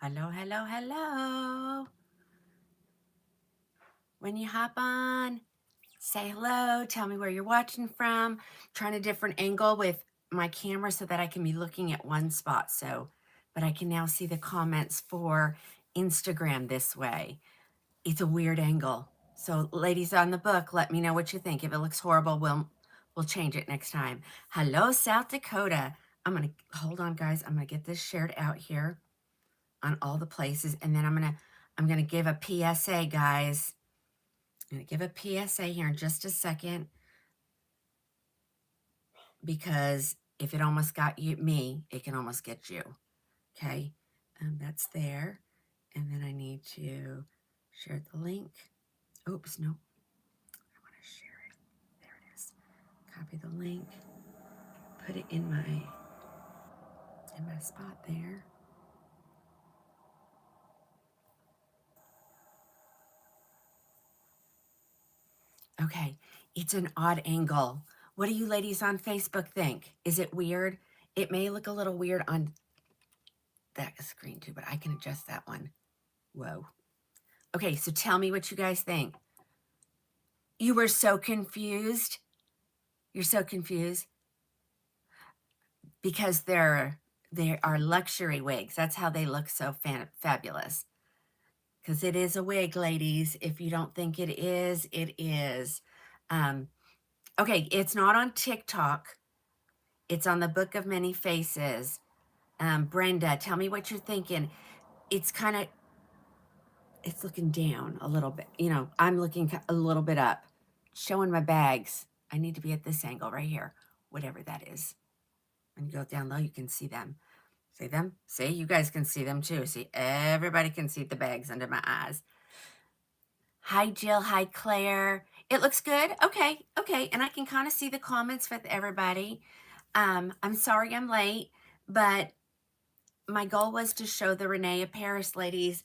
Hello, hello, hello. When you hop on, say hello, tell me where you're watching from. Trying a different angle with my camera so that I can be looking at one spot. But I can now see the comments for Instagram this way. It's a weird angle. So ladies on the book, let me know what you think. If it looks horrible, we'll change it next time. Hello, South Dakota. I'm gonna, hold on guys. I'm gonna get this shared out here on all the places. And then I'm gonna give a PSA, guys. I'm gonna give a PSA here in just a second, because if it almost got me, it can almost get you. Okay, that's there. And then I need to share the link. Oops, no, I want to share it. There it is. Copy the link, put it in my spot there. Okay, it's an odd angle. What do you ladies on Facebook think? Is it weird? It may look a little weird on that screen too, but I can adjust that one. Whoa. Okay, so tell me what you guys think. You were so confused. You're so confused because they are luxury wigs. That's how they look so fabulous. Because it is a wig, ladies. If you don't think it is, it is. Okay, it's not on TikTok. It's on the Book of Many Faces. Brenda, tell me what you're thinking. It's kind of, it's looking down a little bit. You know, I'm looking a little bit up, showing my bags. I need to be at this angle right here, whatever that is. When you go down low, you can see them. See them? See, you guys can see them too. See, everybody can see the bags under my eyes. Hi, Jill. Hi, Claire. It looks good. Okay, okay. And I can kind of see the comments with everybody. I'm sorry I'm late, but my goal was to show the Renee of Paris ladies,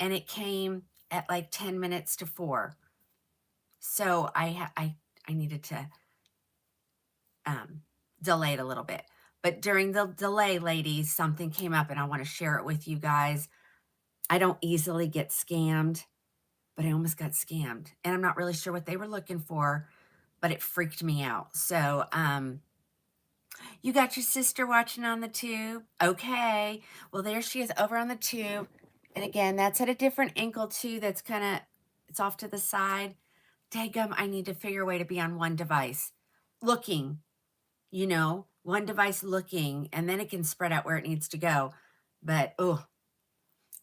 and it came at like 10 minutes to 4. So I needed to delay it a little bit. But during the delay, ladies, something came up and I want to share it with you guys. I don't easily get scammed, but I almost got scammed. And I'm not really sure what they were looking for, but it freaked me out. So, you got your sister watching on the tube? Okay. Well, there she is over on the tube. And again, that's at a different ankle too. That's kind of, it's off to the side. Daggum, I need to figure a way to be on one device. Looking, you know, one device looking, and then it can spread out where it needs to go. But, oh,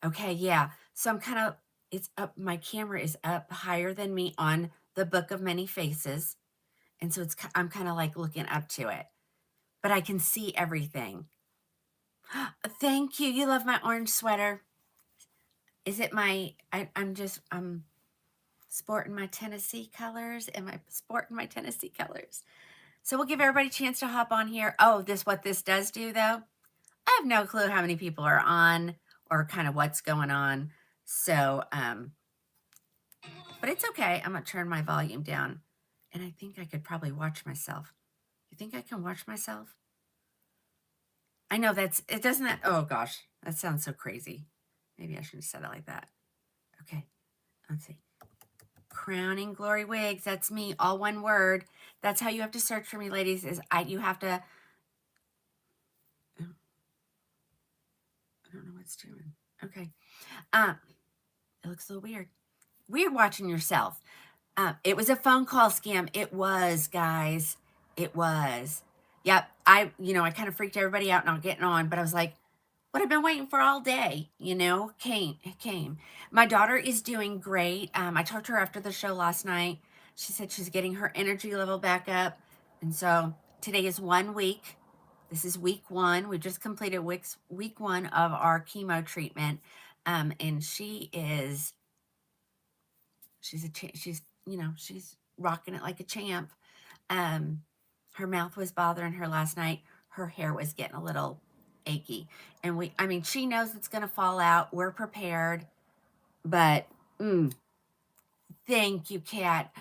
okay, yeah. So I'm kind of, it's up, my camera is up higher than me on the Book of Many Faces. And so I'm kind of like looking up to it, but I can see everything. Thank you. You love my orange sweater. Is it I'm sporting my Tennessee colors. Am I sporting my Tennessee colors? So we'll give everybody a chance to hop on here. Oh, what this does do though, I have no clue how many people are on or kind of what's going on. So, but it's okay. I'm going to turn my volume down, and I think I could probably watch myself. You think I can watch myself? I know it doesn't that, oh gosh, that sounds so crazy. Maybe I should have said it like that. Okay, let's see. Krowning Glory Wigs, that's me, all one word. That's how you have to search for me, ladies, you have to, oh, I don't know what's doing. Okay. It looks a little weird. Weird watching yourself. It was a phone call scam. It was, guys. It was. Yep. I kind of freaked everybody out not getting on, but I was like, what I've been waiting for all day, came. My daughter is doing great. I talked to her after the show last night. She said she's getting her energy level back up. And so today is 1 week. This is week 1. We just completed week 1 of our chemo treatment. And she's rocking it like a champ. Her mouth was bothering her last night. Her hair was getting a little achy. And she knows it's going to fall out. We're prepared. But, thank you, Kat.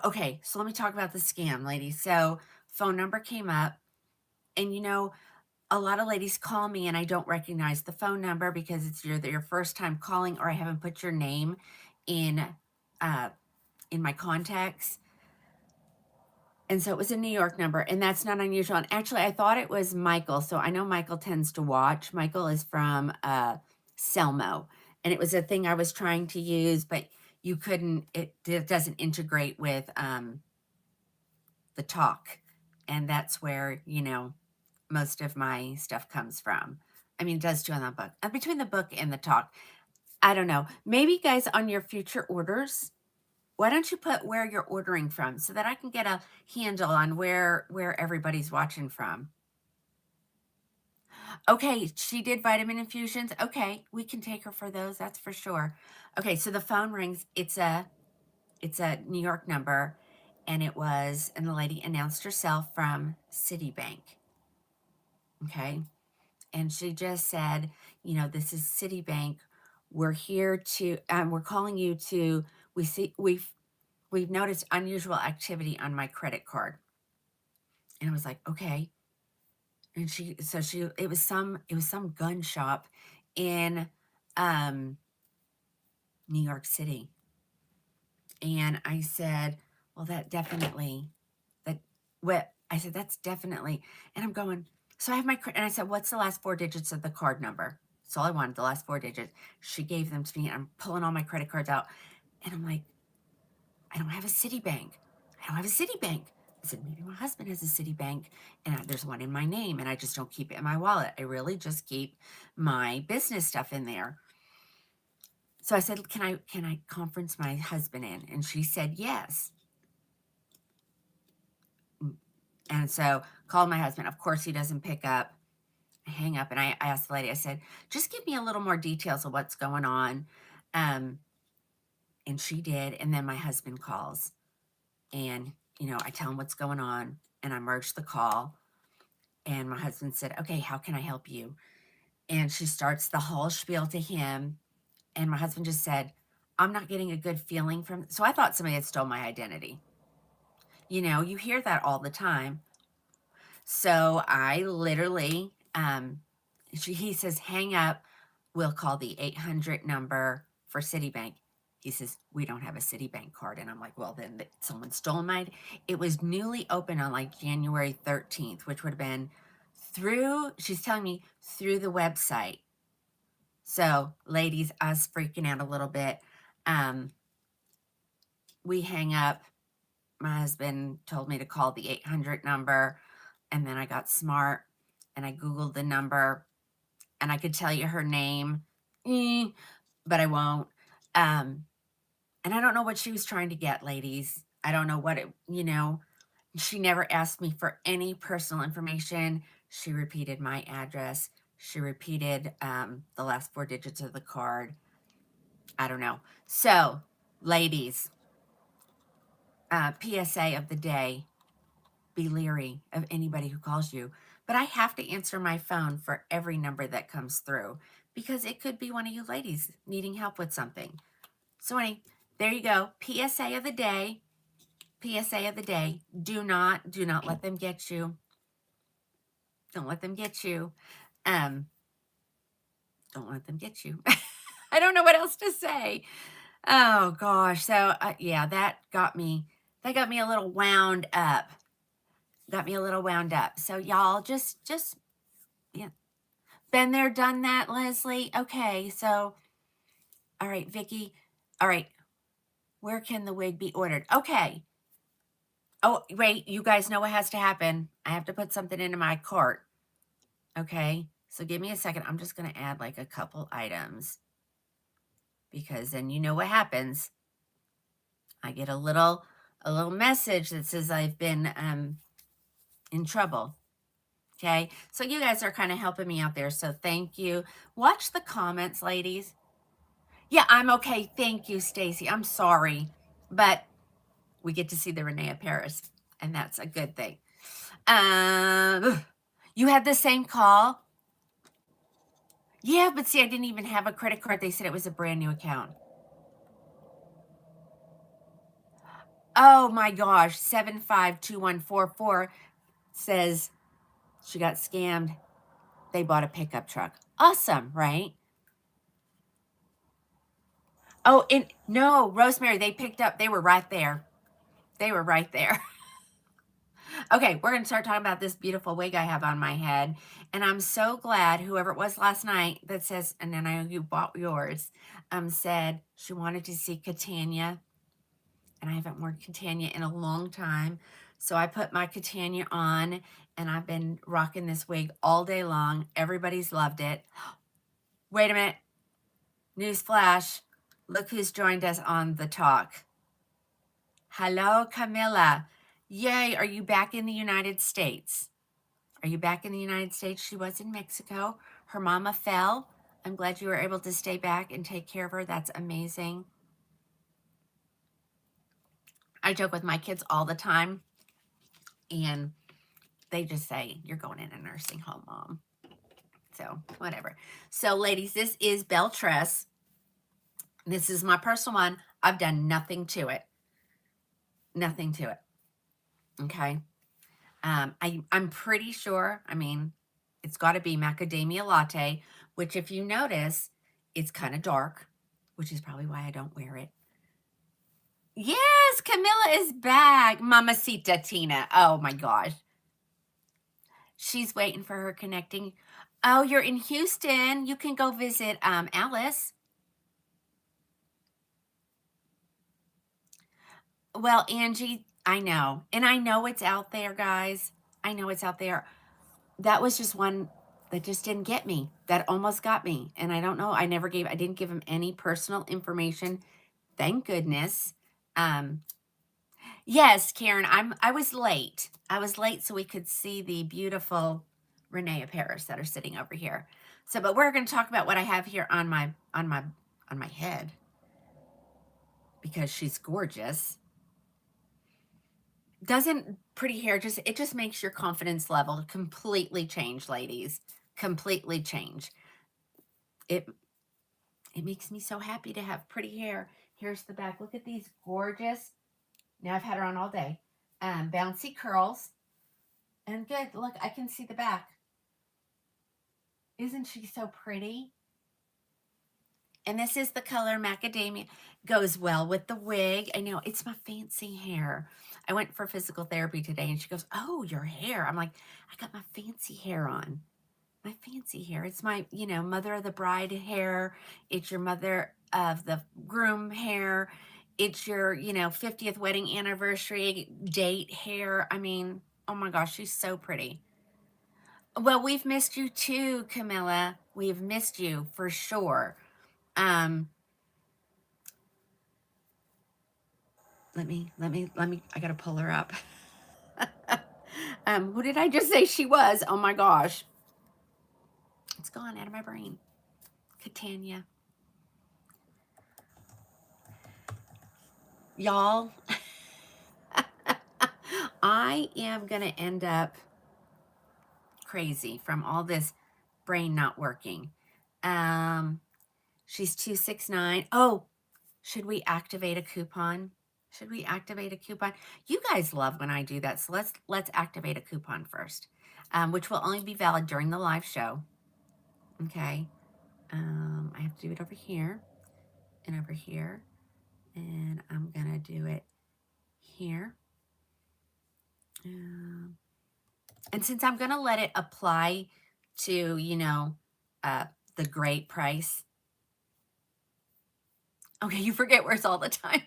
Okay, so let me talk about the scam, ladies. So, phone number came up. And, a lot of ladies call me and I don't recognize the phone number because it's either your first time calling or I haven't put your name in uh, in my contacts. And so it was a New York number, and that's not unusual. And actually, I thought it was Michael. So I know Michael tends to watch. Michael is from Selmo, and it was a thing I was trying to use, but you couldn't. It doesn't integrate with the talk, and that's where most of my stuff comes from. I mean, it does too on the book. Between the book and the talk, I don't know. Maybe guys on your future orders, why don't you put where you're ordering from so that I can get a handle on where everybody's watching from? Okay, she did vitamin infusions. Okay, we can take her for those. That's for sure. Okay, so the phone rings. It's a New York number, and the lady announced herself from Citibank. Okay, and she just said, this is Citibank. We're here to. We're calling you to. We've noticed unusual activity on my credit card. And I was like, okay. And it was some gun shop in New York City. And I said, well, I said, that's definitely, and I'm going, so I have and I said, what's the last 4 digits of the card number? That's all I wanted, the last 4 digits. She gave them to me, and I'm pulling all my credit cards out. And I'm like, I don't have a Citibank. I don't have a Citibank. I said, maybe my husband has a Citibank, and there's one in my name, and I just don't keep it in my wallet. I really just keep my business stuff in there. So I said, can I conference my husband in? And she said, yes. And so called my husband. Of course, he doesn't pick up. I hang up, and I asked the lady, I said, just give me a little more details of what's going on. And she did. And then my husband calls, and, I tell him what's going on, and I merged the call. And my husband said, okay, how can I help you? And she starts the whole spiel to him. And my husband just said, I'm not getting a good feeling from. So I thought somebody had stole my identity. You hear that all the time. So I literally, he says, hang up. We'll call the 800 number for Citibank. He says, we don't have a Citibank card. And I'm like, well, then someone stole mine. It was newly opened on like January 13th, which would have been she's telling me, through the website. So ladies, I was freaking out a little bit. We hang up. My husband told me to call the 800 number. And then I got smart and I Googled the number, and I could tell you her name, but I won't. And I don't know what she was trying to get, ladies. I don't know what she never asked me for any personal information. She repeated my address. She repeated the last 4 digits of the card. I don't know. So, ladies, PSA of the day, be leery of anybody who calls you. But I have to answer my phone for every number that comes through because it could be one of you ladies needing help with something. So anyway, there you go. PSA of the day. PSA of the day. Do not let them get you. Don't let them get you. Don't let them get you. I don't know what else to say. Oh gosh. So yeah, that got me a little wound up. So y'all just yeah. Been there, done that, Leslie. Okay, so all right, Vicky. All right. Where can the wig be ordered? Okay. Oh, wait, you guys know what has to happen. I have to put something into my cart. Okay. So give me a second. I'm just going to add like a couple items because then you know what happens. I get a little message that says I've been in trouble. Okay. So you guys are kind of helping me out there. So thank you. Watch the comments, ladies. Yeah, I'm okay. Thank you, Stacy. I'm sorry. But we get to see the Renee Paris, and that's a good thing. You had the same call? Yeah, but see, I didn't even have a credit card. They said it was a brand new account. Oh my gosh, 752144 says she got scammed. They bought a pickup truck. Awesome, right? Oh, and no, Rosemary, they picked up, they were right there. They were right there. Okay, we're going to start talking about this beautiful wig I have on my head. And I'm so glad whoever it was last night that says, and then I know you bought yours, said she wanted to see Katana. And I haven't worn Katana in a long time. So I put my Katana on and I've been rocking this wig all day long. Everybody's loved it. Wait a minute. News flash. Look who's joined us on the talk. Hello, Camilla. Yay, are you back in the United States? Are you back in the United States? She was in Mexico. Her mama fell. I'm glad you were able to stay back and take care of her. That's amazing. I joke with my kids all the time, and they just say, you're going in a nursing home, Mom. So, whatever. So, ladies, this is Belle Tress. This is my personal one. I've done nothing to it. Nothing to it. Okay. I'm pretty sure, I mean, it's got to be macadamia latte, which if you notice, it's kind of dark, which is probably why I don't wear it. Yes, Camilla is back. Mamacita Tina. Oh my gosh. She's waiting for her connecting. Oh, you're in Houston. You can go visit Alice. Well, Angie, I know. And I know it's out there, guys. I know it's out there. That was just one that just didn't get me. That almost got me. And I don't know. I didn't give him any personal information. Thank goodness. Yes, Karen, I was late. I was late so we could see the beautiful Renee Paris that are sitting over here. So, but we're going to talk about what I have here on my head because she's gorgeous. Doesn't pretty hair it just makes your confidence level completely change, ladies. Completely change. It makes me so happy to have pretty hair. Here's the back. Look at these gorgeous. Now I've had her on all day. Bouncy curls. And good. Look, I can see the back. Isn't she so pretty? And this is the color macadamia. Goes well with the wig. I know, it's my fancy hair. I went for physical therapy today and she goes, oh, your hair. I'm like, I got my fancy hair on. My fancy hair. It's my, mother of the bride hair. It's your mother of the groom hair. It's your, 50th wedding anniversary date hair. I mean, oh my gosh, she's so pretty. Well, we've missed you too, Camilla. We've missed you for sure. Let me, I gotta pull her up. Who did I just say she was? Oh my gosh. It's gone out of my brain. Katana. Y'all, I am gonna end up crazy from all this brain not working. She's 269. Oh, should we activate a coupon? Should we activate a coupon? You guys love when I do that, so let's activate a coupon first, which will only be valid during the live show. Okay. I have to do it over here and over here, and I'm gonna do it here. And since I'm gonna let it apply to, the great price. Okay, you forget words all the time.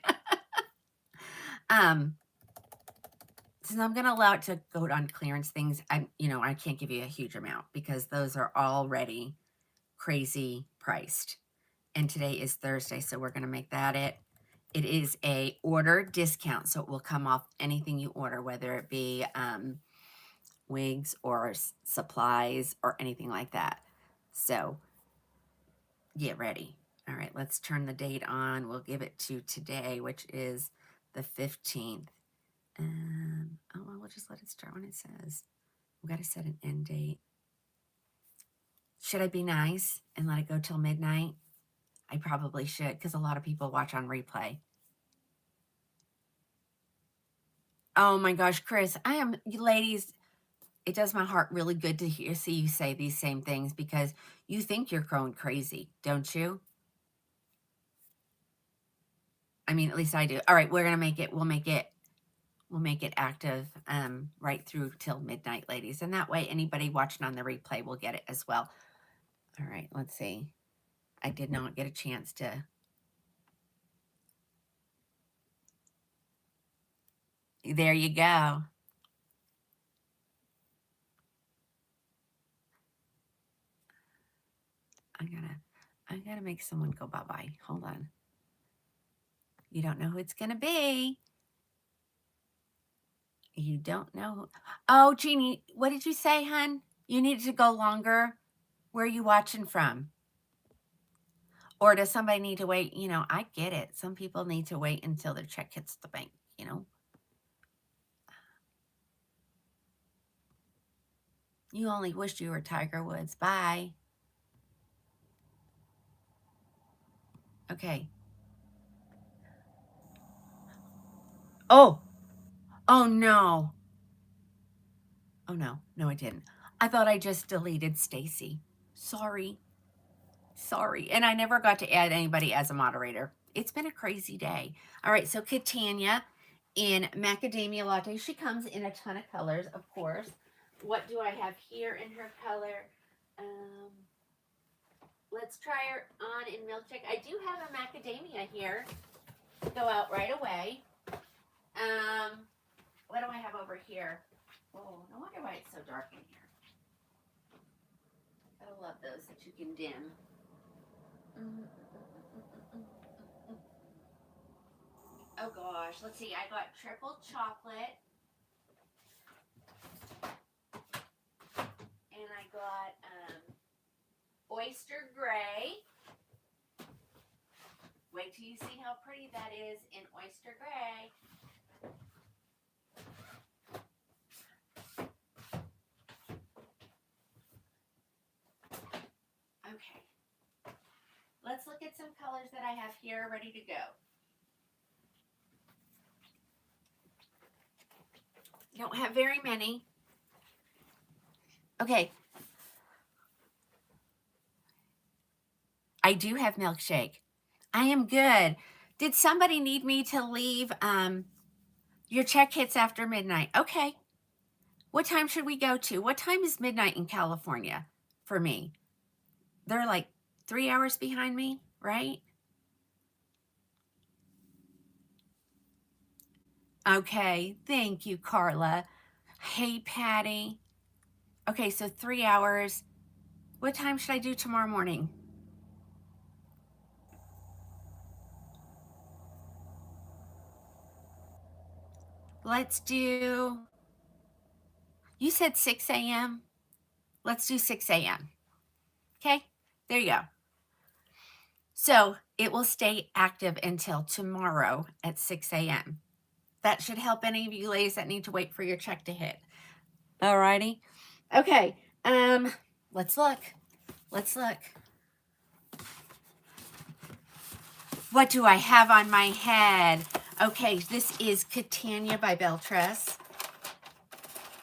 Since I'm going to allow it to go on clearance things, I can't give you a huge amount because those are already crazy priced. And today is Thursday, so we're going to make that it. It is a order discount, so it will come off anything you order, whether it be wigs or supplies or anything like that. So get ready. All right, let's turn the date on. We'll give it to today, which is the 15th. Oh, well, we'll just let it start when it says. We got to set an end date. Should I be nice and let it go till midnight? I probably should because a lot of people watch on replay. Oh my gosh, Chris, ladies, it does my heart really good to see you say these same things because you think you're growing crazy, don't you? I mean, at least I do. All right, we're gonna make it. We'll make it active right through till midnight, ladies, and that way anybody watching on the replay will get it as well. All right, let's see. I did not get a chance to. There you go. I gotta make someone go bye-bye. Hold on. You don't know who it's gonna be. You don't know who. Oh, Jeannie, what did you say, hun? You needed to go longer. Where are you watching from? Or does somebody need to wait? You know, I get it. Some people need to wait until their check hits the bank, you know. You only wished you were Tiger Woods. Bye. Okay. Oh. Oh, no. Oh, no. No, I didn't. I thought I just deleted Stacy. Sorry. Sorry. And I never got to add anybody as a moderator. It's been a crazy day. All right. So Katana in Macadamia Latte. She comes in a ton of colors, of course. What do I have here in her color? Let's try her on in Milkshake. I do have a macadamia here. Go out right away. What do I have over here? Oh, no wonder why it's so dark in here. Gotta love those that you can dim. Oh gosh, let's see. I got triple chocolate. And I got oyster gray. Wait till you see how pretty that is in oyster gray. Okay. Let's look at some colors that I have here ready to go. Don't have very many. Okay. I do have Milkshake. I am good. Did somebody need me to leave? Your check hits after midnight. Okay. What time should we go to? What time is midnight in California for me? They're like 3 hours behind me, right? Okay. Thank you, Carla. Hey, Patty. Okay, so 3 hours. What time should I do tomorrow morning? Let's do, you said 6 a.m.? Let's do 6 a.m. Okay, there you go. So it will stay active until tomorrow at 6 a.m. That should help any of you ladies that need to wait for your check to hit. All righty. Okay, let's look. Let's look. What do I have on my head? Okay, this is Katana by Beltress.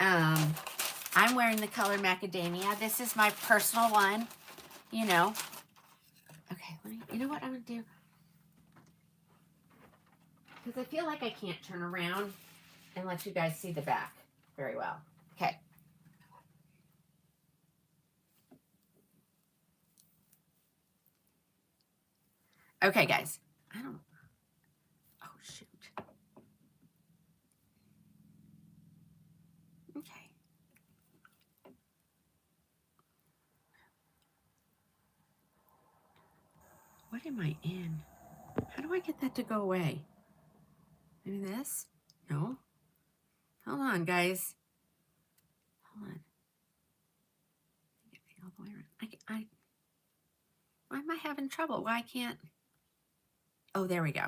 I'm wearing the color macadamia. This is my personal one, you know. Okay, you know what I'm gonna do? Because I feel like I can't turn around and let you guys see the back very well. Okay. Okay, guys. Oh, shoot. Okay. What am I in? How do I get that to go away? Maybe this? No. Hold on, guys. Hold on. Get me all the way around. Why am I having trouble? Why can't? Oh, there we go.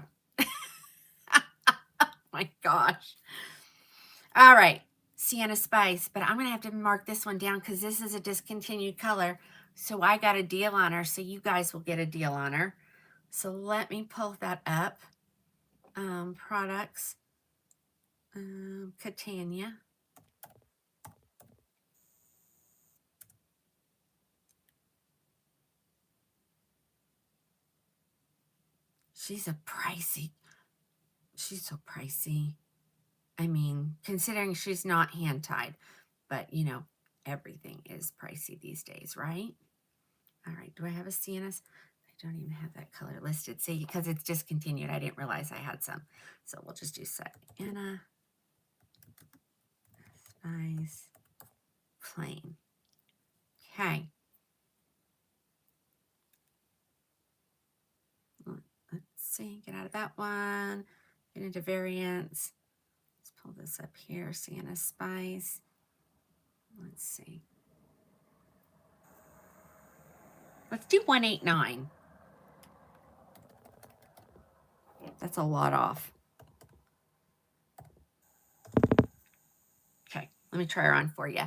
Oh my gosh. All right. Sienna Spice. But I'm going to have to mark this one down because this is a discontinued color. So I got a deal on her. So you guys will get a deal on her. So let me pull that up. Products. Katana. She's so pricey. I mean, considering she's not hand-tied, but you know, everything is pricey these days, right? All right, do I have a Sienna? I don't even have that color listed. See, because it's discontinued. I didn't realize I had some. So we'll just do Sienna, Spice, Plain. Okay. Let's see, get out of that one. Get into variants. Let's pull this up here, Sienna Spice. Let's see. Let's do 189. That's a lot off. Okay, let me try her on for you.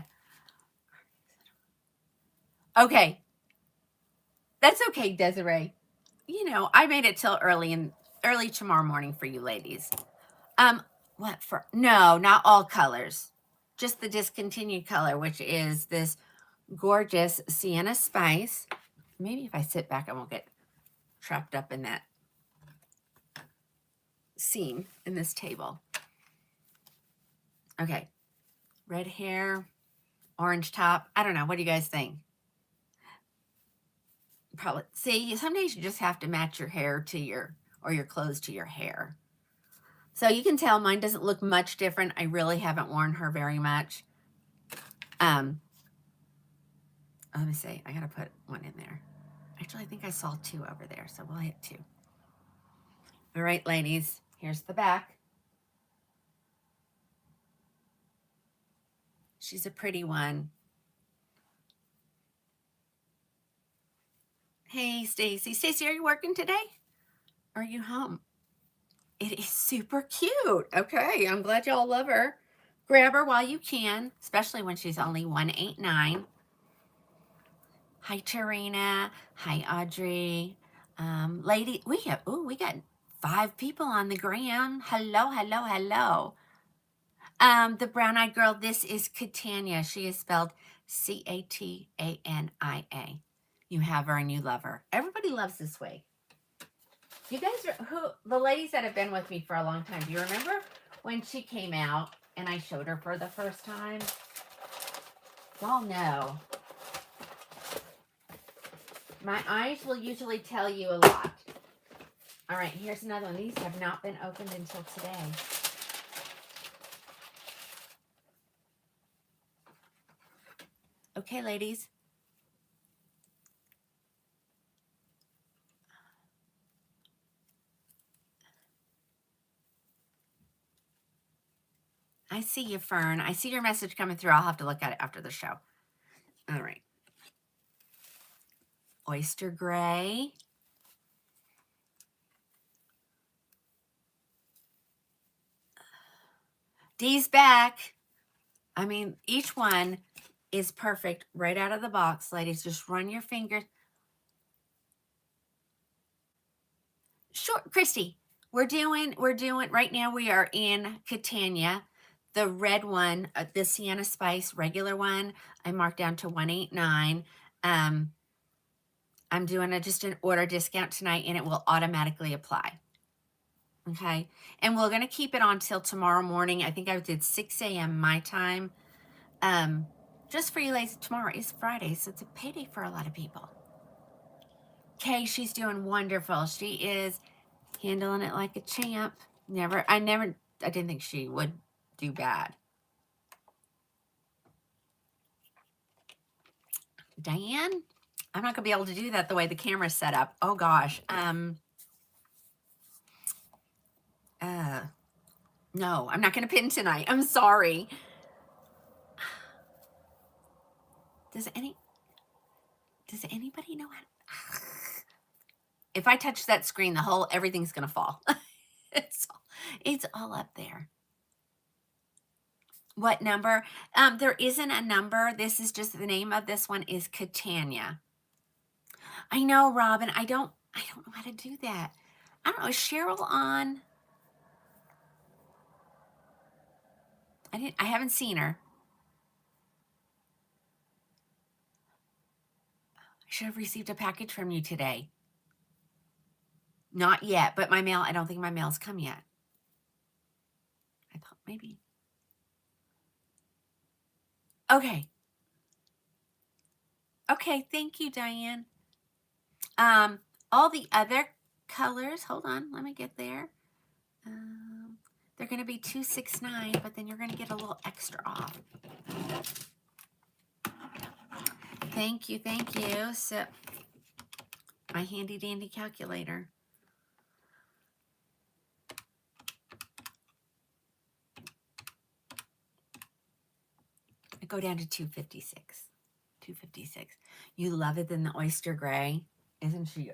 Okay. That's okay, Desiree. You know, I made it till early tomorrow morning for you ladies. What for? No, not all colors. Just the discontinued color, which is this gorgeous Sienna Spice. Maybe if I sit back, I won't get trapped up in that seam in this table. Okay. Red hair, orange top. I don't know. What do you guys think? Probably. See, some days you just have to match your hair to your clothes to your hair. So you can tell mine doesn't look much different. I really haven't worn her very much. Let me see. I got to put one in there. Actually, I think I saw two over there, so we'll hit two. All right, ladies, here's the back. She's a pretty one. Hey, Stacy. Stacy, are you working today? Are you home? It is super cute. Okay, I'm glad y'all love her. Grab her while you can, especially when she's only 189. Hi, Tarina. Hi, Audrey. Lady, we got 5 people on the gram. Hello, hello, hello. The brown-eyed girl, this is Katana. She is spelled Catania. You have her and you love her. Everybody loves this wig. You guys are the ladies that have been with me for a long time. Do you remember when she came out and I showed her for the first time? Y'all know. My eyes will usually tell you a lot. All right, here's another one. These have not been opened until today. Okay, ladies. I see you, Fern. I see your message coming through. I'll have to look at it after the show. All right. Oyster gray. Dee's back. I mean, each one is perfect right out of the box, ladies. Just run your fingers. Sure, Christy. We're doing right now. We are in Catania, the red one, the Sienna Spice regular one. I marked down to 189. I'm doing just an order discount tonight, and it will automatically apply. Okay, and we're gonna keep it on till tomorrow morning. I think I did 6 a.m. my time. Just for you ladies, tomorrow is Friday, so it's a payday for a lot of people. Kay, she's doing wonderful. She is handling it like a champ. I didn't think she would do bad. Diane, I'm not gonna be able to do that the way the camera's set up. Oh gosh. No, I'm not gonna pin tonight. I'm sorry. Does anybody know how? If I touch that screen, everything's gonna fall. It's all up there. What number? There isn't a number. This is just the name of this one is Catania. I know, Robin. I don't know how to do that. I don't know. Is Cheryl on? I haven't seen her. I should have received a package from you today. Not yet, but my mail, I don't think my mail's come yet. I thought maybe. Okay. Okay, thank you, Diane. All the other colors, hold on, let me get there. They're going to be $269, but then you're going to get a little extra off. Thank you, thank you. So, my handy dandy calculator. I go down to 256. 256. You love it in the oyster gray. Isn't she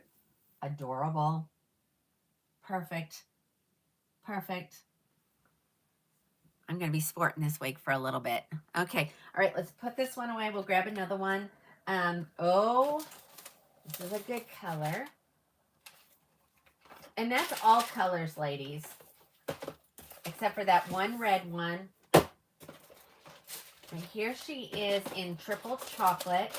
adorable? Perfect. Perfect. I'm going to be sporting this wig for a little bit. Okay. All right. Let's put this one away. We'll grab another one. Oh, this is a good color. And that's all colors, ladies. Except for that one red one. And here she is in triple chocolate.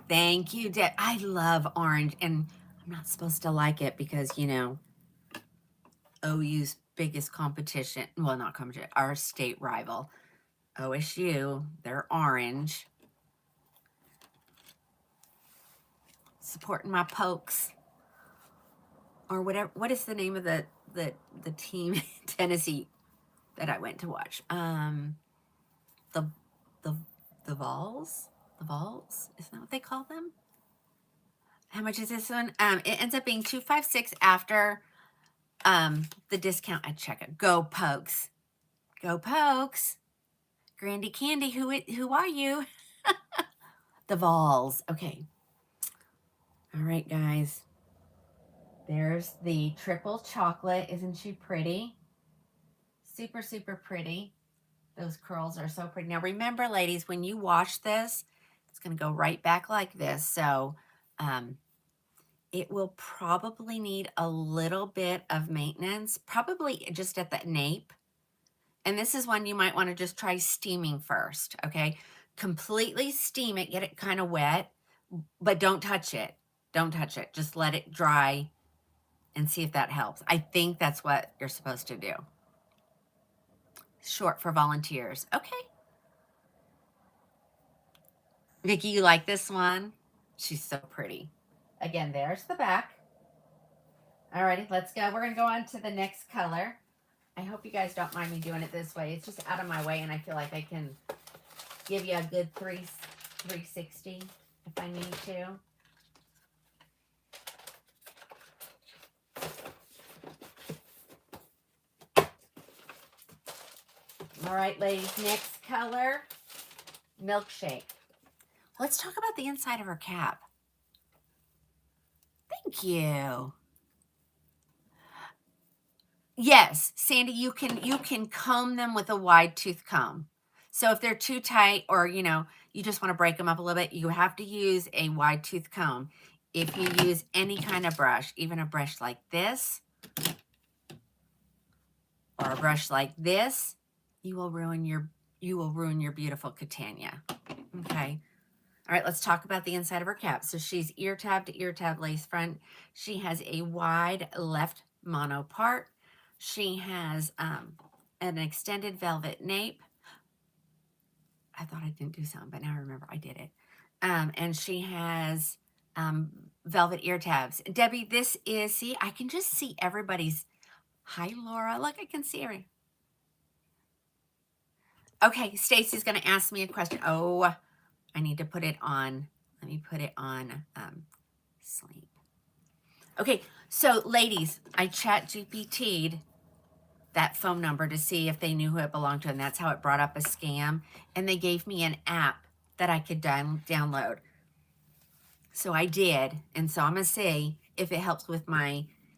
Thank you, Deb. I love orange, and I'm not supposed to like it because, you know, OU's biggest competition, well, not competition, our state rival, OSU, they're orange. Supporting my Pokes. Or whatever. What is the name of the team in Tennessee that I went to watch? The Vols? The Vols? Isn't that what they call them? How much is this one? It ends up being $256 after the discount I check it. Go Pokes. Go Pokes. Grandy Candy, who are you? The Vols. Okay. All right, guys. There's the triple chocolate. Isn't she pretty? Super, super pretty. Those curls are so pretty. Now, remember, ladies, when you wash this, it's going to go right back like this. So it will probably need a little bit of maintenance, probably just at the nape. And this is one you might want to just try steaming first, okay? Completely steam it, get it kind of wet, but don't touch it. Don't touch it. Just let it dry and see if that helps. I think that's what you're supposed to do. Short for volunteers. Okay. Vicki, you like this one? She's so pretty. Again, there's the back. Alrighty, let's go. We're going to go on to the next color. I hope you guys don't mind me doing it this way. It's just out of my way, and I feel like I can give you a good 360 if I need to. All right, ladies, next color, Milkshake. Let's talk about the inside of her cap. Thank you. Yes, Sandy, you can comb them with a wide tooth comb. So if they're too tight or, you know, you just want to break them up a little bit, you have to use a wide tooth comb. If you use any kind of brush, even a brush like this or a brush like this, you will ruin your beautiful Katana. Okay. All right, let's talk about the inside of her cap. So she's ear tab to ear tab lace front. She has a wide left mono part. She has an extended velvet nape. I thought I didn't do something, but now I remember I did it. And she has velvet ear tabs. Debbie, this is, see, I can just see everybody's. Hi, Laura. Look, I can see her. Okay, Stacy's going to ask me a question. Oh, I need to put it on. Let me put it on sleep. Okay, so ladies, I chat GPT'd that phone number to see if they knew who it belonged to, and that's how it brought up a scam. And they gave me an app that I could download. So I did, and so I'm going to see if it helps with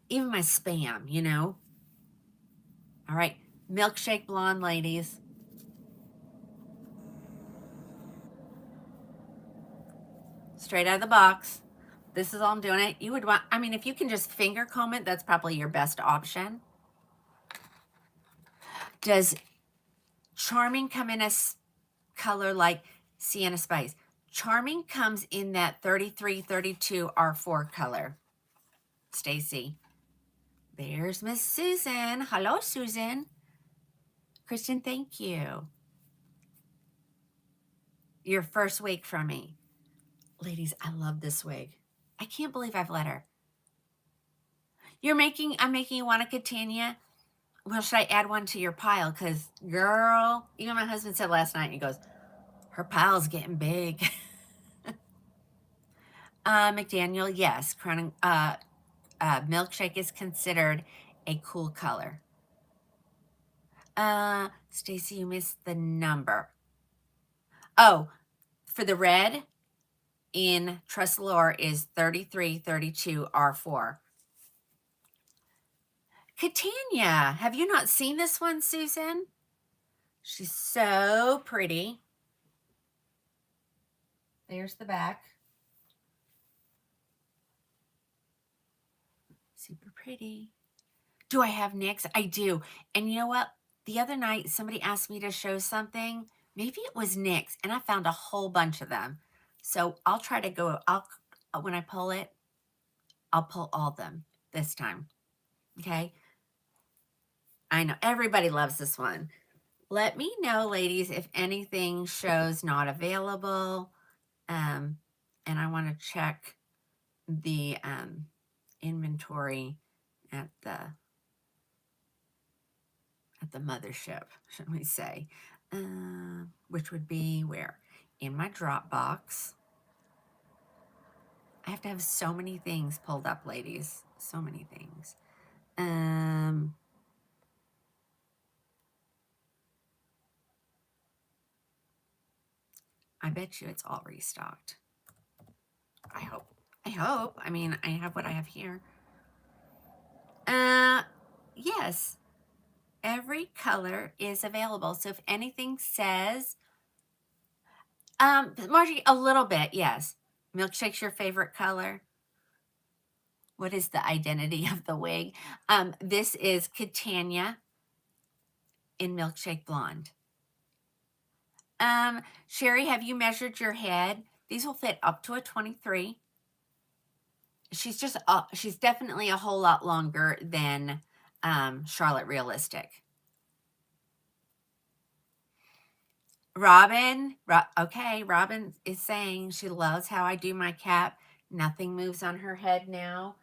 even my spam, you know? All right, Milkshake Blonde, ladies. Straight out of the box. This is all I'm doing it. You would want, I mean, if you can just finger comb it, that's probably your best option. Does Charming come in a color like Sienna Spice? Charming comes in that 3332 R4 color. Stacy. There's Miss Susan. Hello, Susan. Kristen, thank you. Your first wig from me. Ladies, I love this wig. I can't believe I've let her. I'm making you want a Katana? Well, should I add one to your pile? Because, girl, even my husband said last night, he goes, her pile's getting big. McDaniel, yes. Crowning, Milkshake is considered a cool color. Stacy, you missed the number. Oh, for the red in Trussalore is 3332 R4. Katana, have you not seen this one, Susan? She's so pretty. There's the back. Super pretty. Do I have NYX? I do. And you know what? The other night, somebody asked me to show something. Maybe it was NYX, and I found a whole bunch of them. So I'll try to go, when I pull it, I'll pull all of them this time. Okay? I know everybody loves this one. Let me know, ladies, if anything shows not available. And I want to check the inventory at the mothership, should we say, which would be where? In my Dropbox. I have to have so many things pulled up, ladies. So many things. I bet you it's all restocked. I hope. I mean, I have what I have here. Yes. Every color is available. So if anything says, Margie, a little bit, yes. Milkshake's your favorite color. What is the identity of the wig? This is Katana in Milkshake Blonde. Sherry, have you measured your head? These will fit up to a 23. She's just, she's definitely a whole lot longer than Charlotte Realistic. Robin, okay, Robin is saying she loves how I do my cap. Nothing moves on her head now.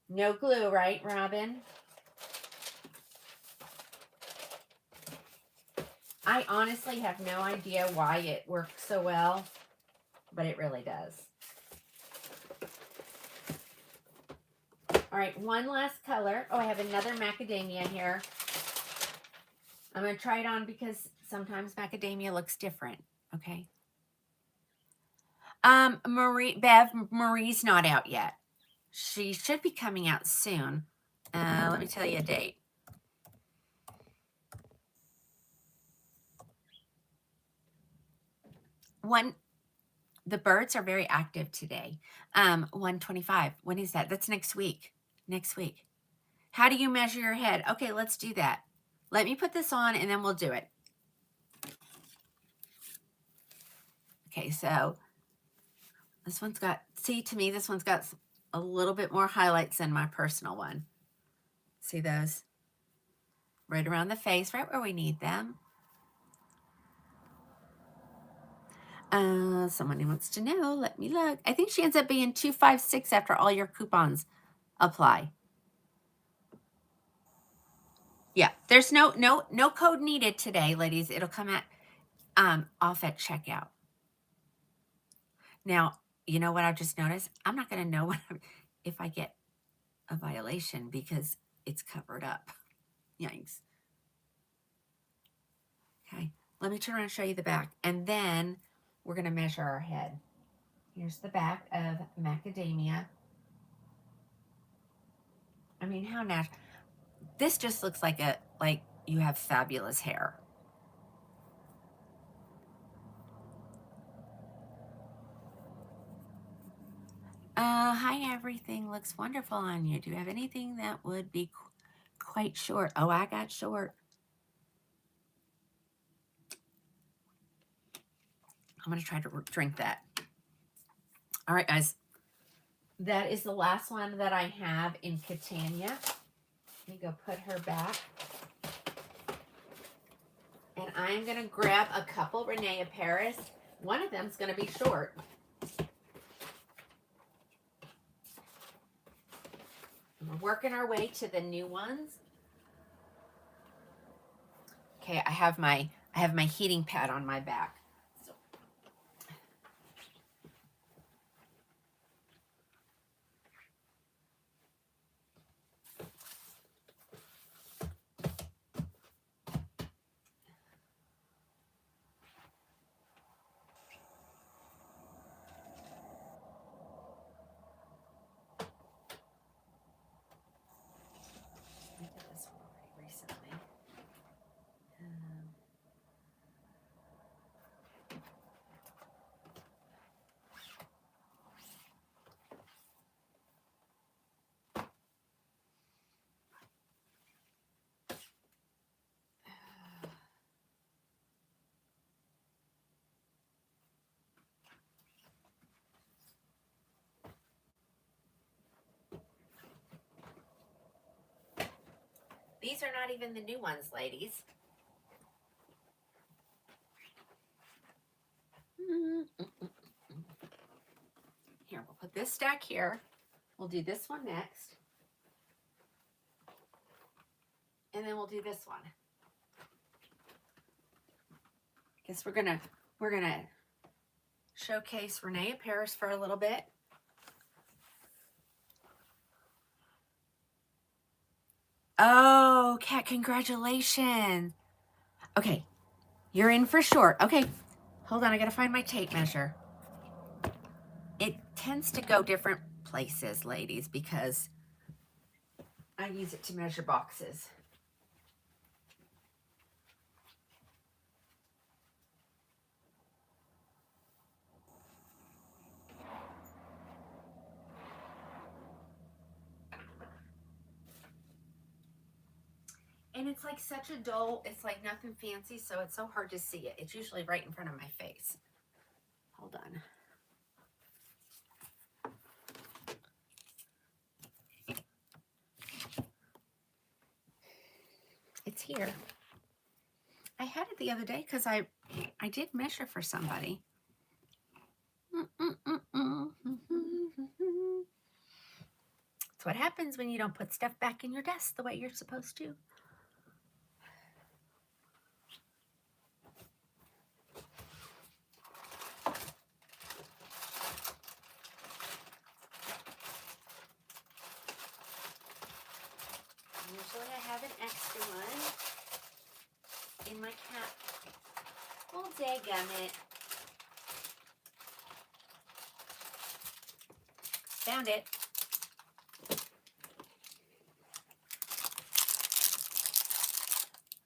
No glue, right, Robin? I honestly have no idea why it works so well, but it really does. All right, one last color. Oh, I have another macadamia here. I'm going to try it on because sometimes macadamia looks different, okay? Marie's not out yet. She should be coming out soon. Let me tell you a date. The birds are very active today. 125. When is that? That's next week. Next week. How do you measure your head? Okay, let's do that. Let me put this on and then we'll do it. Okay, so this one's got, see, to me, this one's got a little bit more highlights than my personal one. See those? Right around the face, right where we need them. Somebody wants to know. Let me look. I think she ends up being 256 after all your coupons apply. Yeah, there's no code needed today, ladies. It'll come at off at checkout. Now, you know what I've just noticed? I'm not going to know if I get a violation because it's covered up. Yikes. Okay, let me turn around and show you the back, and then we're going to measure our head. Here's the back of macadamia. I mean, how natural. This just looks like you have fabulous hair. Hi, everything looks wonderful on you. Do you have anything that would be quite short? Oh, I got short. I'm going to try to drink that. All right, guys. That is the last one that I have in Katana. Let me go put her back. And I'm going to grab a couple Renee Paris. One of them's going to be short. We're working our way to the new ones. Okay, I have my heating pad on my back. So. I did this one already recently. These are not even the new ones, ladies. Here, we'll put this stack here. We'll do this one next. And then we'll do this one. Guess we're gonna showcase Renee Paris for a little bit. Oh, Kat, congratulations. Okay, you're in for short. Okay, hold on, I gotta find my tape measure. It tends to go different places, ladies, because I use it to measure boxes. And it's like such a dull, it's like nothing fancy, so it's so hard to see it. It's usually right in front of my face. Hold on. It's here. I had it the other day because I did measure for somebody. That's what happens when you don't put stuff back in your desk the way you're supposed to. Usually I have an extra one in my cap. Oh, dadgummit. Found it.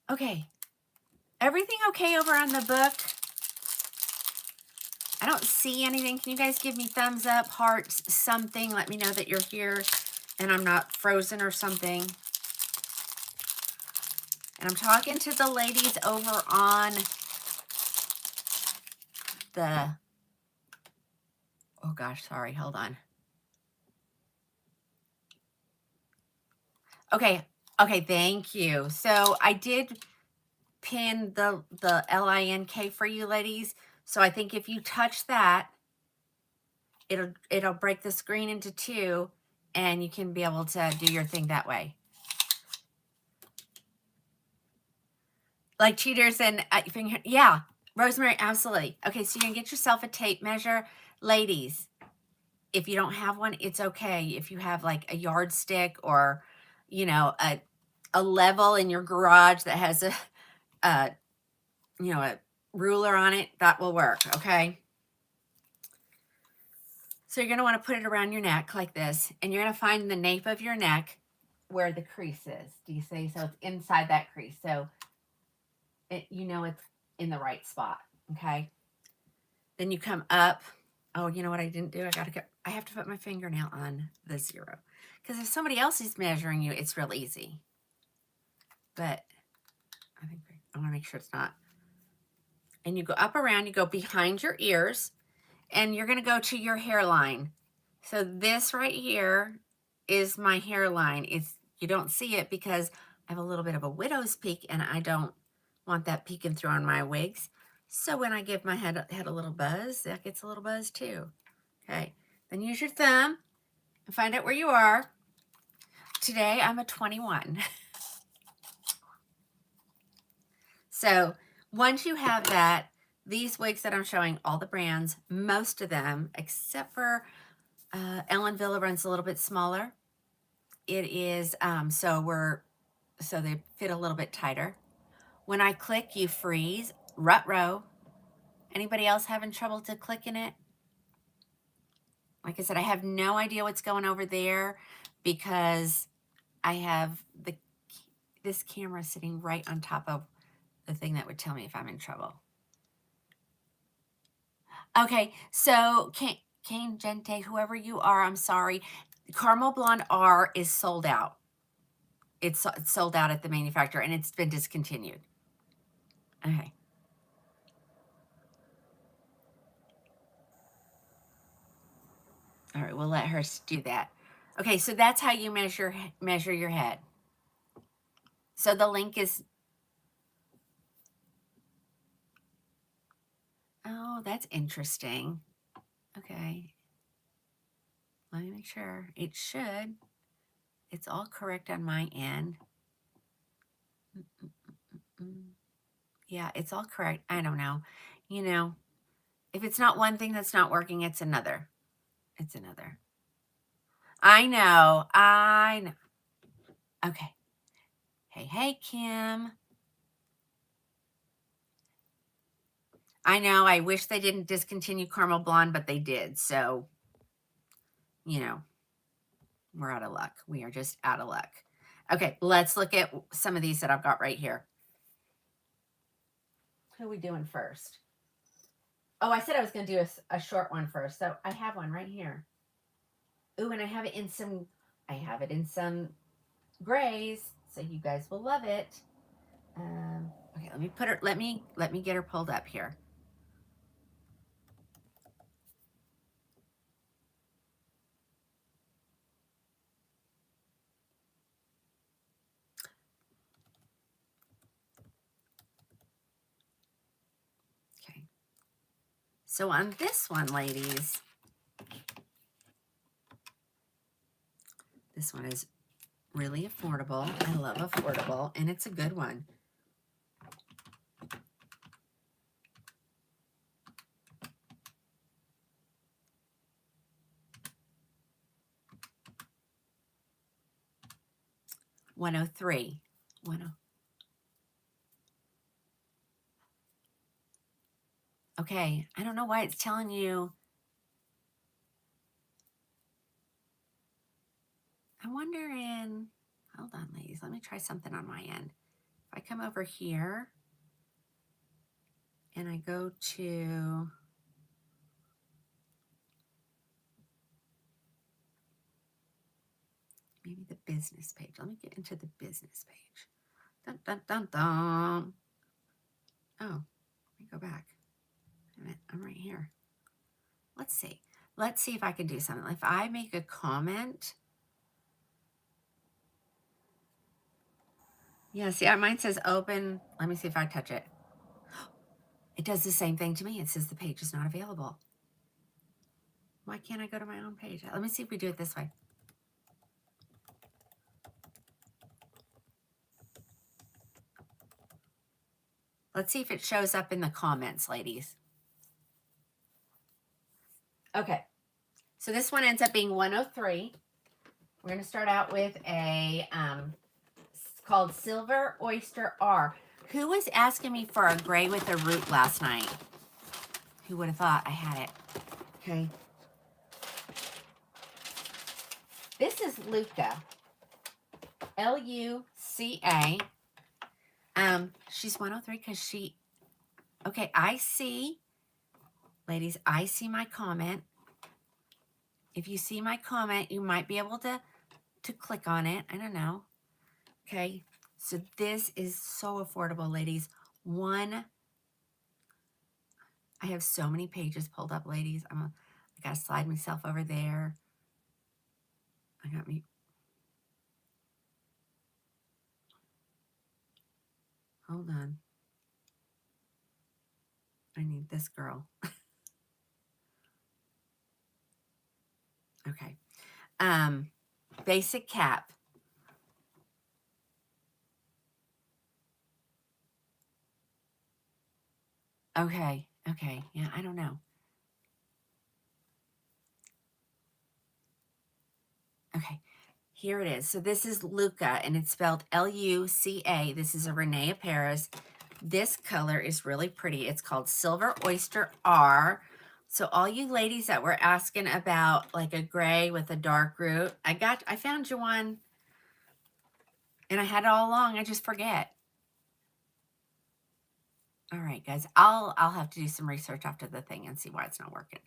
Okay. Everything okay over on the book? I don't see anything. Can you guys give me thumbs up, hearts, something? Let me know that you're here and I'm not frozen or something. And I'm talking to the ladies over on the, oh gosh, sorry, hold on. Okay, thank you. So I did pin the LINK for you ladies. So I think if you touch that, it'll break the screen into two and you can be able to do your thing that way. Like cheaters and yeah, Rosemary, absolutely. Okay, so you can get yourself a tape measure. Ladies, if you don't have one, it's okay. If you have like a yardstick or, you know, a level in your garage that has a ruler on it, that will work, okay? So you're going to want to put it around your neck like this, and you're going to find the nape of your neck where the crease is. Do you see? So it's inside that crease. So it's in the right spot, okay? Then you come up. Oh, you know what I didn't do? I have to put my fingernail on the 0. Because if somebody else is measuring you, it's real easy. But I want to make sure it's not. and you go up around, you go behind your ears, and you're gonna go to your hairline. So this right here is my hairline. You don't see it because I have a little bit of a widow's peak and I don't want that peeking through on my wigs. So when I give my head a little buzz, that gets a little buzz too. Okay, then use your thumb and find out where you are. Today I'm a 21. So once you have that, these wigs that I'm showing, all the brands, most of them, except for Ellen Villa runs a little bit smaller. It is, so they fit a little bit tighter. When I click, you freeze, rut-row. Anybody else having trouble to click in it? Like I said, I have no idea what's going over there because I have this camera sitting right on top of the thing that would tell me if I'm in trouble. Okay, so Kane Gente, whoever you are, I'm sorry. Caramel Blonde R is sold out. It's sold out at the manufacturer and it's been discontinued. Okay. All right, we'll let her do that. Okay, so that's how you measure your head. So the link is, oh, that's interesting. Okay. Let me make sure. It should. It's all correct on my end. Yeah, it's all correct. I don't know. You know, if it's not one thing that's not working, it's another. It's another. I know. I know. Okay. Hey, Kim. I know. I wish they didn't discontinue Caramel Blonde, but they did. So, you know, we're out of luck. We are just out of luck. Okay, let's look at some of these that I've got right here. Who are we doing first? Oh, I said I was going to do a short one first. So I have one right here. Ooh, and I have it in some grays, so you guys will love it. Okay, let me put her. Let me get her pulled up here. Okay. So on this one, ladies, this one is really affordable. I love affordable, and it's a good one. $103. Okay, I don't know why it's telling you. I'm wondering, hold on, ladies. Let me try something on my end. If I come over here and I go to maybe the business page. Let me get into the business page. Dun, dun, dun, dun. Oh, let me go back. Wait a minute, I'm right here. Let's see. Let's see if I can do something. If I make a comment. Yeah, see, mine says open. Let me see if I touch it. It does the same thing to me. It says the page is not available. Why can't I go to my own page? Let me see if we do it this way. Let's see if it shows up in the comments, ladies. Okay, so this one ends up being 103. We're going to start out with a, it's called Silver Oyster R. Who was asking me for a gray with a root last night? Who would have thought I had it? Okay. This is Luca. Luca. She's 103 because she, okay, I see, ladies, I see my comment. If you see my comment, you might be able to click on it. I don't know. Okay, so this is so affordable, ladies. I have so many pages pulled up, ladies. I gotta slide myself over there. I got me. Hold on. I need this girl. Okay. Basic cap. Okay. Okay. Yeah, I don't know. Okay. Here it is. So this is Luca, and it's spelled Luca. This is a Renee Paris. This color is really pretty. It's called Silver Oyster R. So all you ladies that were asking about like a gray with a dark root, I found you one, and I had it all along. I just forget. All right, guys. I'll have to do some research after the thing and see why it's not working.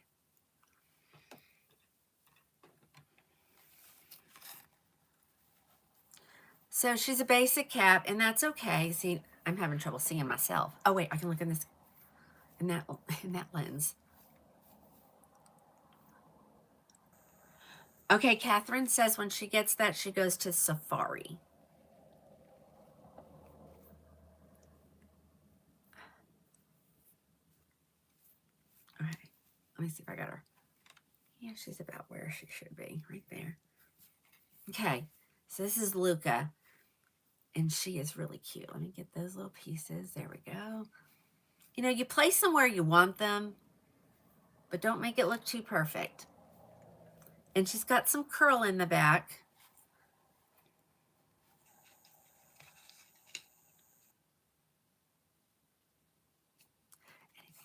So she's a basic cap, and that's okay. See, I'm having trouble seeing myself. Oh wait, I can look in this in that lens. Okay, Catherine says when she gets that, she goes to Safari. All right, let me see if I got her. Yeah, she's about where she should be, right there. Okay, so this is Luca, and she is really cute. Let me get those little pieces. There we go. You know, you place them where you want them, but don't make it look too perfect. And she's got some curl in the back.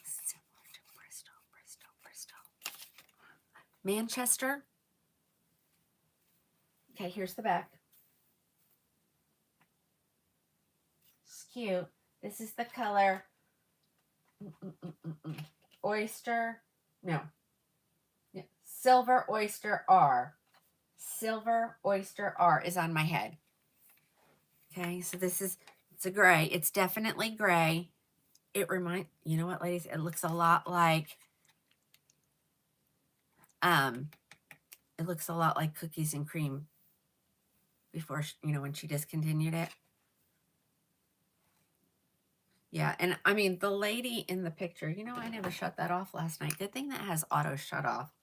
Similar to Bristol. Manchester. Okay, here's the back. It's cute. This is the color Oyster. No. Yeah. Silver Oyster R. Silver Oyster R is on my head. Okay, so it's a gray. It's definitely gray. You know what, ladies? It looks a lot like, Cookies and Cream before, when she discontinued it. Yeah, and I mean, the lady in the picture, I never shut that off last night. Good thing that has auto shut off.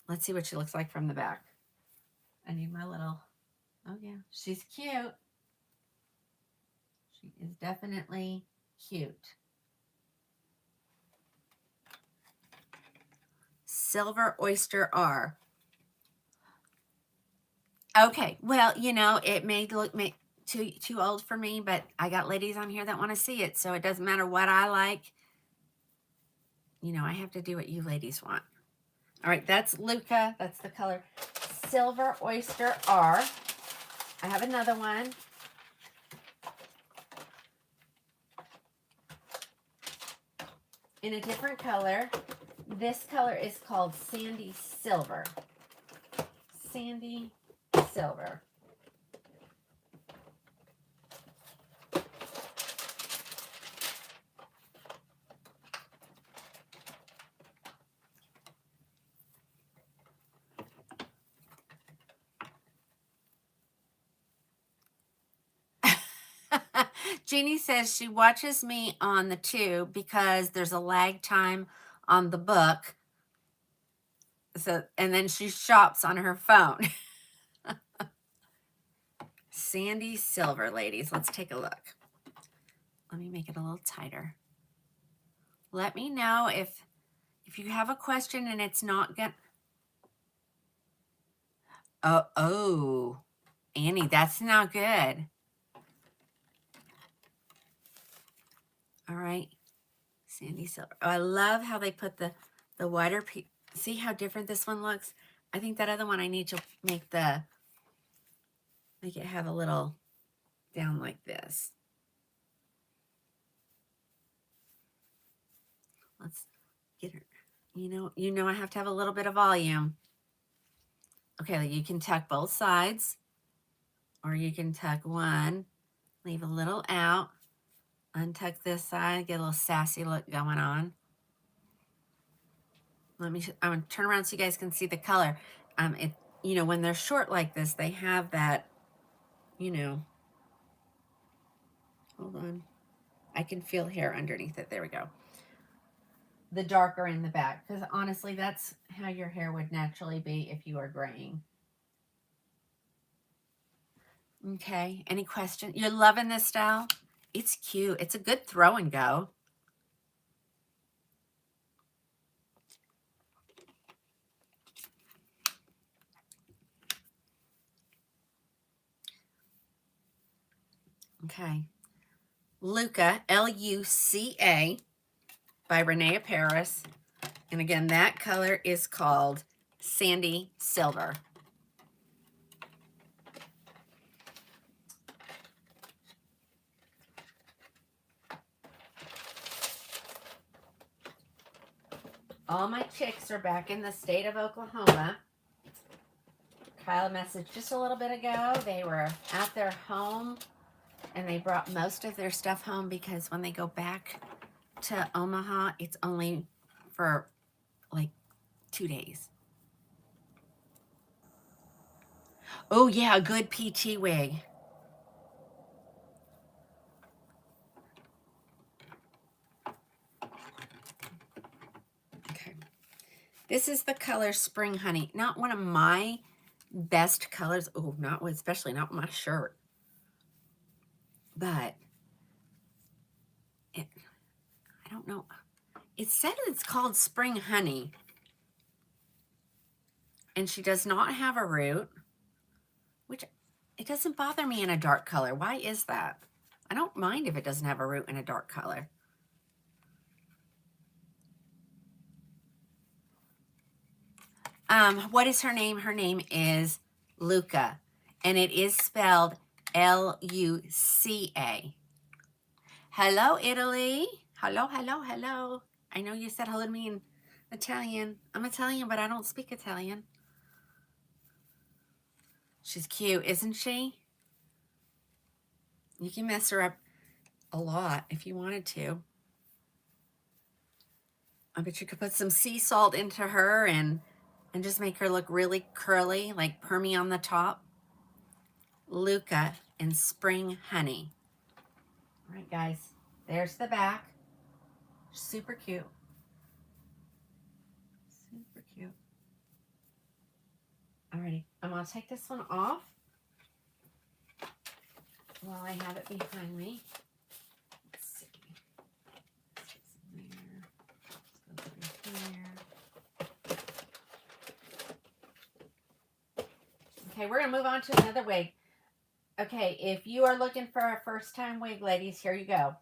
Let's see what she looks like from the back. I need my little, oh yeah, she's cute. She is definitely cute. Silver Oyster R. Okay, well, it may look too old for me, but I got ladies on here that want to see it, so it doesn't matter what I like. I have to do what you ladies want. All right, that's Luca. That's the color Silver Oyster R. I have another one. In a different color. This color is called Sandy Silver. Sandy Silver. Jeannie says she watches me on the tube because there's a lag time on the book. So, and then she shops on her phone. Sandy Silver, ladies. Let's take a look. Let me make it a little tighter. Let me know if you have a question and it's not good. Oh, Annie, that's not good. All right, Sandy Silver. Oh, I love how they put the wider piece. See how different this one looks? I think that other one I need to make it have a little down like this. Let's get her. You know I have to have a little bit of volume. Okay, you can tuck both sides, or you can tuck one Leave a little out. Untuck this side. Get a little sassy look going on. I'm going to turn around so you guys can see the color. You know, when they're short like this, they have that, you know, hold on. I can feel hair underneath it. There we go. The darker in the back, because honestly, that's how your hair would naturally be if you are graying. Okay, any question? You're loving this style? It's cute. It's a good throw and go. Okay. Luca, Luca, by Renee Paris. And again, that color is called Sandy Silver. All my chicks are back in the state of Oklahoma. Kyle messaged just a little bit ago. They were at their home and they brought most of their stuff home because when they go back to Omaha, it's only for like 2 days. Oh yeah, a good PT wig. Okay. This is the color Spring Honey. Not one of my best colors. Oh, especially not my shirt. But I don't know. It said it's called Spring Honey. And she does not have a root, which it doesn't bother me in a dark color. Why is that? I don't mind if it doesn't have a root in a dark color. What is her name? Her name is Luca, and it is spelled Luca. Hello, Italy. Hello, hello, hello. I know you said hello to me in Italian. I'm Italian, but I don't speak Italian. She's cute, isn't she? You can mess her up a lot if you wanted to. I bet you could put some sea salt into her and just make her look really curly, like permy on the top. Luca and Spring Honey. All right, guys. There's the back. Super cute. Super cute. Alrighty. I'm going to take this one off while I have it behind me. Let's see. Let's get some there. Let's go through here. Okay, we're going to move on to another wig. Okay, if you are looking for a first-time wig, ladies, here you go.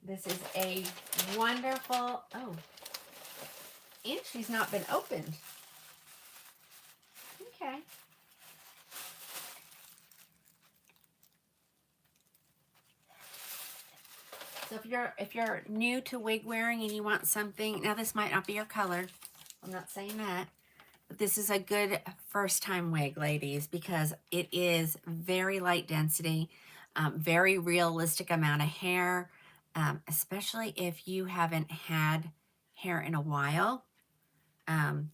This is a wonderful, oh, and she's not been opened. Okay. So if you're new to wig wearing and you want something, now this might not be your color. I'm not saying that. But this is a good first-time wig, ladies, because it is very light density, very realistic amount of hair, especially if you haven't had hair in a while.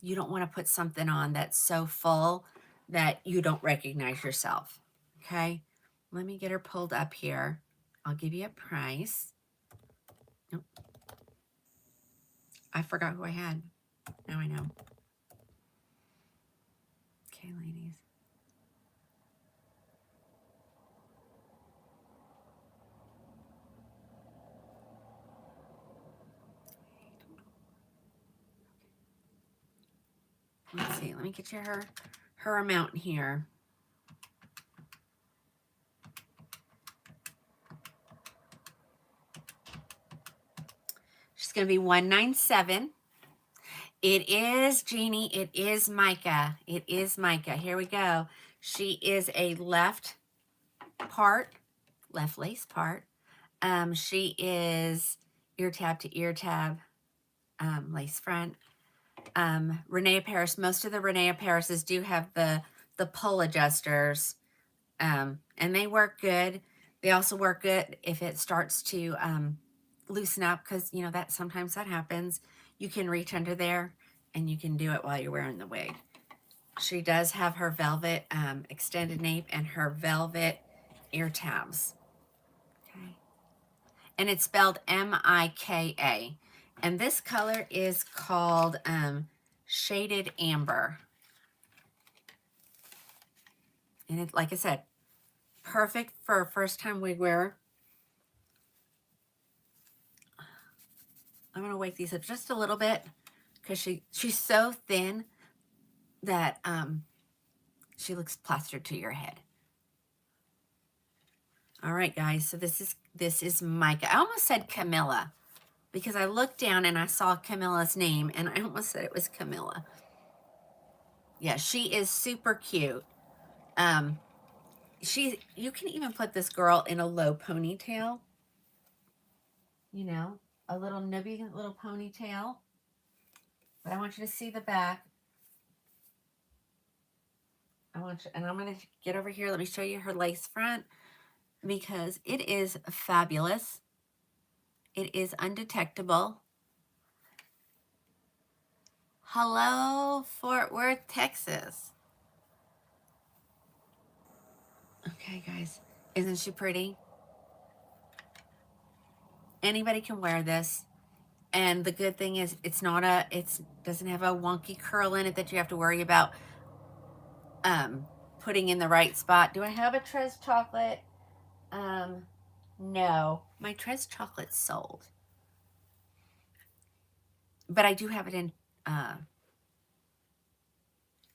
You don't want to put something on that's so full that you don't recognize yourself, okay? Let me get her pulled up here. I'll give you a price. Nope. I forgot who I had. Now I know. Okay, ladies. Let's see. Let me get you her amount here. She's going to be $197. It is Jeannie. It is Micah. It is Micah. Here we go. She is a left lace part. She is ear tab to ear tab, lace front. Renee Paris. Most of the Renee Parises do have the pull adjusters. And they work good. They also work good if it starts to loosen up, because you know that sometimes that happens. You can reach under there and you can do it while you're wearing the wig. She does have her velvet extended nape and her velvet ear tabs. Okay. And it's spelled Mika. And this color is called Shaded Amber. And it, like I said, perfect for a first-time wig wearer. I'm going to wake these up just a little bit because she's so thin that she looks plastered to your head. All right, guys, so this is Micah. I almost said Camilla because I looked down and I saw Camilla's name and I almost said it was Camilla. Yeah, she is super cute. You can even put this girl in a low ponytail. You know, a little nubby little ponytail. But I want you to see the back. And I'm going to get over here. Let me show you her lace front because it is fabulous. It is undetectable. Hello, Fort Worth, Texas. Okay, guys. Isn't she pretty? Anybody can wear this. And the good thing is it doesn't have a wonky curl in it that you have to worry about putting in the right spot. Do I have a Tres chocolate? No. My Tres chocolate's sold. But I do have it in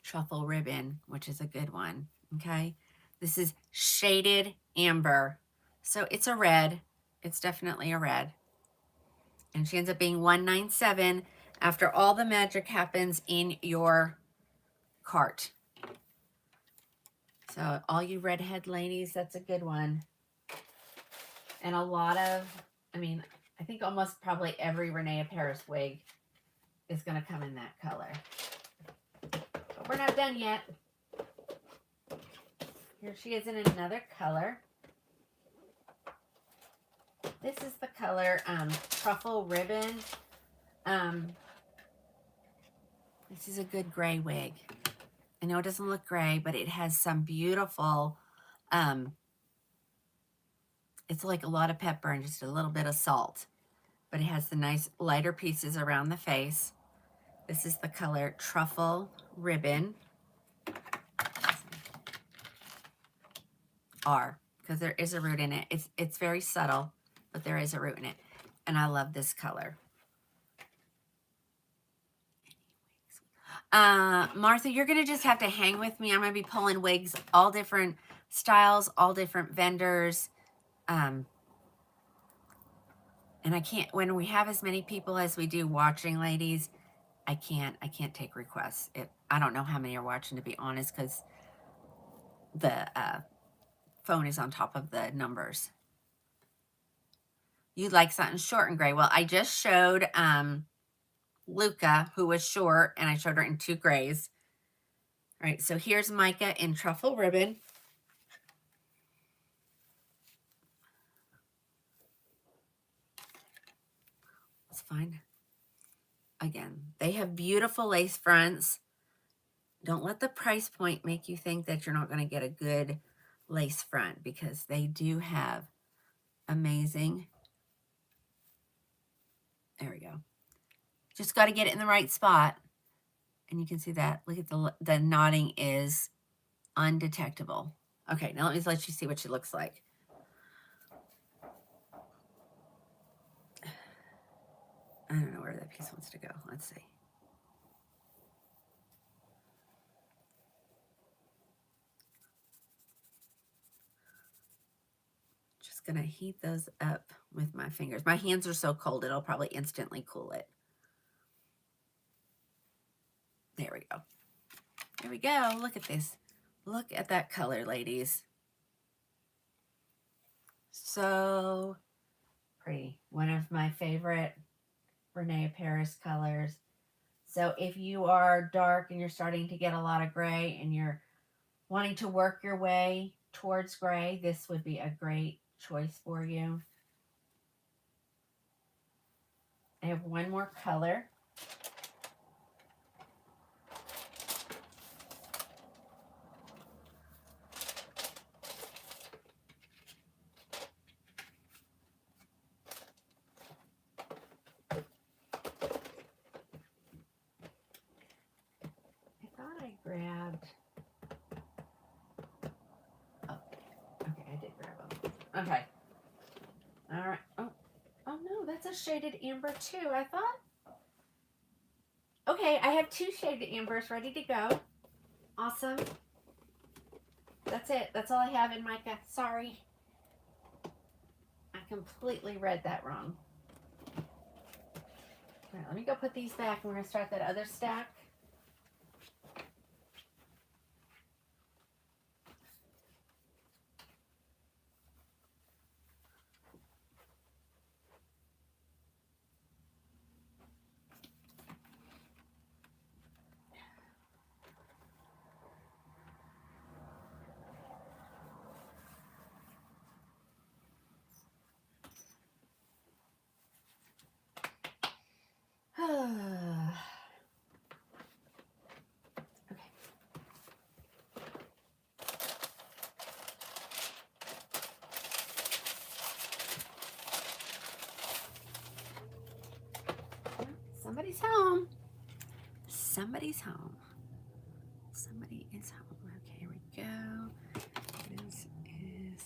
truffle ribbon, which is a good one. Okay. This is Shaded Amber. So it's a red. It's definitely a red. And she ends up being $197 after all the magic happens in your cart. So all you redhead ladies, that's a good one. And a lot of, I think almost probably every Renee Paris wig is going to come in that color. But we're not done yet. Here she is in another color. This is the color Truffle Ribbon. This is a good gray wig. I know it doesn't look gray, but it has some beautiful, it's like a lot of pepper and just a little bit of salt. But it has the nice lighter pieces around the face. This is the color Truffle Ribbon. R, because there is a root in it. It's very subtle, but there is a root in it. And I love this color. Martha, you're going to just have to hang with me. I'm going to be pulling wigs, all different styles, all different vendors. And I can't, when we have as many people as we do watching, ladies, I can't take requests. I don't know how many are watching, to be honest, because the phone is on top of the numbers. You'd like something short and gray. Well, I just showed Luca, who was short, and I showed her in 2 grays. All right, so here's Micah in Truffle Ribbon. It's fine. Again, they have beautiful lace fronts. Don't let the price point make you think that you're not going to get a good lace front, because they do have amazing. There we go. Just got to get it in the right spot. And you can see that. Look at the knotting is undetectable. Okay, now let me let you see what she looks like. I don't know where that piece wants to go. Let's see. Just going to heat those up with my fingers. My hands are so cold, it'll probably instantly cool it. There we go. There we go. Look at this. Look at that color, ladies. So pretty. One of my favorite Renee Paris colors. So if you are dark and you're starting to get a lot of gray and you're wanting to work your way towards gray, this would be a great choice for you. I have one more color. Grabbed. Oh, okay, I did grab them. Okay. All right. Oh no, that's a shaded amber too. I thought. Okay, I have 2 shaded ambers ready to go. Awesome. That's it. That's all I have in Micah. Sorry. I completely read that wrong. All right, let me go put these back and we're going to start that other stack. Somebody's home. Somebody's home. Somebody is home. Okay, here we go. This is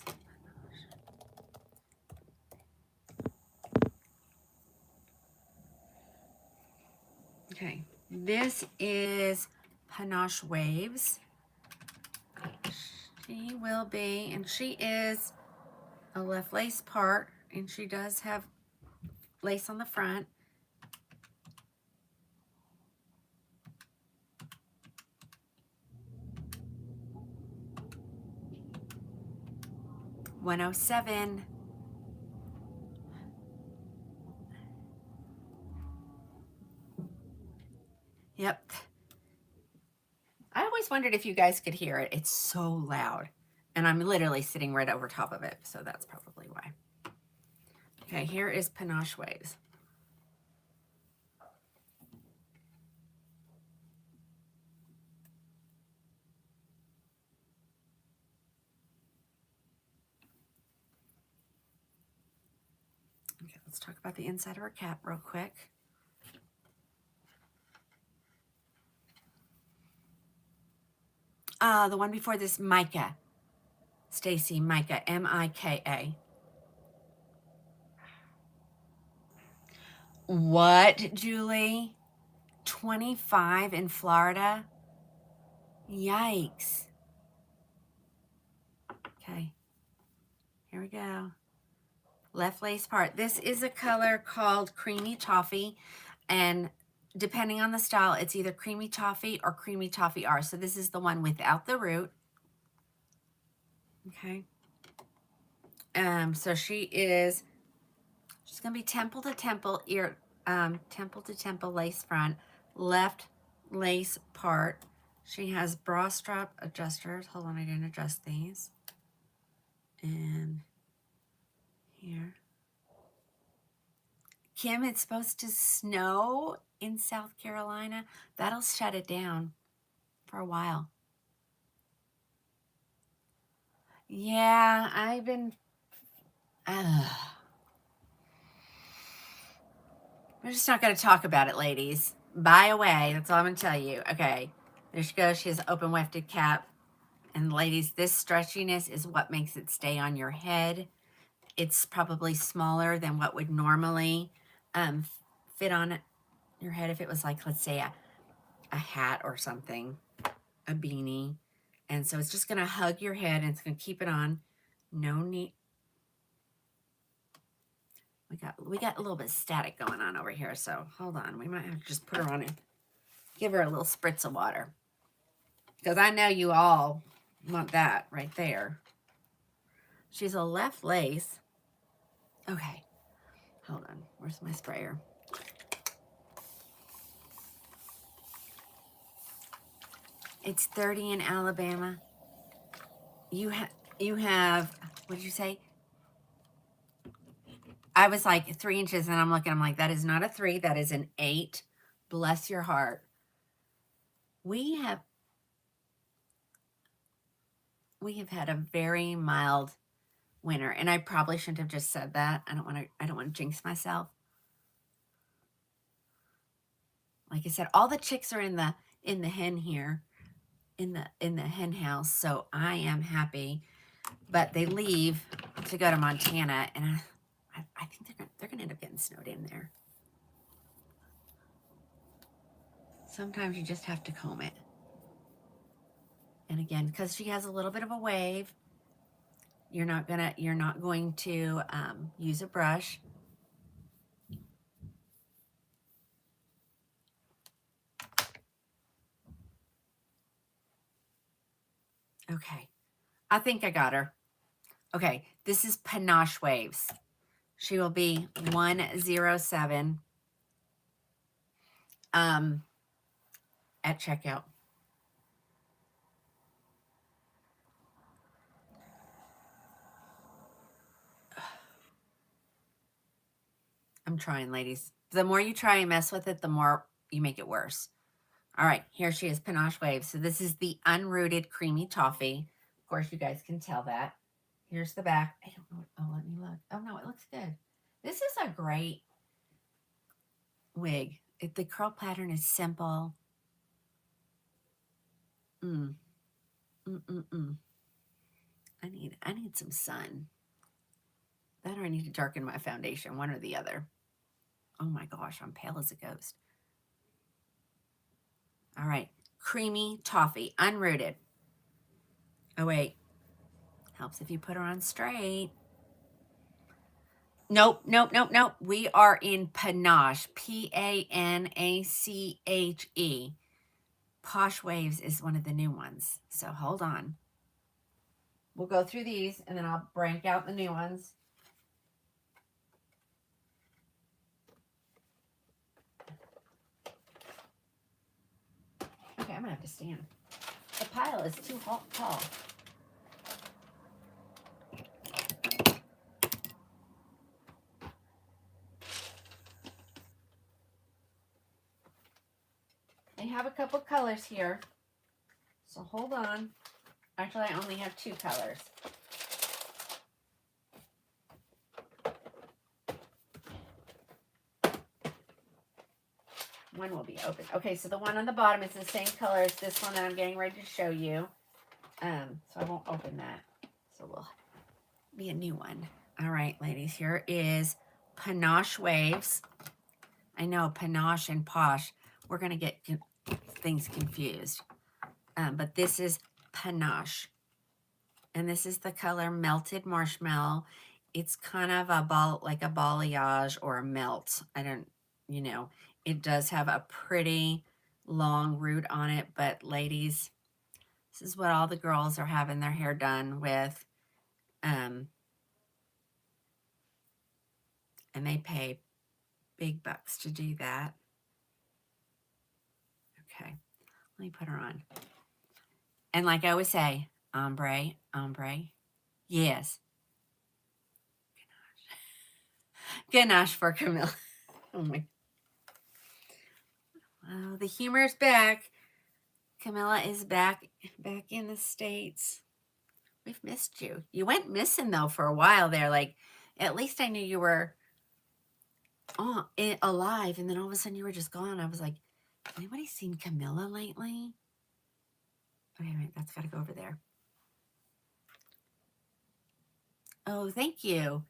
okay. This is Panache Waves. She will be, and she is a left lace part, and she does have lace on the front. $107. Yep. I always wondered if you guys could hear it. It's so loud. And I'm literally sitting right over top of it, so that's probably why. Okay, here is Panache Waves. Okay, let's talk about the inside of her cap real quick. The one before this, Micah. Stacy, Micah, M-I-K-A. What, Julie? 25 in Florida? Yikes. Okay, here we go. Left lace part. This is a color called Creamy Toffee, and depending on the style, it's either Creamy Toffee or Creamy Toffee R. So this is the one without the root. Okay. So she's gonna be temple to temple temple to temple lace front, left lace part. She has bra strap adjusters. Hold on, I didn't adjust these. And here. Kim, it's supposed to snow in South Carolina. That'll shut it down for a while. Yeah, I've been... We're just not going to talk about it, ladies. Buy away. That's all I'm going to tell you. Okay, there she goes. She has open wefted cap. And ladies, this stretchiness is what makes it stay on your head. It's probably smaller than what would normally fit on your head if it was like, let's say, a hat or something, a beanie. And so it's just going to hug your head and it's going to keep it on. No need. We got a little bit of static going on over here, so hold on. We might have to just put her on and give her a little spritz of water. Because I know you all want that right there. She's a left lace. Okay, hold on. Where's my sprayer? It's 30 in Alabama. You have, what did you say? I was like 3 inches, and I'm looking, I'm like, that is not a 3, that is an 8. Bless your heart. We have had a very mild winter, and I probably shouldn't have just said that. I don't want to jinx myself. Like I said, all the chicks are in the hen here, in the hen house, so I am happy. But they leave to go to Montana, and I think they're gonna end up getting snowed in there. Sometimes you just have to comb it. And again, because she has a little bit of a wave, you're not going to use a brush. Okay, I think I got her. Okay, this is Panache Waves. She will be 107 at checkout. I'm trying, ladies. The more you try and mess with it, the more you make it worse. All right, here she is, Panache Waves. So this is the unrooted creamy toffee. Of course, you guys can tell that. Here's the back. I don't know. Oh, let me look. Oh, no, it looks good. This is a great wig. The curl pattern is simple. I need some sun. That or I need to darken my foundation, one or the other. Oh my gosh, I'm pale as a ghost. All right, creamy toffee, unrooted. Oh wait, helps if you put her on straight. Nope. We are in Panache, Panache. Posh Waves is one of the new ones. So hold on. We'll go through these, and then I'll break out the new ones. Okay, I'm going to have to stand. The pile is too tall. They have a couple colors here. So hold on. Actually, I only have 2 colors. One will be open. Okay, so the one on the bottom is the same color as this one that I'm getting ready to show you. So I won't open that. So we'll be a new one. All right, ladies, here is Panache Waves. I know Panache and Posh, we're going to get things confused. But this is Panache. And this is the color Melted Marshmallow. It's kind of a ball, like a balayage or a melt. I don't, it does have a pretty long root on it. But ladies, this is what all the girls are having their hair done with. And they pay big bucks to do that. Okay, let me put her on. And like I always say, ombre. Yes. Ganache for Camilla. Oh my. Oh, the humor is back. Camilla is back in the States. We've missed you. You went missing though for a while there. Like, at least I knew you were alive, and then all of a sudden you were just gone. I was like, anybody seen Camilla lately? Okay, wait, that's got to go over there. Oh, thank you.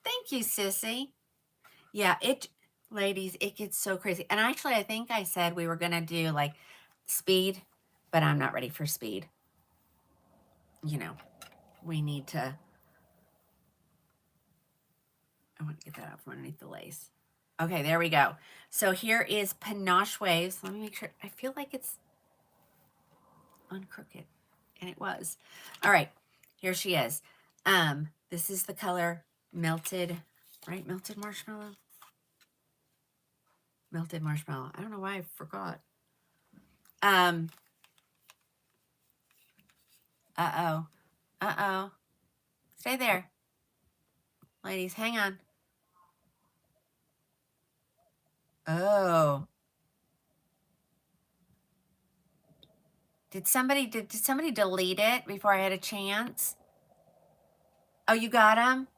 Thank you, sissy. Yeah, ladies, it gets so crazy. And actually, I think I said we were going to do like speed, but I'm not ready for speed. We need to, I want to get that out from underneath the lace. Okay, there we go. So here is Panache Waves. Let me make sure. I feel like it's uncrooked, and it was. All right, here she is. This is the color Melted, right? Melted Marshmallow. Melted Marshmallow. I don't know why I forgot. Uh-oh. Uh-oh. Stay there. Ladies, hang on. Oh. Did somebody delete it before I had a chance? Oh, you got them?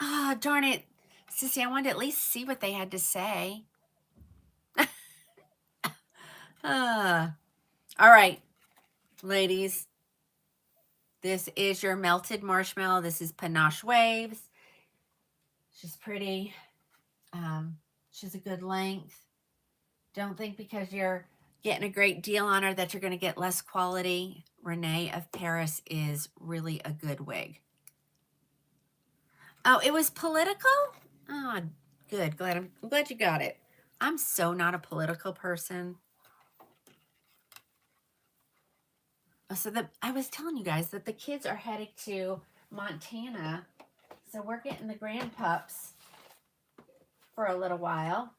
Oh, darn it. Sissy, I wanted to at least see what they had to say. All right, ladies. This is your melted marshmallow. This is Panache Waves. She's pretty. She's a good length. Don't think because you're getting a great deal on her that you're going to get less quality. Renee of Paris is really a good wig. Oh, it was political? Oh, good. I'm glad you got it. I'm so not a political person. So I was telling you guys that the kids are headed to Montana. So we're getting the grandpups for a little while.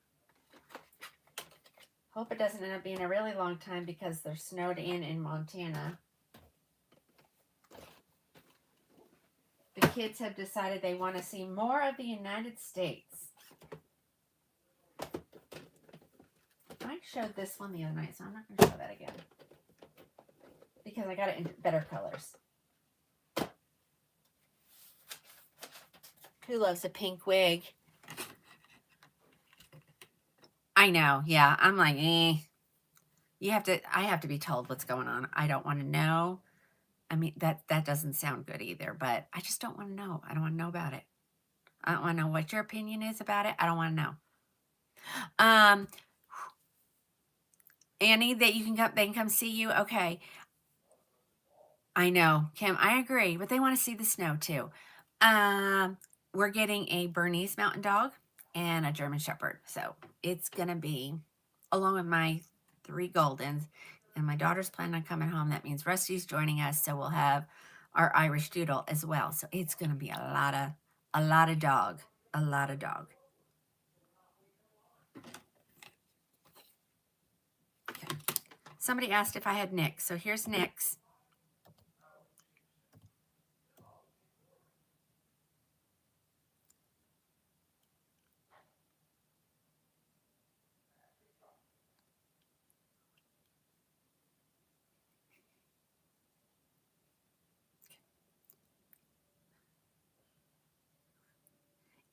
Hope it doesn't end up being a really long time because they're snowed in Montana. The kids have decided they want to see more of the United States. I showed this one the other night, so I'm not going to show that again. Because I got it in better colors. Who loves a pink wig? I know, yeah. I'm like, eh. I have to be told what's going on. I don't want to know. I mean, that doesn't sound good either, but I just don't want to know. I don't want to know about it. I don't want to know what your opinion is about it. I don't want to know. Annie, that you can come, they can come see you. Okay. I know, Kim, I agree, but they want to see the snow too. We're getting a Bernese Mountain Dog and a German Shepherd. So it's going to be, along with my 3 Goldens, and my daughter's planning on coming home. That means Rusty's joining us. So we'll have our Irish Doodle as well. So it's going to be a lot of dog, a lot of dog. Okay. Somebody asked if I had Nick's. So here's Nick's.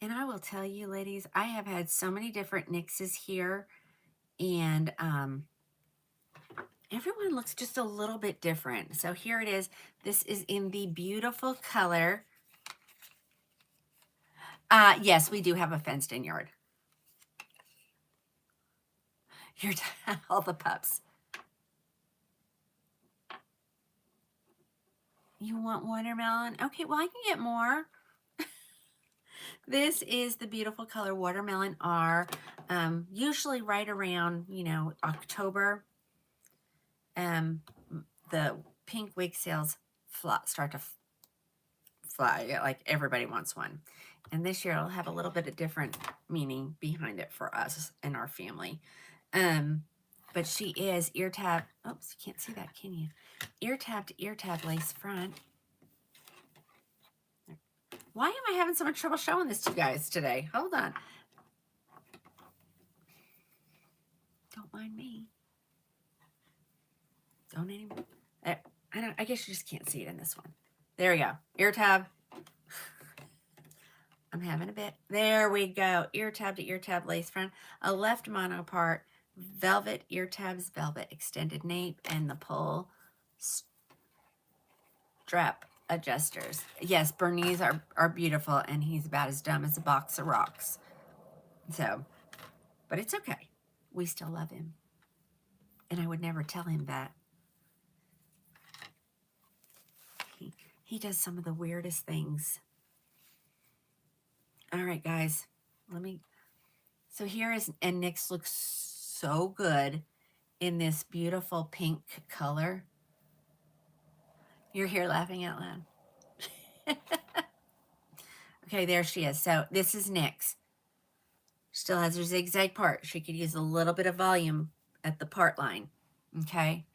And I will tell you, ladies, I have had so many different Nixes here, and everyone looks just a little bit different. So here it is. This is in the beautiful color. Yes, we do have a fenced-in yard. You're all the pups. You want watermelon? Okay, well, I can get more. This is the beautiful color Watermelon R. Usually right around, October. The pink wig sales start to fly. Like everybody wants one. And this year it'll have a little bit of different meaning behind it for us and our family. But she is ear tab. Oops, you can't see that, can you? Ear tab lace front. Why am I having so much trouble showing this to you guys today? Hold on. Don't mind me. Don't anymore. I guess you just can't see it in this one. There we go. Ear tab. I'm having a bit. There we go. Ear tab to ear tab lace front. A left mono part. Velvet ear tabs, velvet extended nape, and the pull strap adjusters. Yes, Bernese are beautiful, and he's about as dumb as a box of rocks. So, but it's okay. We still love him. And I would never tell him that. He does some of the weirdest things. All right, guys. So here is, and Nick's looks so good in this beautiful pink color. You're here laughing out loud. Okay, there she is. So this is Nick's. Still has her zigzag part. She could use a little bit of volume at the part line. Okay.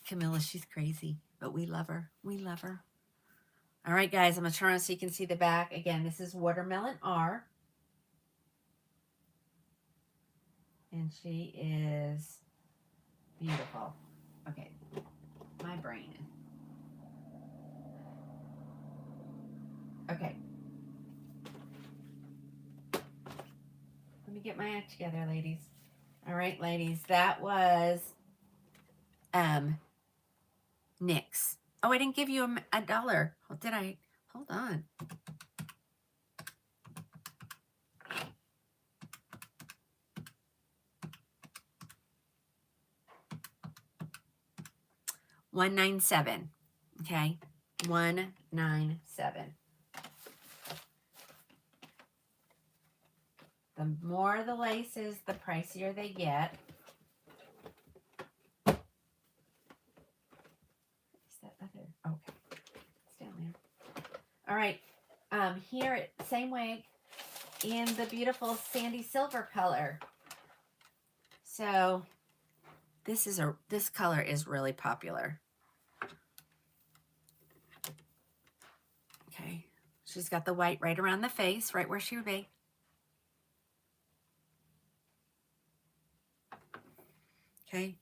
Camilla, she's crazy, but we love her. We love her. All right, guys, I'm going to turn on so you can see the back. Again, this is Watermelon R. And she is beautiful. Okay, my brain. Okay. Let me get my act together, ladies. All right, ladies, that was NYX. Oh, I didn't give you a dollar. Oh, did I? Hold on. $197. Okay, $197. The more the lace is, the pricier they get. Is that other? Okay, it's down there. All right, here, same wig in the beautiful sandy silver color. So this color is really popular. Okay, she's got the white right around the face, right where she would be. Okay.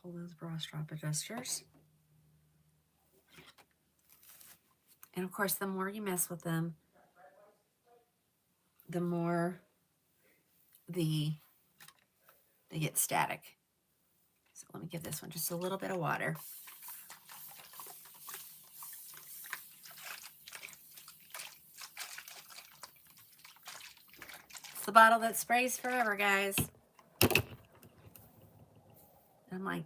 Pull those bra strap adjusters. And of course, the more you mess with them, the more they get static. So let me give this one just a little bit of water. It's the bottle that sprays forever, guys. I'm like,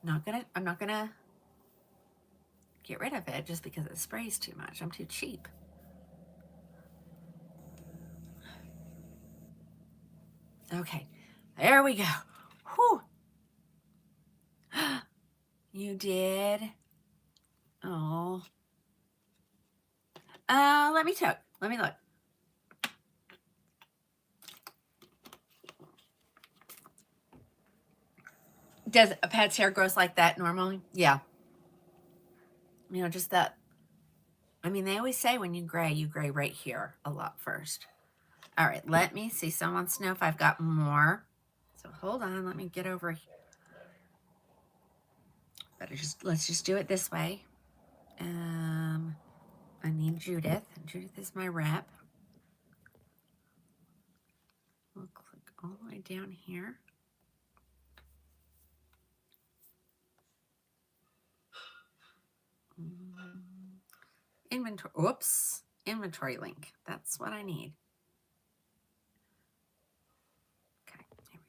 I'm not gonna get rid of it just because it sprays too much. I'm too cheap. Okay, there we go. Whew. You did. Oh. Let me check. Let me look. Does a pet's hair grows like that normally? Yeah. You know, just that. I mean, they always say when you gray right here a lot first. All right, let me see. Someone wants to know if I've got more. So hold on, let me get over here. Let's just do it this way. I need Judith. Judith is my rep. We'll click all the way down here. Inventory. Whoops. Inventory link. That's what I need. Okay, here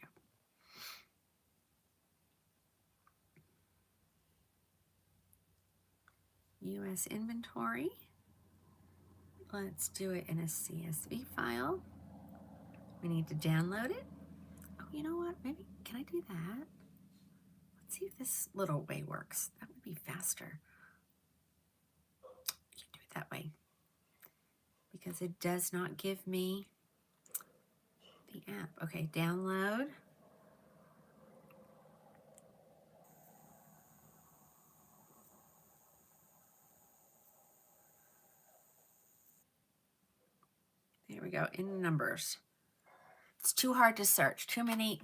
we go. US inventory. Let's do it in a CSV file. We need to download it. Oh, you know what? Maybe, can I do that? Let's see if this little way works. That would be faster. I can't do it that way because it does not give me the app. Okay, download. There we go, in numbers. It's too hard to search. Too many.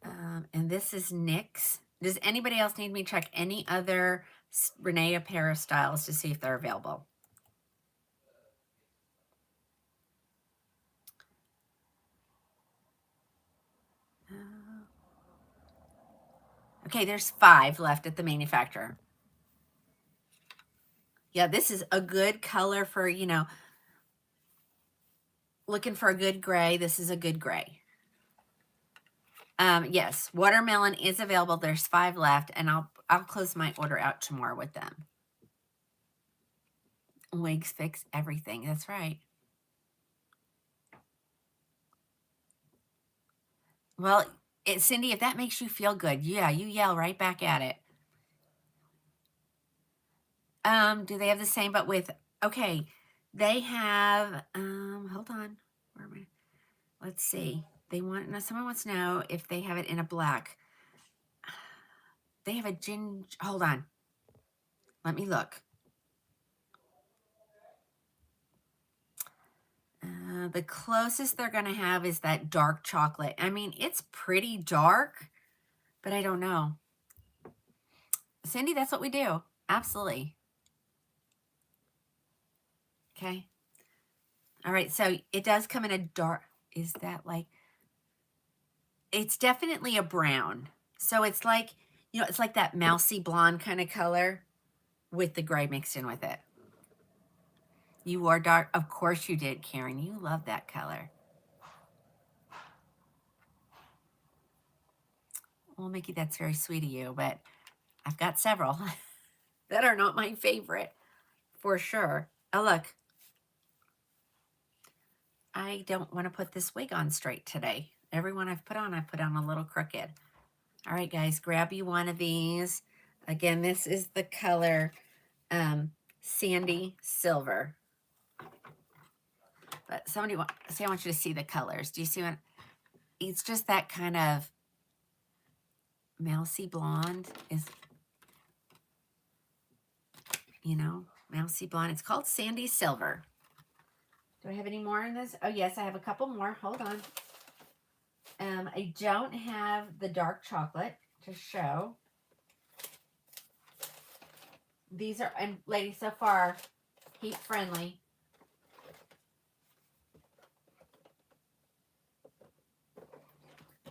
And this is NYX. Does anybody else need me to check any other Renee Apara styles to see if they're available? Okay, there's 5 left at the manufacturer. Yeah, this is a good color for, you know, looking for a good gray. This is a good gray. Yes, watermelon is available. There's 5 left, and I'll close my order out tomorrow with them. Wigs fix everything. That's right. Well, Cindy, if that makes you feel good, yeah, you yell right back at it. Do they have the same, but with, okay, they have, hold on. Where am I? Let's see. They want, now someone wants to know if they have it in a black. They have a hold on. Let me look. The closest they're going to have is that dark chocolate. I mean, it's pretty dark, but I don't know. Cindy, that's what we do. Absolutely. Okay. All right. So it does come in a dark. Is that like, it's definitely a brown. So it's like, you know, it's like that mousy blonde kind of color with the gray mixed in with it. You are dark. Of course you did, Karen. You love that color. Well, Mickey, that's very sweet of you, but I've got several that are not my favorite for sure. Oh, look. I don't want to put this wig on straight today. Everyone I've put on, I put on a little crooked. All right, guys, grab you one of these. Again, this is the color Sandy Silver. But somebody I want you to see the colors. Do you see what? It's just that kind of mousy blonde is, you know, mousy blonde. It's called Sandy Silver. Do I have any more in this? Oh, yes, I have a couple more. Hold on. I don't have the dark chocolate to show. These are, and ladies, so far, heat friendly.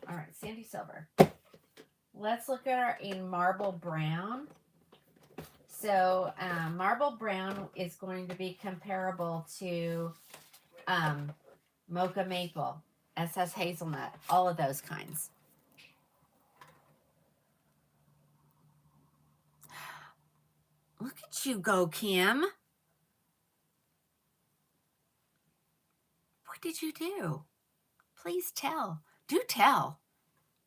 All right, Sandy Silver. Let's look at our in marble brown. So marble brown is going to be comparable to mocha maple, SS hazelnut, all of those kinds. Look at you go, Kim. What did you do? Please tell. Do tell.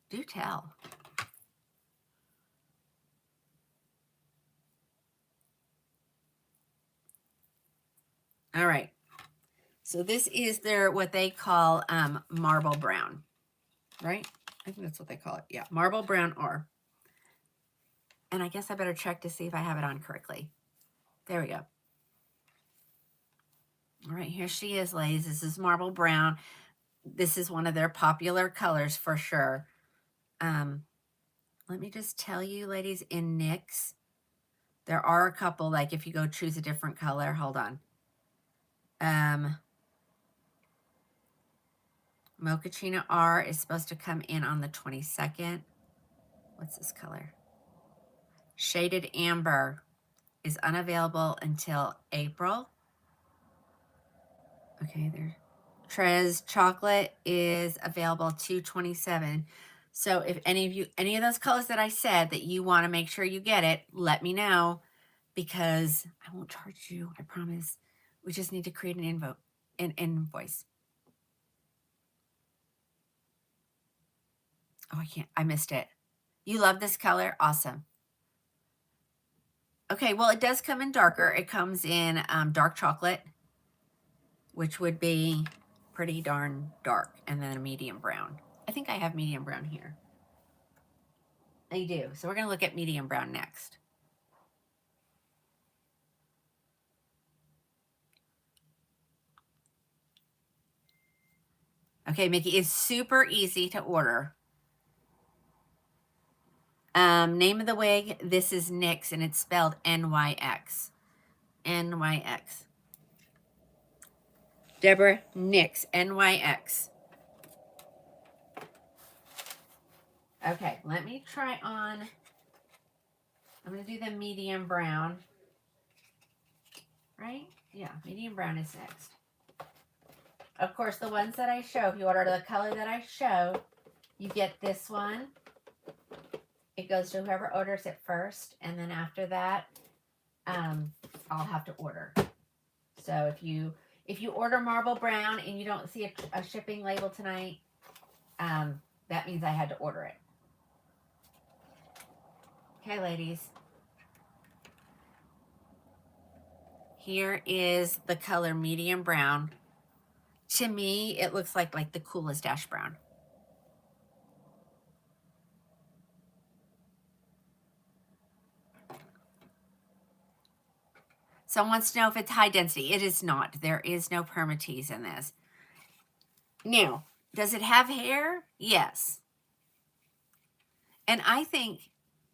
Do tell. All right. So this is their, what they call marble brown, right? I think that's what they call it. Yeah, marble brown R. And I guess I better check to see if I have it on correctly. There we go. All right, here she is, ladies. This is marble brown. This is one of their popular colors for sure. Let me just tell you, ladies, in NYX, there are a couple, like if you go choose a different color, hold on. Mochaccino R is supposed to come in on the 22nd. What's this color? Shaded Amber is unavailable until April. Okay, there. Trez Chocolate is available 2/27. So if any of those colors that I said that you want to make sure you get it, let me know, because I won't charge you, I promise. We just need to create an invoice. Oh, I can't. I missed it. You love this color? Awesome. Okay, well, it does come in darker. It comes in dark chocolate, which would be pretty darn dark, and then a medium brown. I think I have medium brown here. I do. So we're going to look at medium brown next. Okay, Mickey, it's super easy to order. Name of the wig, this is NYX, and it's spelled NYX. NYX. Deborah, NYX, NYX. Okay, let me try on. I'm going to do the medium brown. Right? Yeah, medium brown is next. Of course, the ones that I show, if you order the color that I show, you get this one. It goes to whoever orders it first, and then after that, I'll have to order. So if you order marble brown and you don't see a shipping label tonight, that means I had to order it. Okay, ladies. Here is the color medium brown. To me, it looks like the coolest ash brown. Someone wants to know if it's high density. It is not. There is no permatease in this. Now, does it have hair? Yes. And I think,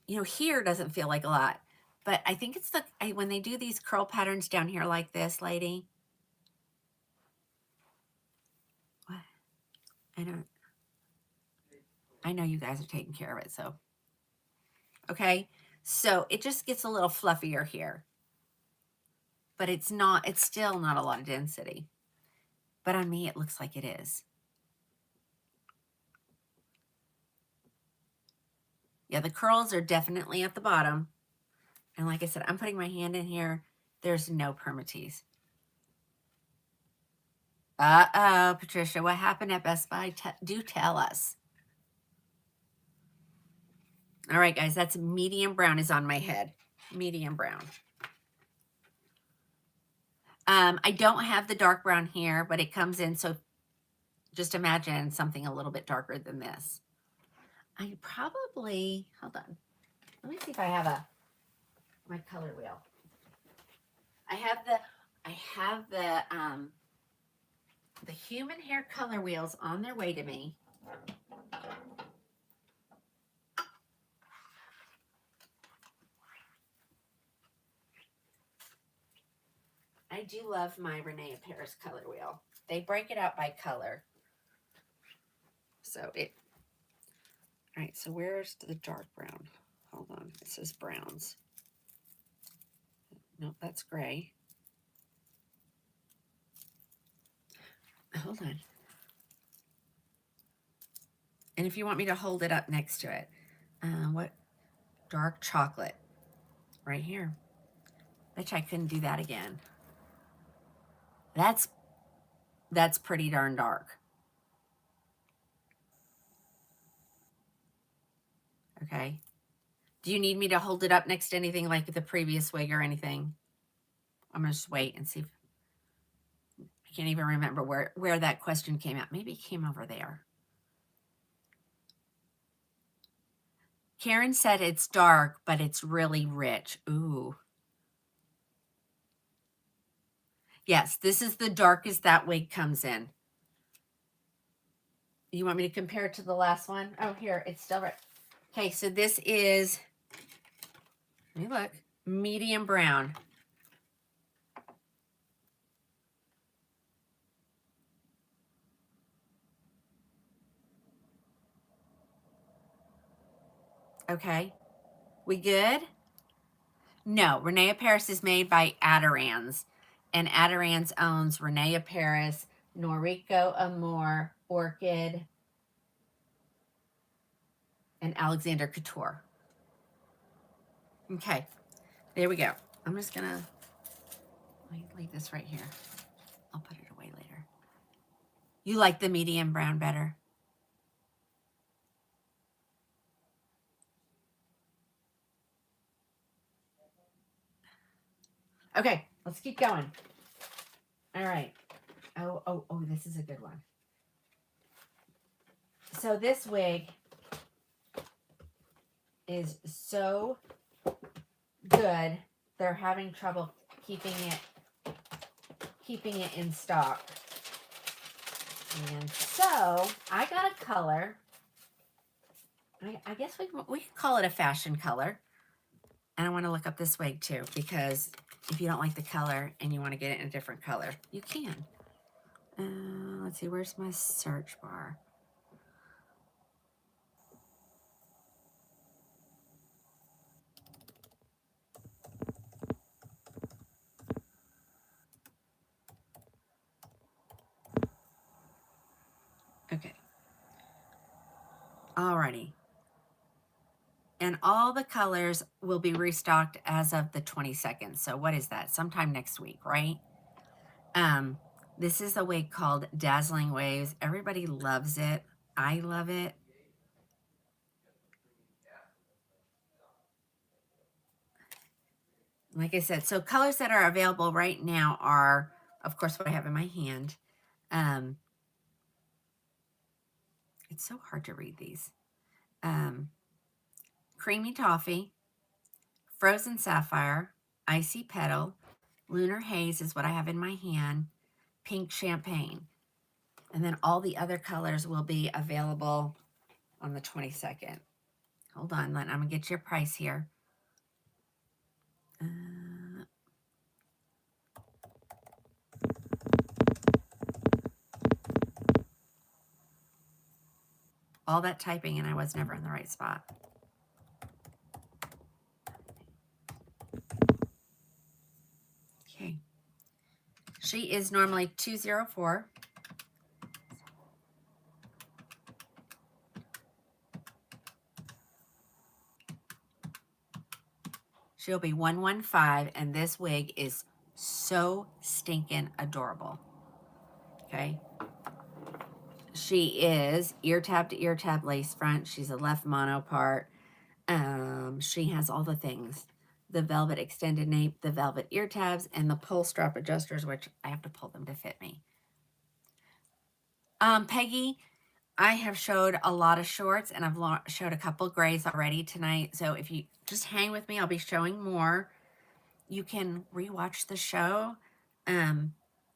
here doesn't feel like a lot, but I think it's when they do these curl patterns down here like this, lady. What? I know you guys are taking care of it, so. Okay, so it just gets a little fluffier here, but it's still not a lot of density. But on me, it looks like it is. Yeah, the curls are definitely at the bottom. And like I said, I'm putting my hand in here. There's no permatease. Uh-oh, Patricia, what happened at Best Buy? Do tell us. All right, guys, that's medium brown is on my head. Medium brown. I don't have the dark brown here, but it comes in, so just imagine something a little bit darker than this. I probably, hold on. Let me see if I have my color wheel. I have the human hair color wheels on their way to me. I do love my Renee Paris color wheel. They break it out by color. So all right, so where's the dark brown? Hold on, it says browns. Nope, that's gray. Hold on. And if you want me to hold it up next to it, what? Dark chocolate. Right here. Bet you I couldn't do that again. That's pretty darn dark. Okay. Do you need me to hold it up next to anything like the previous wig or anything? I'm going to just wait and see if I can't even remember where that question came out. Maybe it came over there. Karen said it's dark, but it's really rich. Ooh. Yes, this is the darkest that wig comes in. You want me to compare it to the last one? Oh, here, it's still right. Okay, so this is, let me look, medium brown. Okay, we good? No, Renee Paris is made by Adirans, and Adirans owns Renee Paris, Noriko Amore, Orchid, and Alexander Couture. Okay, there we go. I'm just gonna leave this right here. I'll put it away later. You like the medium brown better? Okay, let's keep going. All right. Oh, this is a good one. So this wig is so good. They're having trouble keeping it in stock. And so I got a color. I guess we could call it a fashion color. And I want to look up this wig too, because if you don't like the color and you want to get it in a different color, you can. Let's see, where's my search bar? Okay. Alrighty. And all the colors will be restocked as of the 22nd. So what is that? Sometime next week, right? This is a wig called Dazzling Waves. Everybody loves it. I love it. Like I said, so colors that are available right now are, of course, what I have in my hand. It's so hard to read these. Creamy Toffee, Frozen Sapphire, Icy Petal, Lunar Haze is what I have in my hand, Pink Champagne. And then all the other colors will be available on the 22nd. Hold on, I'm going to get your price here. All that typing and I was never in the right spot. Okay. She is normally $204. She'll be $115, and this wig is so stinking adorable. Okay. She is ear tab to ear tab lace front. She's a left mono part. She has all the things. The velvet extended nape, the velvet ear tabs, and the pull strap adjusters, which I have to pull them to fit me. Peggy, I have showed a lot of shorts, and I've showed a couple grays already tonight. So if you just hang with me, I'll be showing more. You can rewatch the show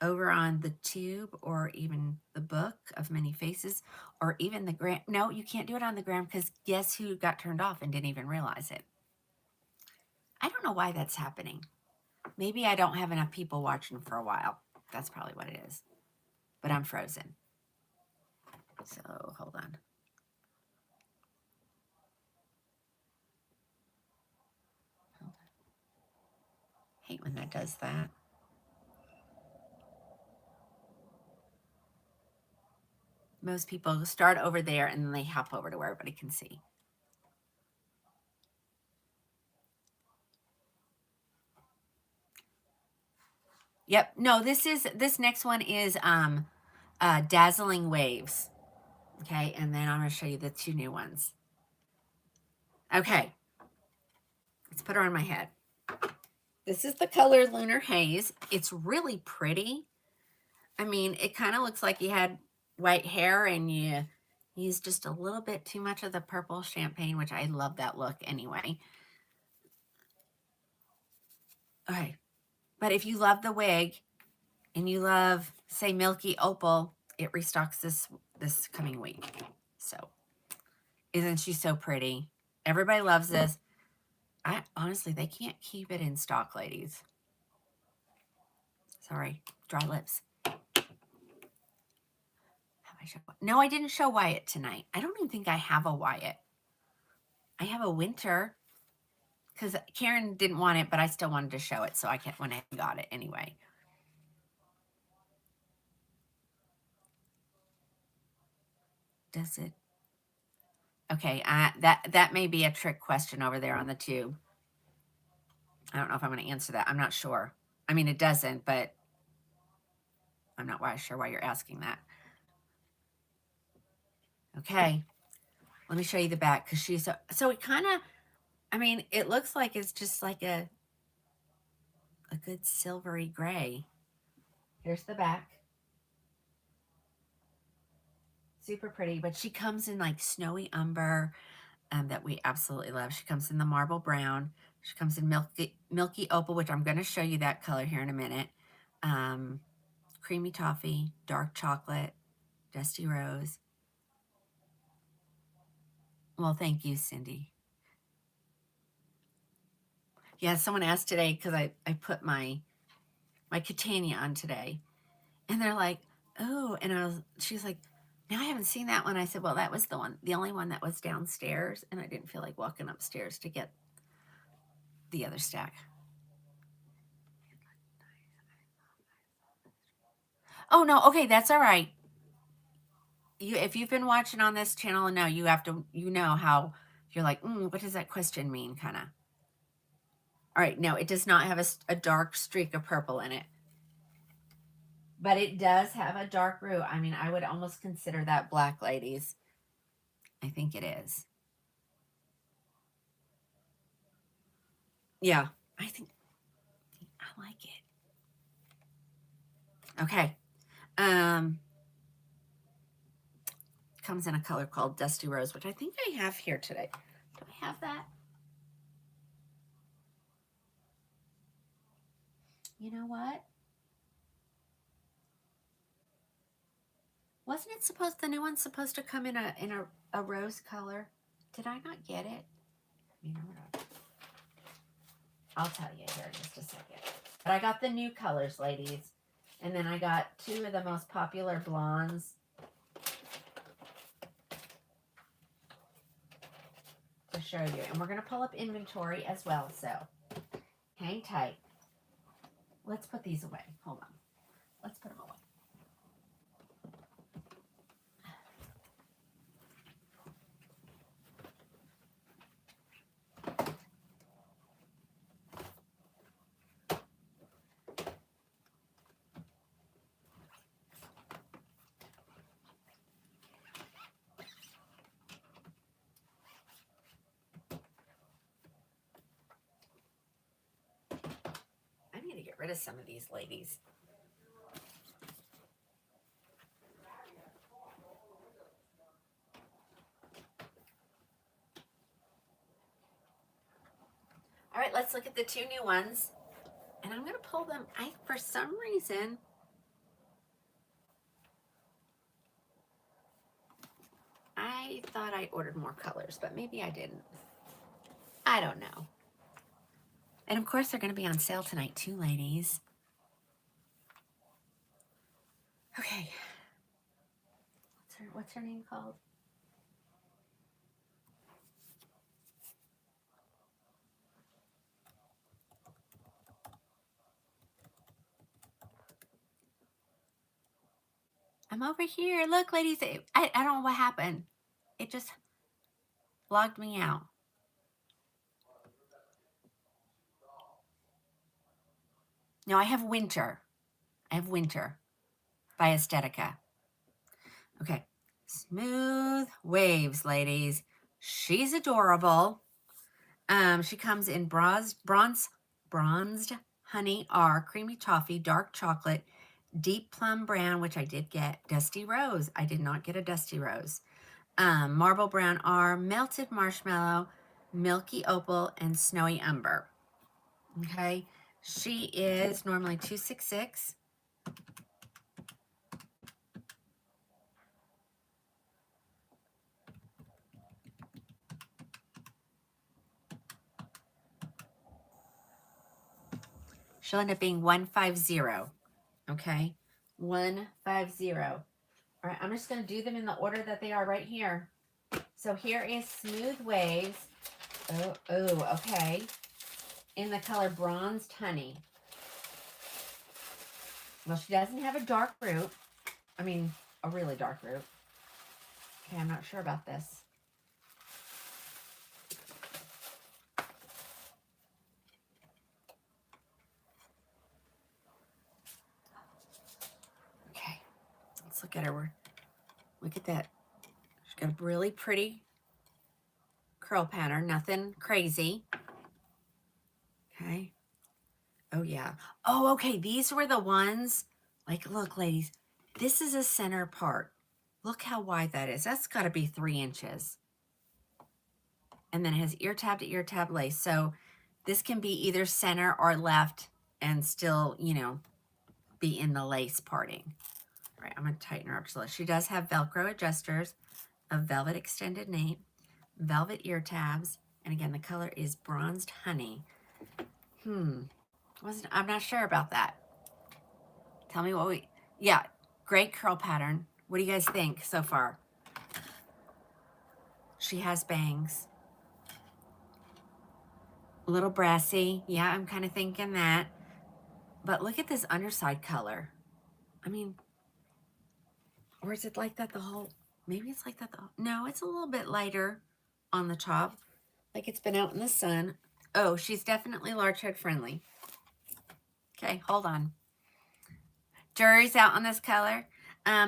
over on the Tube or even the Book of Many Faces or even the Gram. No, you can't do it on the Gram because guess who got turned off and didn't even realize it? I don't know why that's happening. Maybe I don't have enough people watching for a while. That's probably what it is. But I'm frozen. So hold on. Hate when that does that. Most people start over there and then they hop over to where everybody can see. Yep. No, this next one is Dazzling Waves. Okay, and then I'm going to show you the two new ones. Okay. Let's put her on my head. This is the color Lunar Haze. It's really pretty. I mean, it kind of looks like you had white hair and you used just a little bit too much of the purple champagne, which I love that look anyway. Okay. But if you love the wig and you love, say, Milky Opal, it restocks this coming week. So, isn't she so pretty? Everybody loves this. Honestly, they can't keep it in stock, ladies. Sorry, dry lips. No, I didn't show Wyatt tonight. I don't even think I have a Wyatt. I have a winter because Karen didn't want it, but I still wanted to show it, so I went ahead and got it anyway. Does it? Okay, that may be a trick question over there on the Tube. I don't know if I'm going to answer that. I'm not sure. I mean, it doesn't, but I'm not sure why you're asking that. Okay, let me show you the back because she's so it kind of, I mean, it looks like it's just like a good silvery gray. Here's the back. Super pretty, but she comes in like snowy umber that we absolutely love. She comes in the marble brown. She comes in milky opal, which I'm going to show you that color here in a minute. Creamy toffee, dark chocolate, dusty rose. Well, thank you, Cindy. Yeah, someone asked today because I put my Katana on today, and they're like, "Oh," and she's like, "Now I haven't seen that one." I said, "Well, that was the only one that was downstairs, and I didn't feel like walking upstairs to get the other stack." Oh no, okay, that's all right. If you've been watching on this channel, no, you know how you're like, what does that question mean, kind of. All right, no, it does not have a dark streak of purple in it. But it does have a dark root. I mean, I would almost consider that black, ladies. I think it is. Yeah, I like it. Okay. comes in a color called Dusty Rose, which I think I have here today. Do I have that? You know what? Wasn't it supposed, the new one's supposed to come in a rose color? Did I not get it? You know what? I'll tell you here in just a second. But I got the new colors, ladies. And then I got 2 of the most popular blondes. To show you. And we're going to pull up inventory as well. So hang tight. Let's put these away. Hold on. Let's put them away. I need to get rid of some of these ladies. All right, let's look at the 2 new ones. And I'm going to pull them. For some reason, I thought I ordered more colors, but maybe I didn't. I don't know. And of course, they're going to be on sale tonight too, ladies. Okay. What's her name called? I'm over here. Look, ladies. I don't know what happened. It just logged me out. No, I have Winter. I have Winter by Aesthetica. Okay. Smooth Waves, ladies. She's adorable. She comes in bronzed honey R, creamy toffee, dark chocolate, deep plum brown, which I did get, dusty rose. I did not get a dusty rose. Marble brown R, melted marshmallow, milky opal, and snowy umber. Okay. She is normally $266. She'll end up being $150. Okay. $150. All right. I'm just going to do them in the order that they are right here. So here is Smooth Waves. Oh, okay. In the color Bronzed Honey. Well, she doesn't have a dark root. I mean, a really dark root. Okay, I'm not sure about this. Okay, let's look at her. Look at that. She's got a really pretty curl pattern. Nothing crazy. Okay. Oh, yeah. Oh, okay. These were the ones. Like, look, ladies. This is a center part. Look how wide that is. That's got to be 3 inches. And then it has ear tab to ear tab lace. So this can be either center or left and still, you know, be in the lace parting. All right, I'm going to tighten her up so she does have Velcro adjusters, a velvet extended nape, velvet ear tabs, and again, the color is Bronzed Honey. I'm not sure about that. Tell me what yeah, great curl pattern. What do you guys think so far? She has bangs. A little brassy. Yeah, I'm kind of thinking that. But look at this underside color. I mean, or is it like that the whole, maybe it's like that the whole, no, it's a little bit lighter on the top. Like it's been out in the sun. Oh, she's definitely large head friendly. Okay, hold on. Jury's out on this color.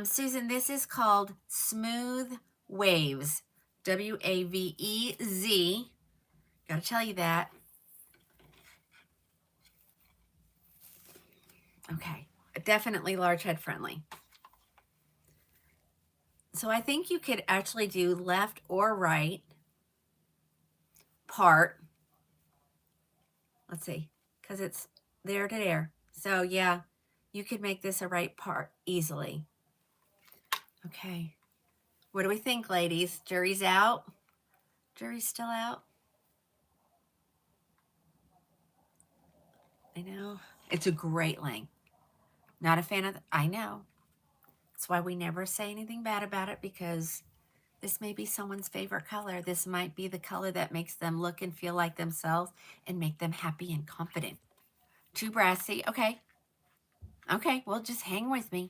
Susan, this is called Smooth Waves. W-A-V-E-Z. Gotta tell you that. Okay, definitely large head friendly. So I think you could actually do left or right part. Let's see, because it's there to there. So yeah, you could make this a right part easily. Okay. What do we think, ladies? Jury's out? Jury's still out? I know. It's a great length. Not a fan of I know. That's why we never say anything bad about it, because this may be someone's favorite color. This might be the color that makes them look and feel like themselves and make them happy and confident. Too brassy. Okay. Okay, well, just hang with me.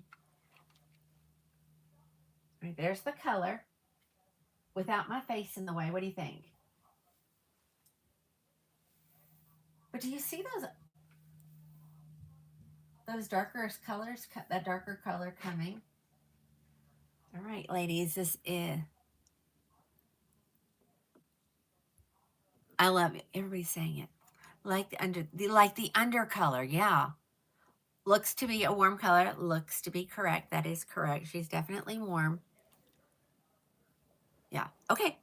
All right, there's the color without my face in the way. What do you think? But do you see those darker colors, that darker color coming? All right, ladies, this is, I love it. Everybody's saying it. Like the under color, yeah. Looks to be a warm color. Looks to be correct. That is correct. She's definitely warm. Yeah. Okay.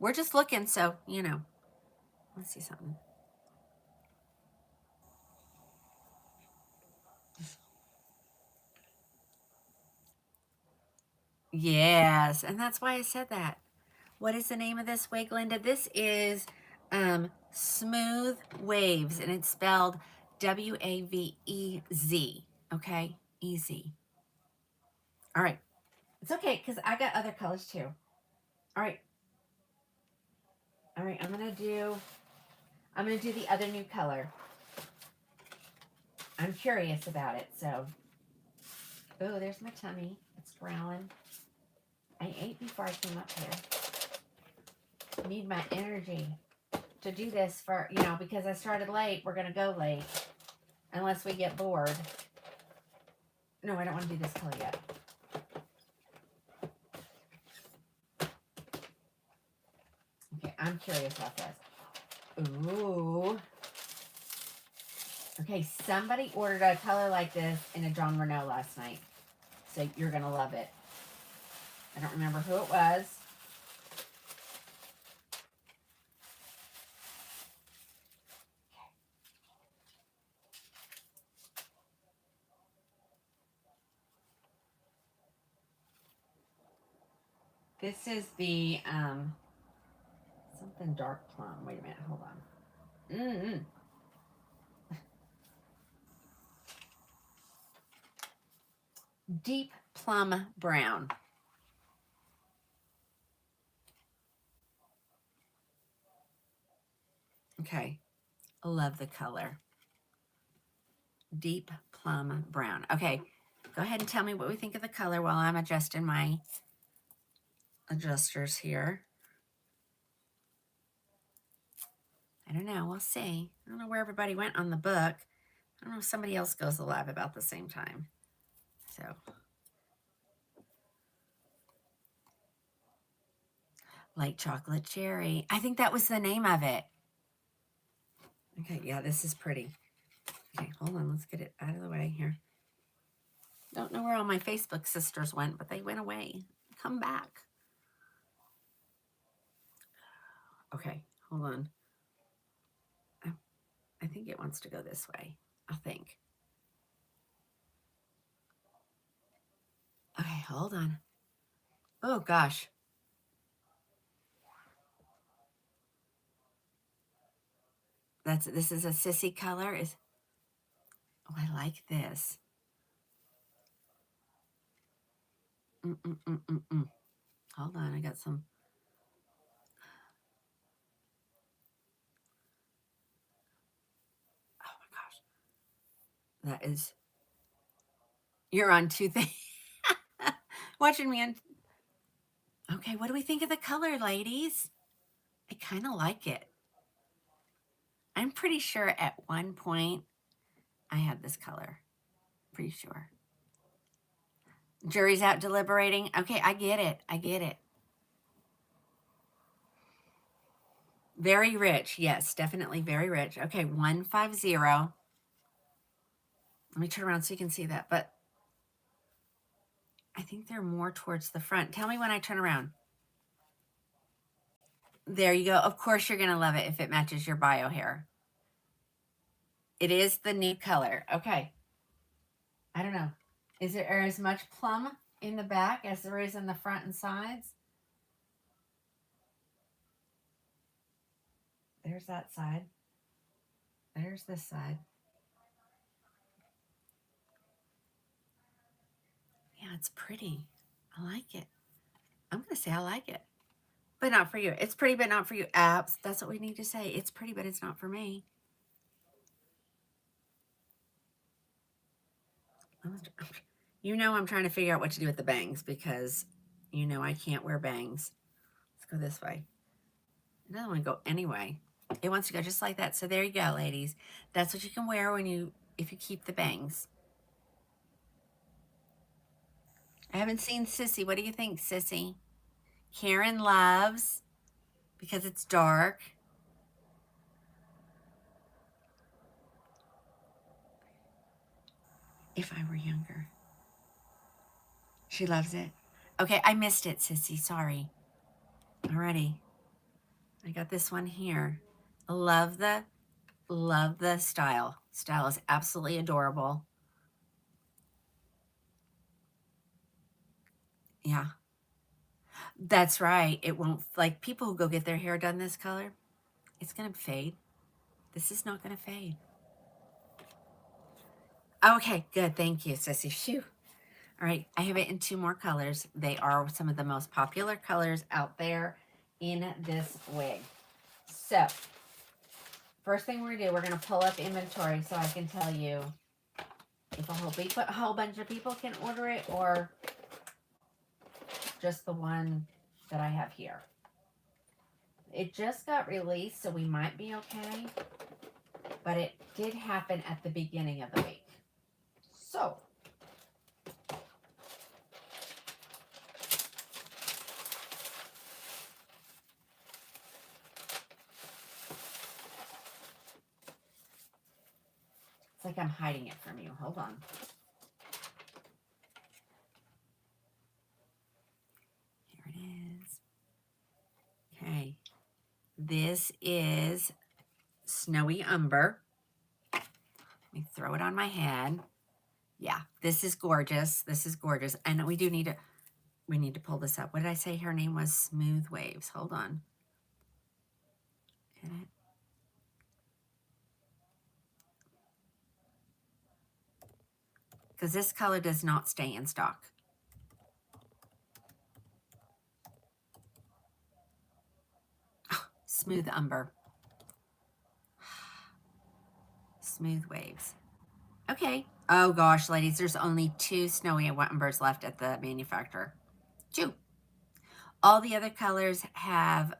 We're just looking, so, you know. Let's see something. Yes, and that's why I said that. What is the name of this wig, Linda? This is Smooth Waves, and it's spelled W-A-V-E-Z. Okay? Easy. All right. It's okay, because I got other colors too. All right. All right, I'm gonna do the other new color. I'm curious about it, so. Oh, there's my tummy. It's growling. I ate before I came up here. I need my energy to do this for, you know, because I started late. We're gonna go late. Unless we get bored. No, I don't want to do this color yet. Okay, I'm curious about this. Ooh. Okay, somebody ordered a color like this in a John Renault last night. So you're going to love it. I don't remember who it was. This is the something dark plum. Wait a minute, hold on. Deep plum brown. Okay, I love the color. Deep plum brown. Okay, go ahead and tell me what we think of the color while I'm adjusting my adjusters here. I don't know. We'll see. I don't know where everybody went on the book. I don't know if somebody else goes live about the same time. So. Light chocolate cherry. I think that was the name of it. Okay, yeah, this is pretty. Okay, hold on. Let's get it out of the way here. Don't know where all my Facebook sisters went, but they went away. Come back. Okay, hold on. I think it wants to go this way. I think. Okay, hold on. Oh, gosh. This is a sissy color. Oh, I like this. Hold on, I got some. Oh my gosh. That is. You're on two things. Watching me on. Okay, what do we think of the color, ladies? I kind of like it. I'm pretty sure at one point I had this color. Pretty sure. Jury's out deliberating. Okay, I get it. I get it. Very rich. Yes, definitely very rich. Okay, 150. Let me turn around so you can see that. But I I think they're more towards the front. Tell me when I turn around. There you go. Of course you're going to love it if it matches your bio hair. It is the new color. Okay. I don't know. Is there as much plum in the back as there is in the front and sides? There's that side. There's this side. Yeah, it's pretty. I like it. I'm going to say I like it. But not for you. It's pretty, but not for you. Apps. That's what we need to say. It's pretty, but it's not for me. You know I'm trying to figure out what to do with the bangs because you know I can't wear bangs. Let's go this way. It doesn't want to go anyway. It wants to go just like that. So there you go, ladies. That's what you can wear if you keep the bangs. I haven't seen Sissy. What do you think, Sissy? Karen loves because it's dark. If I were younger. She loves it. Okay, I missed it, Sissy. Sorry. Alrighty. I got this one here. Love the style. Style is absolutely adorable. Yeah. That's right. It won't, like people who go get their hair done this color, it's going to fade. This is not going to fade. Okay, good. Thank you, Sissy. Phew. All right, I have it in 2 more colors. They are some of the most popular colors out there in this wig. So, first thing we're going to do, we're going to pull up inventory so I can tell you if a whole bunch of people can order it or just the one that I have here. It just got released, so we might be okay. But it did happen at the beginning of the week. So, it's like I'm hiding it from you. Hold on. Here it is. Okay. This is Snowy Umber. Let me throw it on my head. Yeah, this is gorgeous. This is gorgeous. And we need to pull this up. What did I say her name was? Smooth Waves. Hold on. Get it? Because this color does not stay in stock. Oh, Smooth Umber. Smooth Waves. Okay. Oh gosh, ladies, there's only 2 Snowy Umbers left at the manufacturer. 2. All the other colors have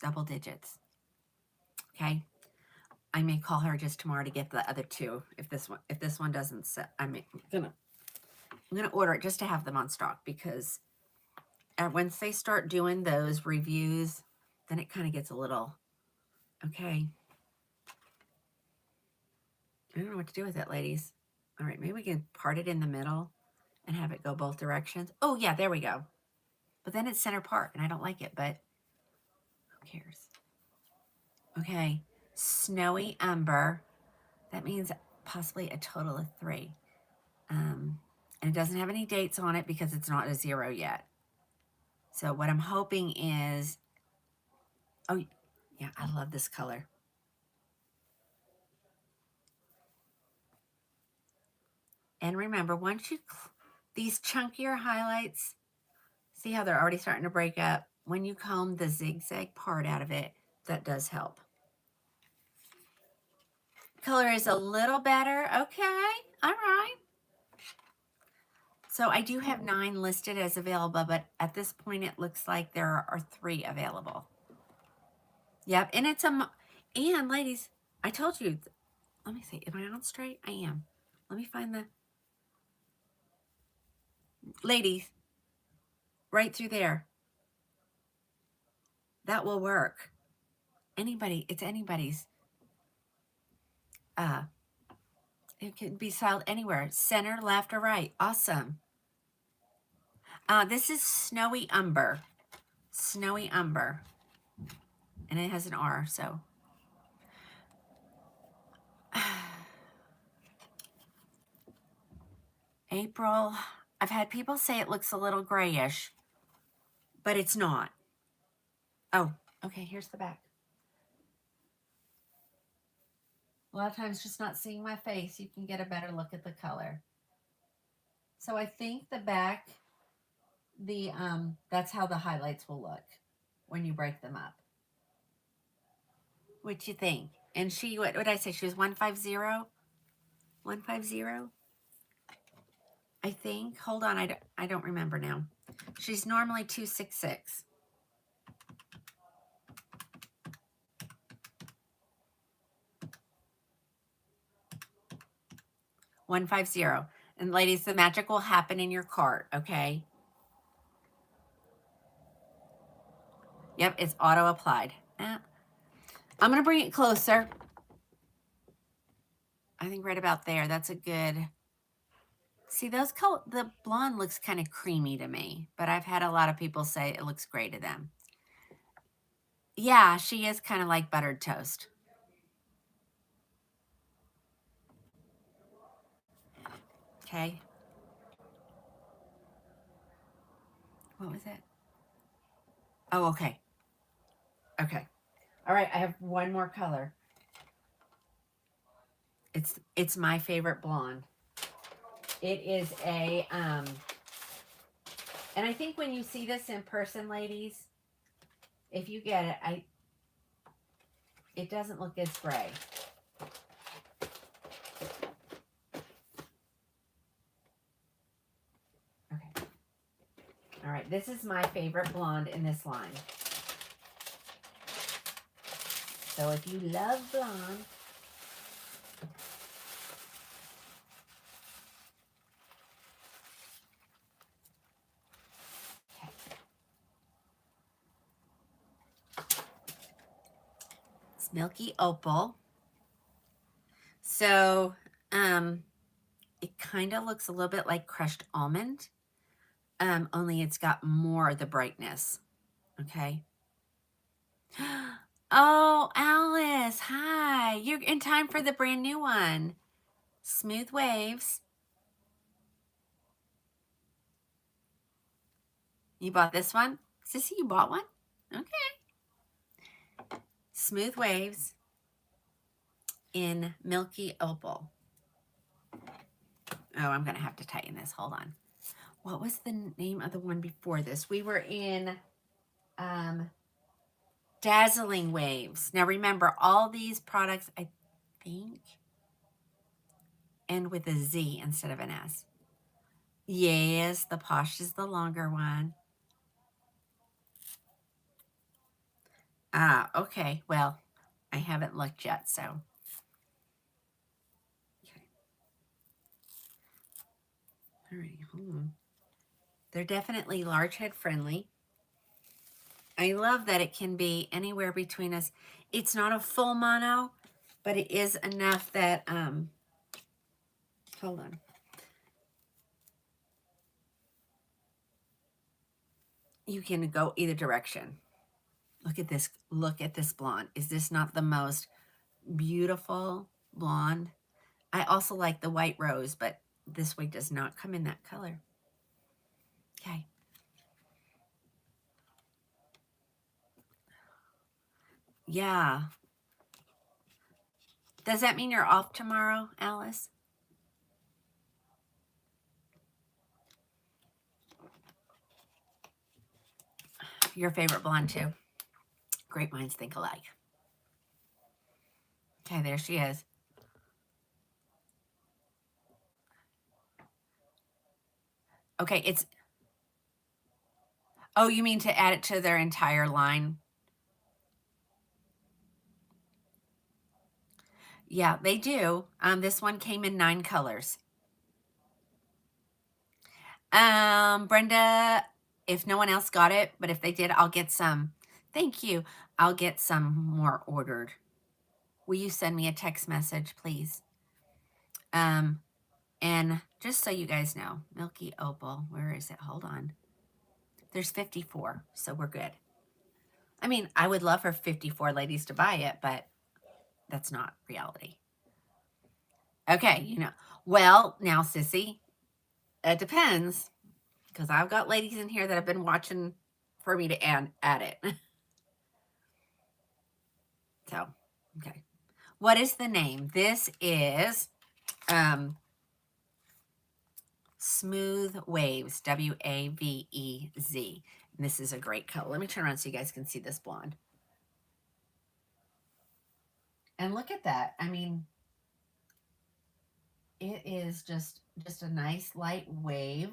double digits. Okay. I may call her just tomorrow to get the other 2 if this one doesn't set. I'm gonna order it just to have them on stock because once they start doing those reviews, then it kind of gets a little okay. I don't know what to do with it, ladies. All right, maybe we can part it in the middle and have it go both directions. Oh yeah, there we go. But then it's center part and I don't like it, but who cares? Okay, Snowy Umber. That means possibly a total of 3. And it doesn't have any dates on it because it's not a 0 yet. So what I'm hoping is, oh yeah, I love this color. And remember, once these chunkier highlights, see how they're already starting to break up? When you comb the zigzag part out of it, that does help. Color is a little better. Okay, all right. So I do have 9 listed as available, but at this point it looks like there are 3 available. Yep, and it's and ladies, I told you, let me see, am I on straight? I am. Let me find the, ladies, right through there. That will work. Anybody, it's anybody's. It can be styled anywhere. Center, left, or right. Awesome. This is Snowy Umber. Snowy Umber. And it has an R, so. April. I've had people say it looks a little grayish, but it's not. Oh, okay, here's the back. A lot of times just not seeing my face, you can get a better look at the color. So I think the back, that's how the highlights will look when you break them up. What you think? And she, what did I say? She was 150? 150? I think. Hold on, I don't remember now. She's normally 266. $150. And ladies, the magic will happen in your cart, okay? Yep, it's auto applied. I'm going to bring it closer. I think right about there. That's a good... See, the blonde looks kind of creamy to me, but I've had a lot of people say it looks gray to them. Yeah, she is kind of like buttered toast. Okay. What was it? Oh, okay. Okay. All right, I have one more color. It's my favorite blonde. It is a and I think when you see this in person, ladies, if you get it, it doesn't look as gray. Okay. All right, this is my favorite blonde in this line. So if you love blonde, it's Milky Opal. So it kind of looks a little bit like crushed almond, only it's got more of the brightness. Okay. Oh, Alice, hi. You're in time for the brand new one. Smooth Waves. You bought this one? Sissy, you bought one? Okay. Smooth Waves in Milky Opal. Oh, I'm going to have to tighten this. Hold on. What was the name of the one before this? We were in Dazzling Waves. Now remember, all these products, I think, end with a Z instead of an S. Yes, the Posh is the longer one. Ah, okay. Well, I haven't looked yet, so. Okay. All right, hold on. They're definitely large head friendly. I love that it can be anywhere between us. It's not a full mono, but it is enough that, hold on. You can go either direction. Look at this. Look at this blonde. Is this not the most beautiful blonde? I also like the white rose, but this wig does not come in that color. Okay. Yeah. Does that mean you're off tomorrow, Alice? Your favorite blonde too. Great minds think alike. Okay, there she is. Okay, it's... Oh, you mean to add it to their entire line? Yeah, they do. This one came in 9 colors. Brenda, if no one else got it, but if they did, I'll get some. Thank you. I'll get some more ordered. Will you send me a text message, please? And just so you guys know, Milky Opal, where is it? Hold on. There's 54, so we're good. I mean, I would love for 54 ladies to buy it, but that's not reality. Okay, you know. Well, now, Sissy, it depends, because I've got ladies in here that have been watching for me to add it. So, okay. What is the name? This is Smooth Waves, W-A-V-E-Z. And this is a great color. Let me turn around so you guys can see this blonde. And look at that. I mean, it is just a nice light wave.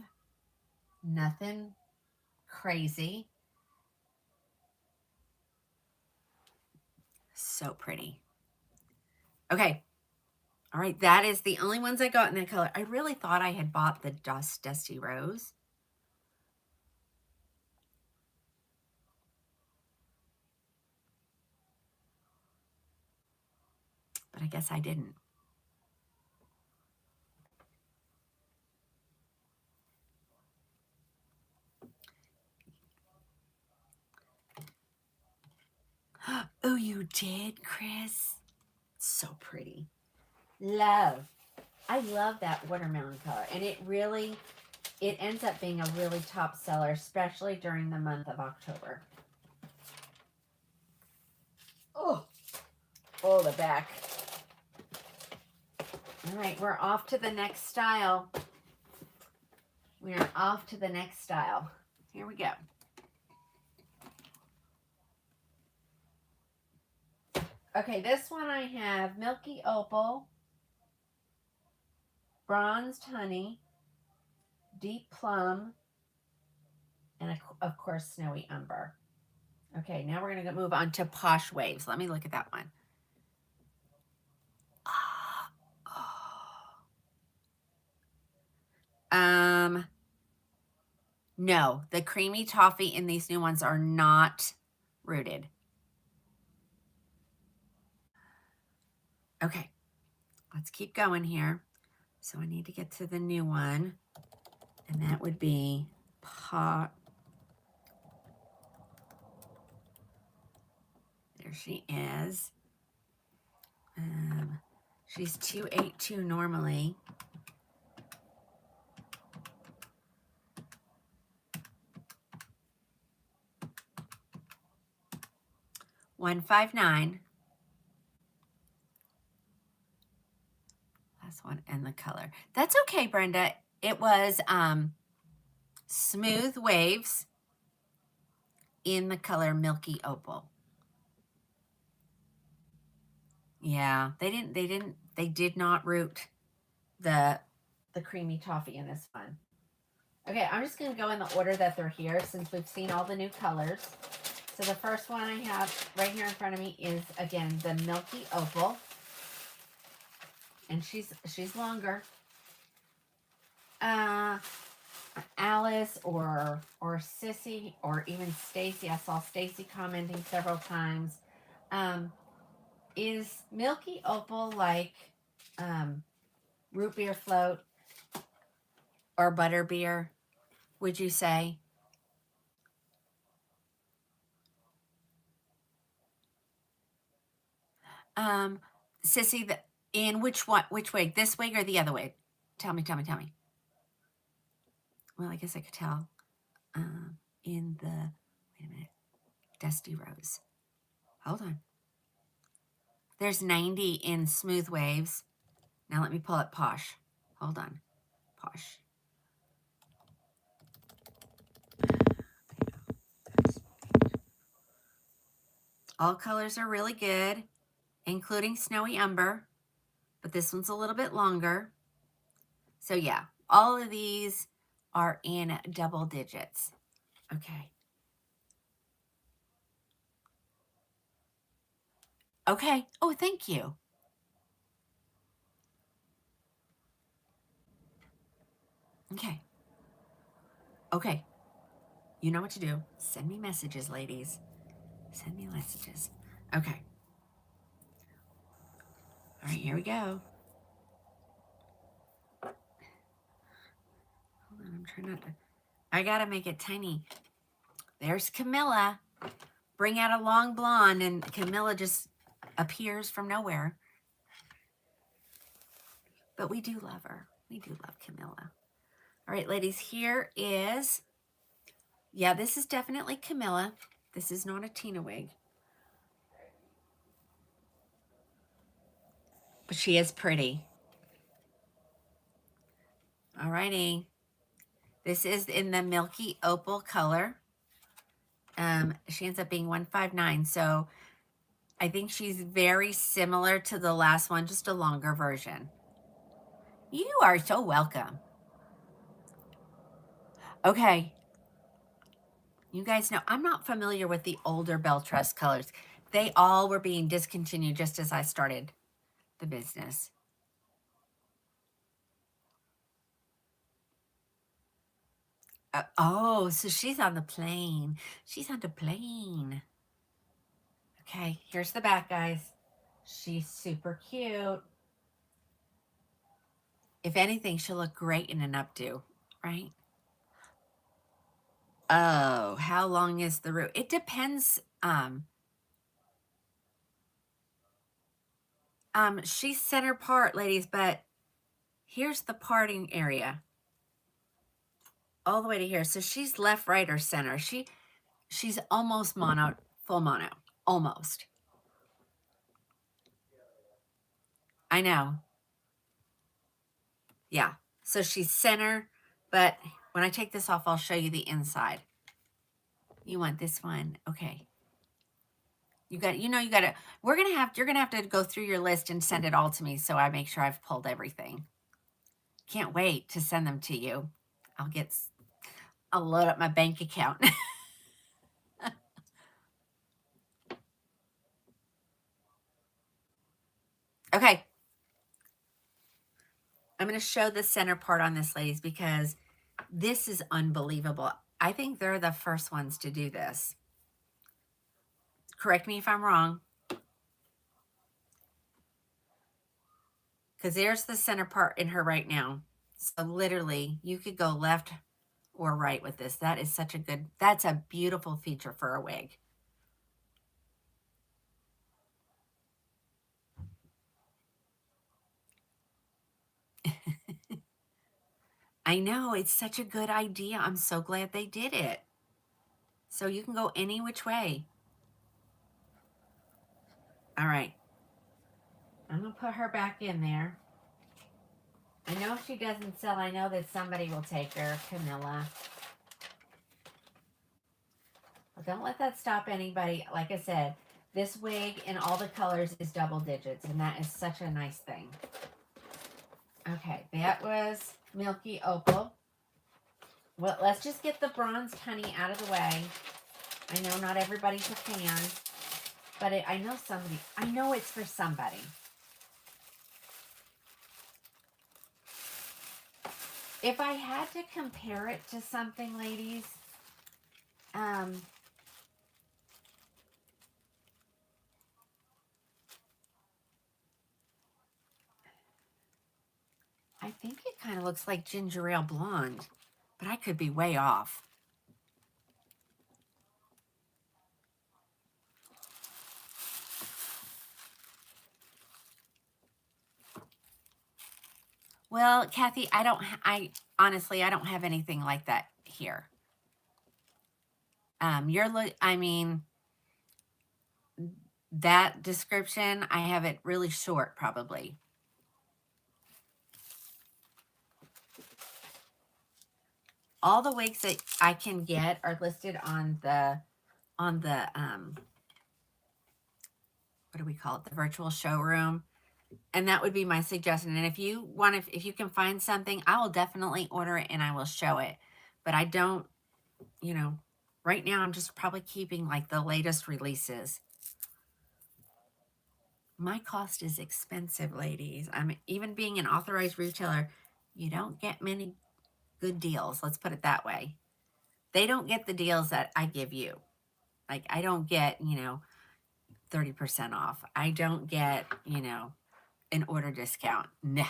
Nothing crazy. So pretty. Okay. All right. That is the only ones I got in that color. I really thought I had bought the Dusty Rose. But I guess I didn't. Oh, you did, Chris? So pretty. Love. I love that watermelon color. And it ends up being a really top seller, especially during the month of October. Oh, the back. All right, we're off to the next style. We are off to the next style. Here we go. Okay, this one I have Milky Opal, Bronzed Honey, Deep Plum, and of course Snowy Umber. Okay, now we're going to move on to Posh Waves. Let me look at that one. No, the creamy toffee in these new ones are not rooted. Okay, let's keep going here. So I need to get to the new one, and that would be There she is. She's 282 normally. $159. Last one and the color. That's okay, Brenda. It was Smooth Waves in the color Milky Opal. Yeah, they did not root the creamy toffee in this one. Okay, I'm just going to go in the order that they're here since we've seen all the new colors. So the first one I have right here in front of me is, again, the Milky Opal. And she's longer. Alice or Sissy or even Stacy, I saw Stacy commenting several times. Is Milky Opal like root beer float or butterbeer, would you say? Sissy, in which wig? This wig or the other wig? Tell me. Well, I guess I could tell. In the, wait a minute, Dusty Rose. Hold on. There's 90 in Smooth Waves. Now let me pull up Posh. Hold on. Posh. All colors are really good, including Snowy Umber, but this one's a little bit longer. So yeah, all of these are in double digits. Okay. Okay. Oh, thank you. Okay. Okay. You know what to do. Send me messages, ladies. Send me messages. Okay. All right, here we go. I'm trying not to. I got to make it tiny. There's Camilla. Bring out a long blonde, and Camilla just appears from nowhere. But we do love her. We do love Camilla. All right, ladies, here is, yeah, this is definitely Camilla. This is not a Tina wig. But she is pretty. All righty. This is in the Milky Opal color. She ends up being 159. So I think she's very similar to the last one, just a longer version. You are so welcome. Okay. You guys know, I'm not familiar with the older Belle Tress colors. They all were being discontinued just as I started the business. Oh, so she's on the plane. She's on the plane. Okay, here's the back, guys. She's super cute. If anything, she'll look great in an updo, right? Oh, how long is the root? It depends. She's center part, ladies, but here's the parting area. All the way to here. So she's left, right, or center. She's almost mono, full mono. Almost. I know. Yeah. So she's center, but when I take this off, I'll show you the inside. You want this one? Okay. You got, you got to, you're going to have to go through your list and send it all to me so I make sure I've pulled everything. Can't wait to send them to you. I'll load up my bank account. Okay. I'm going to show the center part on this, ladies, because this is unbelievable. I think they're the first ones to do this. Correct me if I'm wrong. Because there's the center part in her right now. So literally, you could go left or right with this. That is such a good, that's a beautiful feature for a wig. I know, it's such a good idea. I'm so glad they did it. So you can go any which way. All right. I'm going to put her back in there. I know if she doesn't sell, I know that somebody will take her, Camilla. Well, don't let that stop anybody. Like I said, this wig in all the colors is double digits, and that is such a nice thing. Okay, that was Milky Opal. Well, let's just get the bronze honey out of the way. I know not everybody's a fan, but I know it's for somebody. If I had to compare it to something, ladies, I think it kind of looks like ginger ale blonde, but I could be way off. Well, Kathy, honestly, I don't have anything like that here. I mean, that description, I have it really short, probably. All the wigs that I can get are listed on the what do we call it? The virtual showroom. And that would be my suggestion. And if you can find something, I will definitely order it and I will show it. But I don't, right now I'm just probably keeping like the latest releases. My cost is expensive, ladies. I'm even being an authorized retailer, you don't get many good deals. Let's put it that way. They don't get the deals that I give you. Like I don't get, 30% off. I don't get, an order discount. Nah.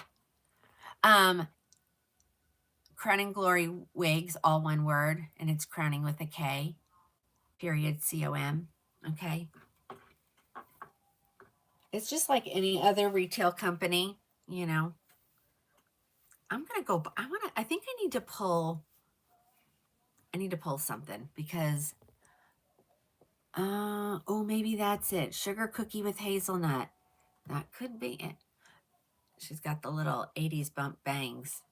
Krowning Glory Wigs, all one word, and it's crowning with a K, period, C-O-M, okay? It's just like any other retail company, you know. I'm going to go, I think I need to pull something because, oh, maybe that's it. Sugar cookie with hazelnut. That could be it. She's got the little 80s bump bangs.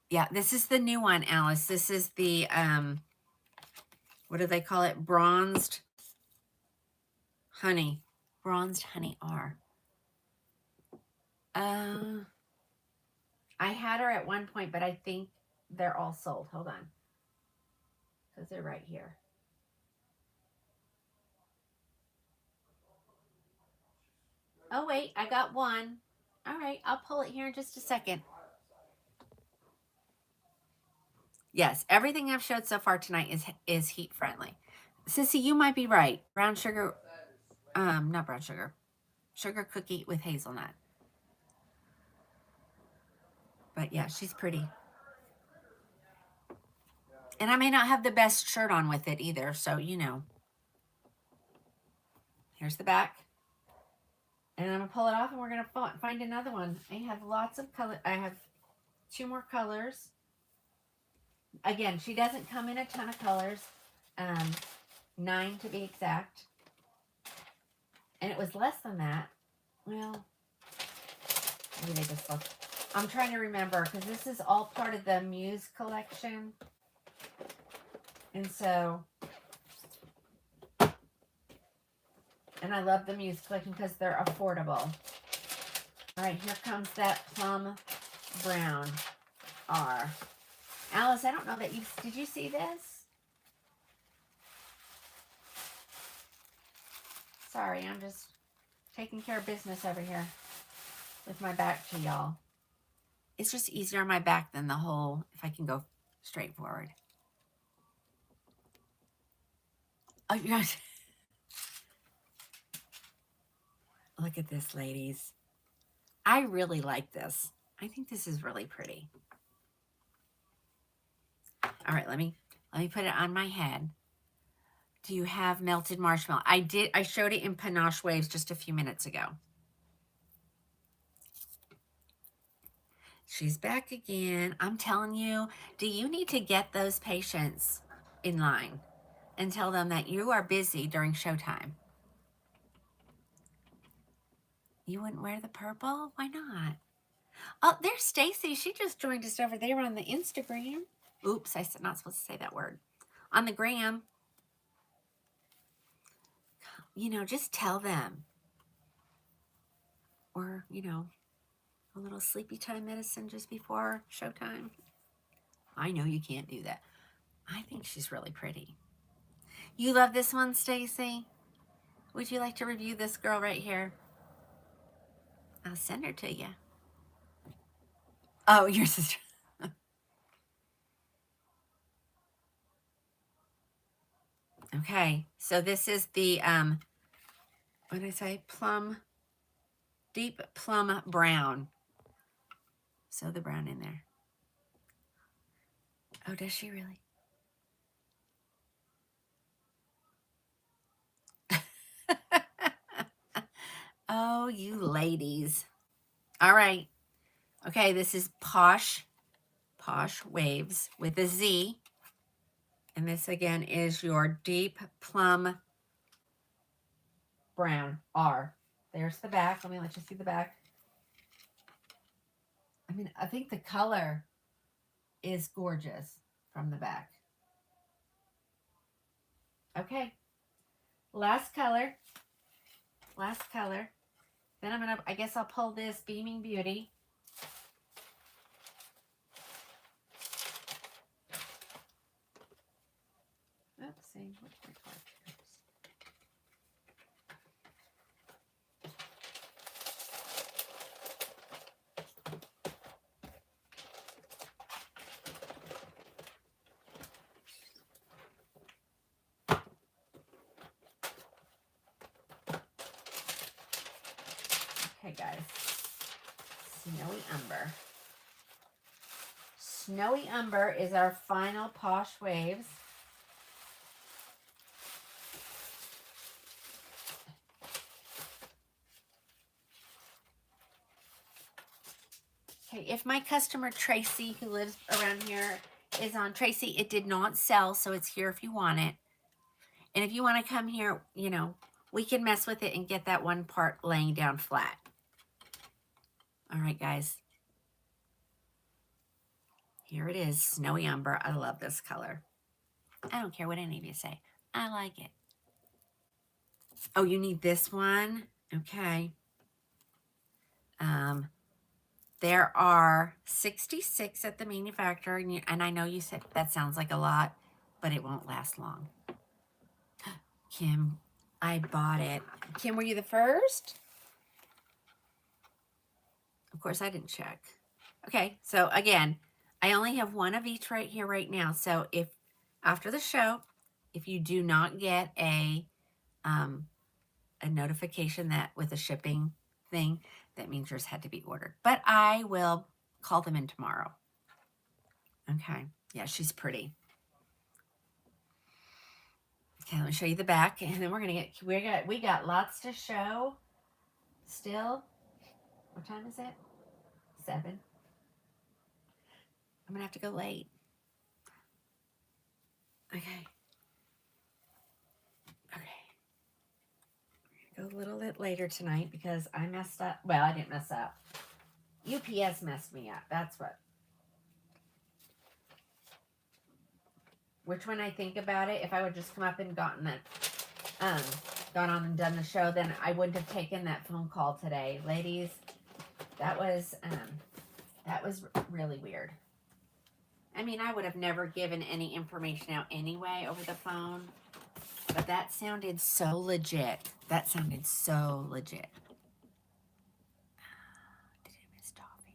Yeah, this is the new one, Alice. This is the, what do they call it? Bronzed honey. Bronzed honey R. I had her at one point, but I think they're all sold. Hold on. Because they're right here. Oh, wait. I got one. All right. I'll pull it here in just a second. Yes. Everything I've showed so far tonight is heat friendly. Sissy, you might be right. Brown sugar. Not brown sugar. Sugar cookie with hazelnut. But yeah, she's pretty. And I may not have the best shirt on with it either. So, you know. Here's the back. And I'm going to pull it off and we're going to find another one. I have lots of color. I have 2 more colors. Again, she doesn't come in a ton of colors. 9 to be exact. And it was less than that. Well, maybe they just left. I'm trying to remember because this is all part of the Muse collection. And so, and I love the Muse collection because they're affordable. All right, here comes that Plum Brown R. Alice, I don't know that did you see this? Sorry, I'm just taking care of business over here with my back to y'all. It's just easier on my back than the whole, if I can go straight forward. Oh, yes. Look at this, ladies. I really like this. I think this is really pretty. All right, let me put it on my head. Do you have melted marshmallow? I showed it in Panache Waves just a few minutes ago. She's back again. I'm telling you, do you need to get those patients in line and tell them that you are busy during showtime? You wouldn't wear the purple? Why not? Oh, there's Stacy. She just joined us over there on the Instagram. Oops, I'm not supposed to say that word. On the gram. You know, just tell them. Or, you know, a little sleepy time medicine just before showtime. I know you can't do that. I think she's really pretty. You love this one, Stacy? Would you like to review this girl right here? I'll send her to you. Oh, your sister. Okay, so this is the, what did I say? Plum, deep plum brown. Sew the brown in there. Oh, does she really? Oh, you ladies. All right. Okay, this is Posh Waves with a Z. And this again is your deep plum brown R. There's the back. Let me let you see the back. I mean, I think the color is gorgeous from the back. Okay. Last color. Then I guess I'll pull this Beaming Beauty. Oopsie. What's my card? Okay, guys. Snowy Umber. Snowy Umber is our final Posh Waves. Okay, if my customer Tracy, who lives around here, is on, Tracy, it did not sell, so it's here if you want it. And if you want to come here, you know, we can mess with it and get that one part laying down flat. All right, guys. Here it is, Snowy Umber. I love this color. I don't care what any of you say. I like it. Oh, you need this one? Okay. There are 66 at the manufacturer, and I know you said that sounds like a lot, but it won't last long. Kim, I bought it. Kim, were you the first? Of course, I didn't check. Okay, so again, I only have one of each right here right now. So if after the show, if you do not get a notification that with a shipping thing, that means yours had to be ordered. But I will call them in tomorrow. Okay, yeah, she's pretty. Okay, let me show you the back, and then we got lots to show still. What time is it? 7. I'm gonna have to go late. Okay. Go a little bit later tonight because I messed up. Well, I didn't mess up. UPS messed me up. That's what. Which when I think about it, if I would just come up and gotten that, gone on and done the show, then I wouldn't have taken that phone call today. Ladies, that was really weird. I mean, I would have never given any information out anyway over the phone, but that sounded so legit. That sounded so legit. Did I miss topping?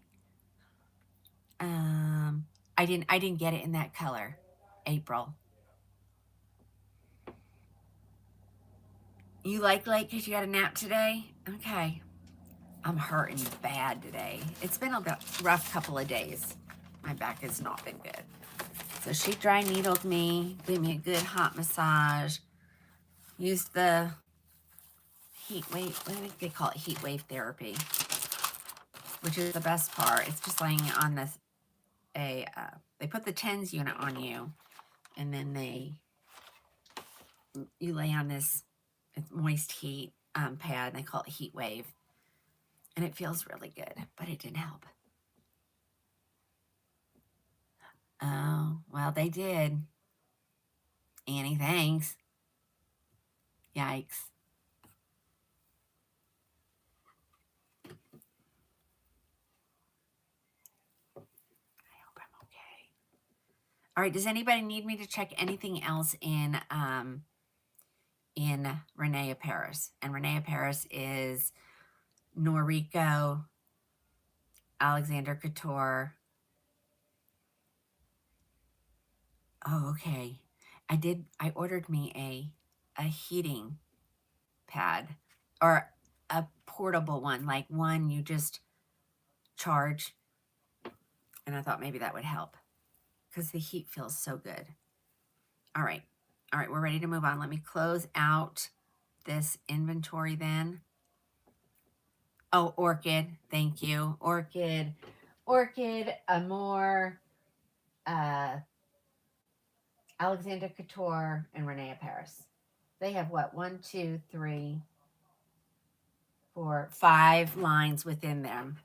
I didn't get it in that color. April. You like late because you got a nap today? Okay. I'm hurting bad today. It's been a rough couple of days. My back has not been good. So she dry needled me, gave me a good hot massage, used the heat wave, what do they call it? Heat wave therapy, which is the best part. It's just laying on this, they put the TENS unit on you, and then you lay on this moist heat pad, and they call it heat wave. And it feels really good, but it didn't help. Oh, well, they did. Annie, thanks. Yikes. I hope I'm okay. All right, does anybody need me to check anything else in Renee Paris? And Renee Paris is Noriko, Alexander Couture. Oh, okay. I ordered me a heating pad, or a portable one, like one you just charge. And I thought maybe that would help because the heat feels so good. All right. All right, we're ready to move on. Let me close out this inventory then. Oh, Orchid. Thank you. Orchid, Amore, Alexander Couture, and Renee Paris. They have what? 1, 2, 3, 4, 5 lines within them.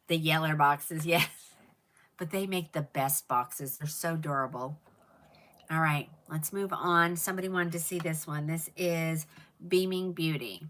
The yeller boxes, yes. But they make the best boxes. They're so durable. All right, let's move on. Somebody wanted to see this one. This is Beaming Beauty.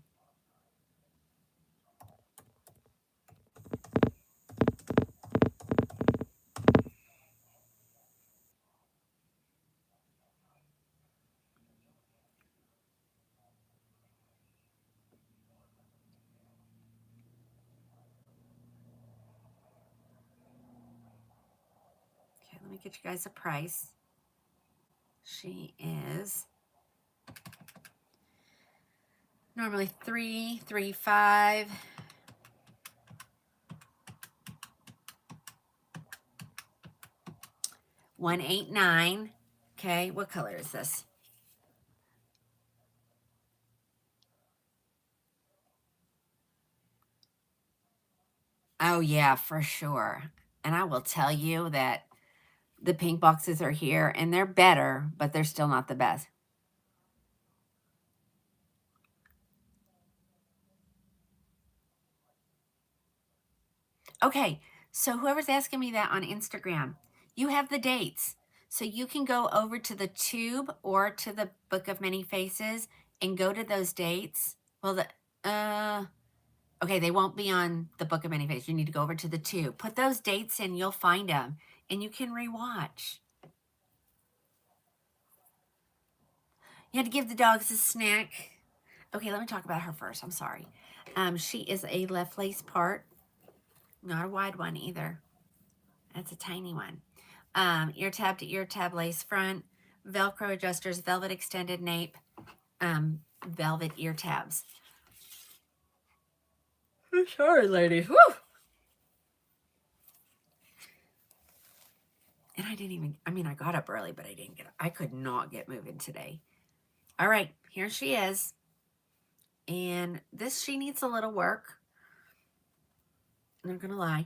Okay, let me get you guys a price. She is normally $335. 189. Okay, what color is this? Oh, yeah, for sure. And I will tell you that the pink boxes are here, and they're better, but they're still not the best. Okay, so whoever's asking me that on Instagram, you have the dates. So you can go over to the tube or to the Book of Many Faces and go to those dates. Well, okay, they won't be on the Book of Many Faces. You need to go over to the tube. Put those dates in, you'll find them, and you can rewatch. You had to give the dogs a snack. Okay, let me talk about her first. I'm sorry. She is a left lace part, not a wide one either. That's a tiny one. Ear tab to ear tab lace front, Velcro adjusters, velvet extended nape, velvet ear tabs. Sorry, ladies. Woo! And I didn't even, I mean, I got up early, but I could not get moving today. All right, here she is. And she needs a little work. I'm not going to lie.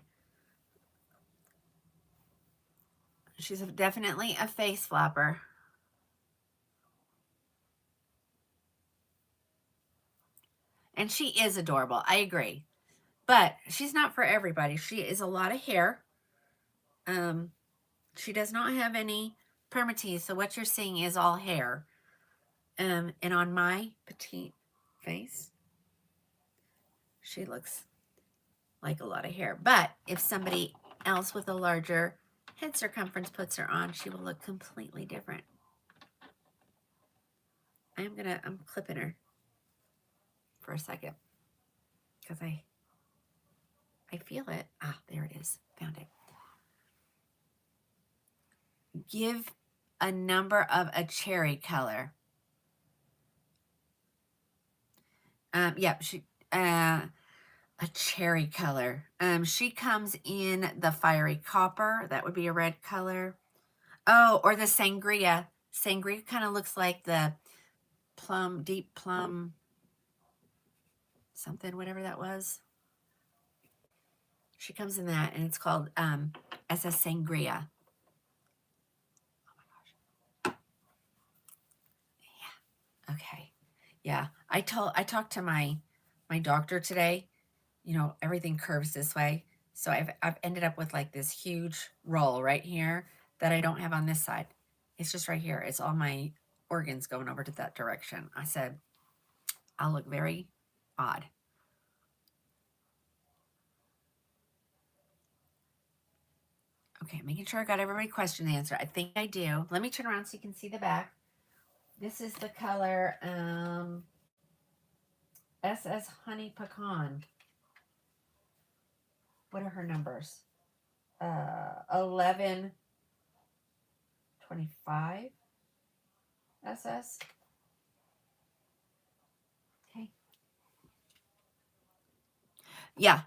She's definitely a face flapper. And she is adorable. I agree. But she's not for everybody. She is a lot of hair. She does not have any permatease. So what you're seeing is all hair. And on my petite face, she looks like a lot of hair. But if somebody else with a larger head circumference puts her on, she will look completely different. I'm clipping her for a second because I feel it. Ah, there it is. Found it. Give a number of a cherry color. Yep, a cherry color. She comes in the fiery copper. That would be a red color. Oh, or the sangria. Sangria kind of looks like the plum, deep plum, something, whatever that was. She comes in that, and it's called SS Sangria. Oh my gosh. Yeah. Okay. Yeah. I talked to my doctor today. You know, everything curves this way. So I've ended up with like this huge roll right here that I don't have on this side. It's just right here. It's all my organs going over to that direction. I said, I'll look very odd. Okay, making sure I got everybody's question answered. I think I do. Let me turn around so you can see the back. This is the color SS Honey Pecan. What are her numbers? 1125 SS. Okay. Yeah,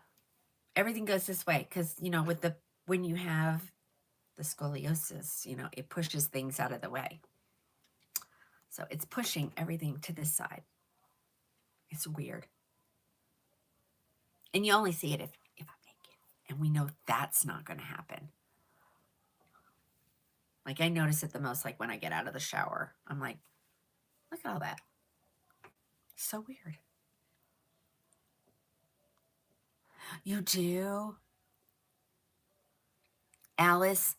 everything goes this way because, you know, when you have the scoliosis, you know, it pushes things out of the way. So it's pushing everything to this side. It's weird. And you only see it if I'm naked. And we know that's not going to happen. Like I notice it the most like when I get out of the shower. I'm like, look at all that. So weird. You do? Alice,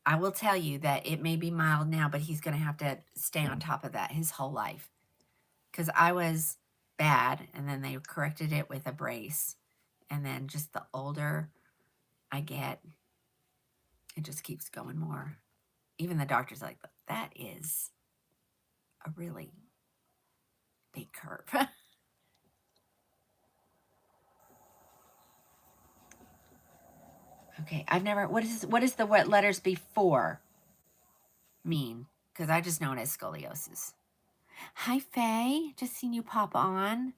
I will tell you that it may be mild now, but he's going to have to stay on top of that his whole life. Because I was bad, and then they corrected it with a brace. And then just the older I get, it just keeps going more. Even the doctor's like, that is a really big curve. Okay, I've never, what is the what letters before mean? Because I just know it as scoliosis. Hi, Faye. Just seen you pop on.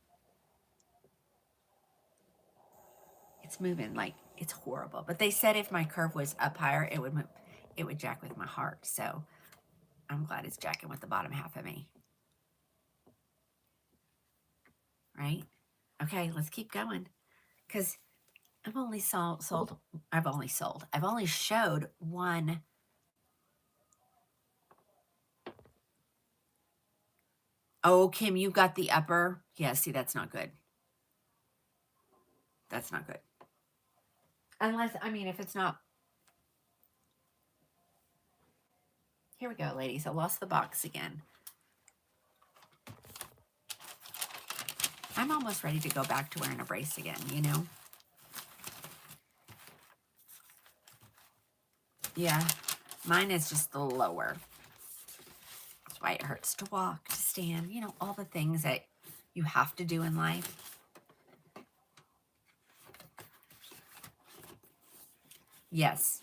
It's moving like it's horrible. But they said if my curve was up higher, it would move. it would jack with my heart. So I'm glad it's jacking with the bottom half of me. Right? Okay, let's keep going. Because I've only I've only showed one. Oh, Kim, you got the upper. Yeah, see, that's not good. That's not good. Unless, I mean, if it's not. Here we go, ladies. I lost the box again. I'm almost ready to go back to wearing a brace again, you know? Yeah, mine is just the lower. That's why it hurts to walk, to stand, you know, all the things that you have to do in life. Yes.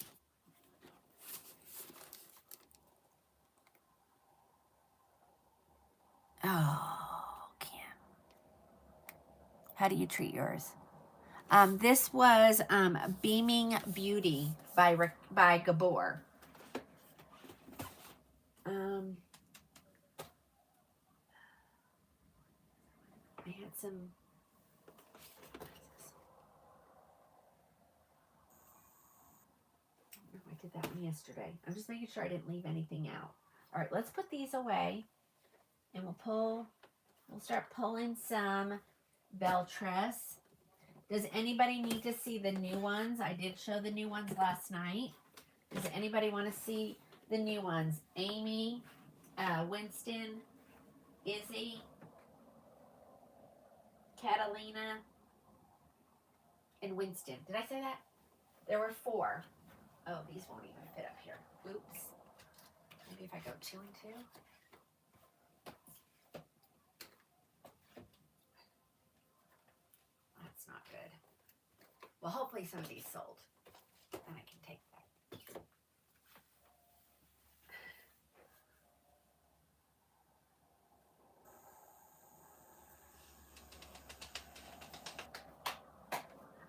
Oh, Kim. How do you treat yours? This was Beaming Beauty by Gabor. I had some. I did that one yesterday. I'm just making sure I didn't leave anything out. All right, let's put these away, and we'll start pulling some Beltress. Does anybody need to see the new ones? I did show the new ones last night. Does anybody want to see the new ones? Amy, Winston, Izzy, Catalina, and Winston. Did I say that? There were 4. Oh, these won't even fit up here. Oops. Maybe if I go 2 and 2. That's not good. Well, hopefully some of these sold. Then I can take that.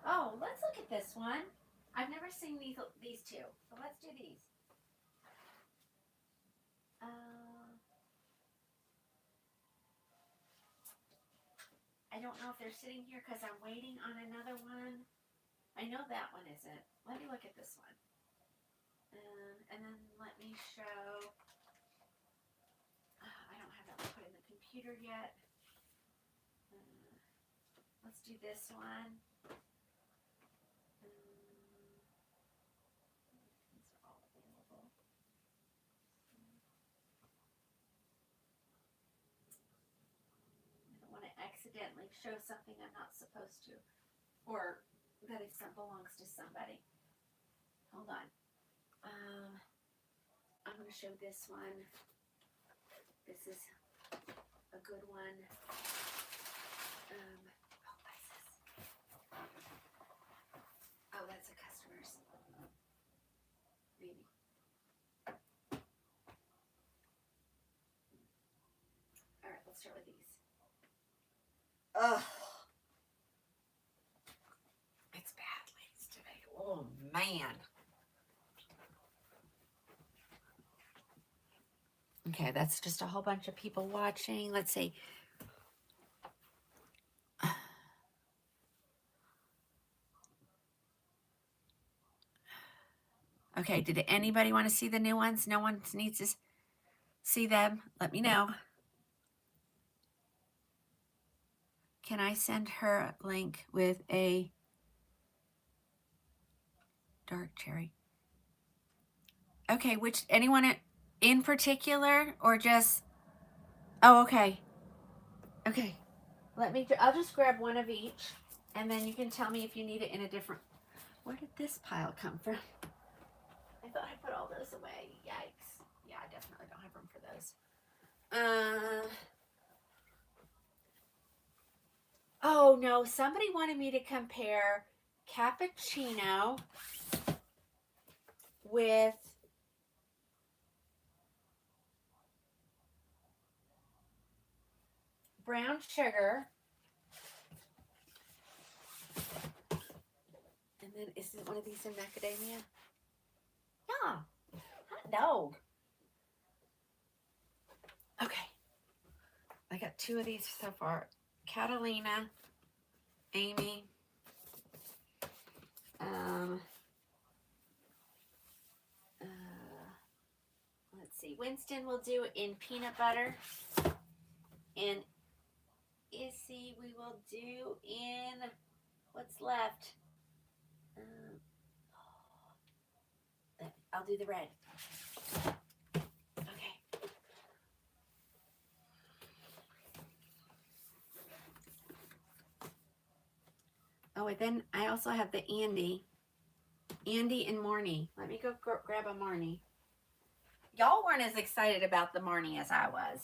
Oh, let's look at this one. I've never seen these 2. So let's do these. I don't know if they're sitting here because I'm waiting on another one. I know that one isn't. Let me look at this one. And then let me show. I don't have that put in the computer yet. Let's do this one. These are all available. I don't want to accidentally show something I'm not supposed to, or that it belongs to somebody. Hold on. I'm going to show this one. This is a good one. What is this? Oh, that's a customer's. Maybe. All right, let's start with these. Ugh. It's bad, ladies, today. Oh, man. Okay, that's just a whole bunch of people watching. Let's see. Okay, did anybody want to see the new ones? No one needs to see them. Let me know. Can I send her a link with a dark cherry? Okay, which, anyone in particular or just, oh, okay. Okay, I'll just grab one of each and then you can tell me if you need it in a different, where did this pile come from? I thought I put all those away. Yikes. Yeah, I definitely don't have room for those. Oh no, somebody wanted me to compare cappuccino with brown sugar. And then is it one of these in macadamia? Yeah. dog. Okay. I got 2 of these so far. Catalina, Amy. Let's see. Winston will do in peanut butter. And Issy we will do in what's left. I'll do the red. Okay. Oh, and then I also have the Andy and Marni. Let me go grab a Marni. Y'all weren't as excited about the Marni as I was.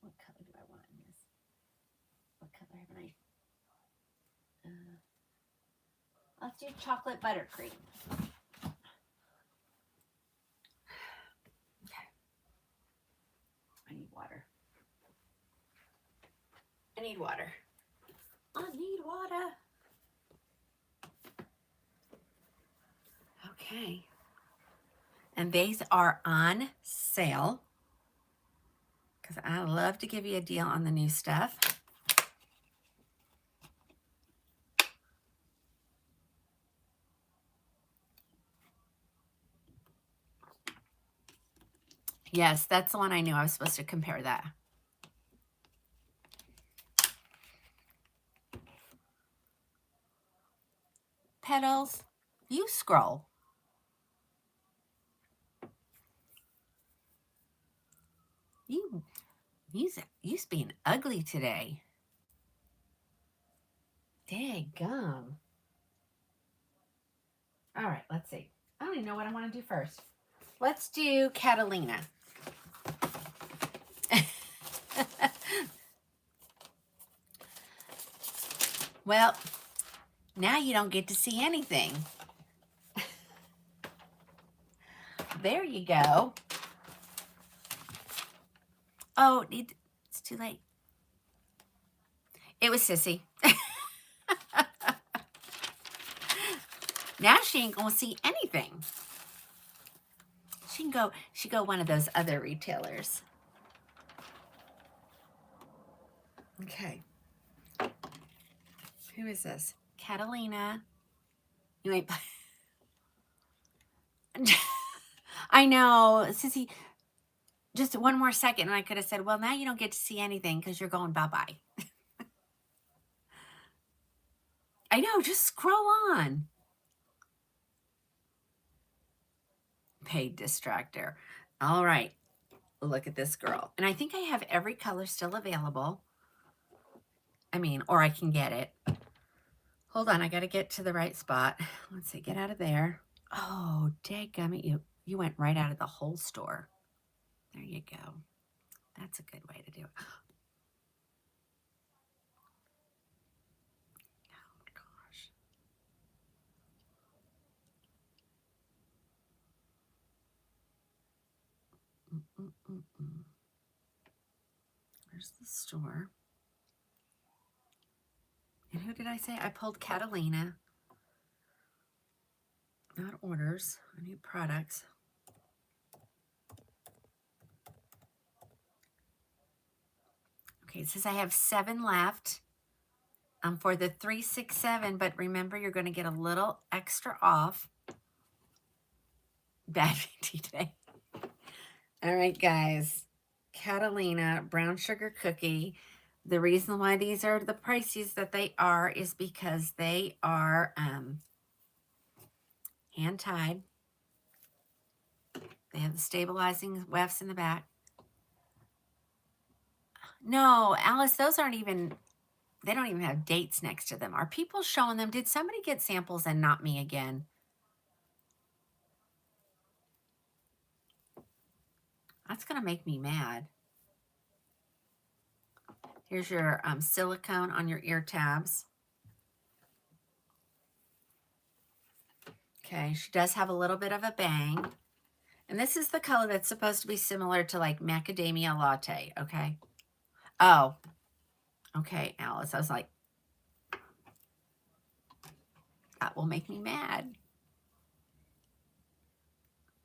What color do I want in this? What color have I? Let's do chocolate buttercream. Okay. I need water. I need water. Okay. And these are on sale because I love to give you a deal on the new stuff. Yes, that's the one I knew I was supposed to compare that. Petals, you scroll. You's being ugly today. Daggum. All right, let's see. I don't even know what I want to do first. Let's do Catalina. Well, now you don't get to see anything. There you go. Oh, it's too late. It was Sissy. Now she ain't gonna see anything. She go one of those other retailers. Okay. Who is this? Catalina. You ain't. I know, Sissy. Just one more second, and I could have said, well, now you don't get to see anything because you're going bye-bye. I know, just scroll on. Paid distractor. All right, look at this girl. And I think I have every color still available. I mean, or I can get it. Hold on, I got to get to the right spot. Let's see, get out of there. Oh, dadgummit, you went right out of the whole store. There you go. That's a good way to do it. Oh, gosh. Where's the store? And who did I say? I pulled Catalina. Not orders. I need products. Okay, it says I have 7 left for the 367, but remember you're going to get a little extra off. Bad today. All right, guys. Catalina brown sugar cookie. The reason why these are the prices that they are is because they are hand-tied. They have the stabilizing wefts in the back. No, Alice, those aren't even, they don't even have dates next to them. Are people showing them? Did somebody get samples and not me again? That's going to make me mad. Here's your silicone on your ear tabs. Okay, she does have a little bit of a bang. And this is the color that's supposed to be similar to like macadamia latte, okay? Oh, Okay, Alice, I was like, that will make me mad.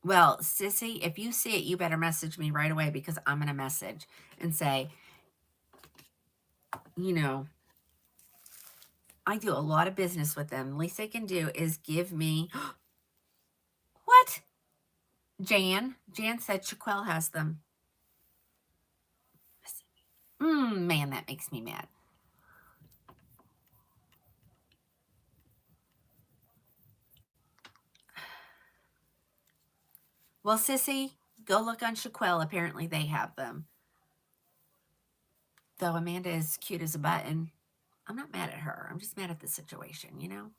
Well, Sissy, if you see it, you better message me right away because I'm going to message and say, you know, I do a lot of business with them. The least they can do is give me, what? Jan said Shaquelle has them. Man, that makes me mad. Well, Sissy, go look on Shaquelle. Apparently they have them. Though Amanda is cute as a button. I'm not mad at her. I'm just mad at the situation, you know?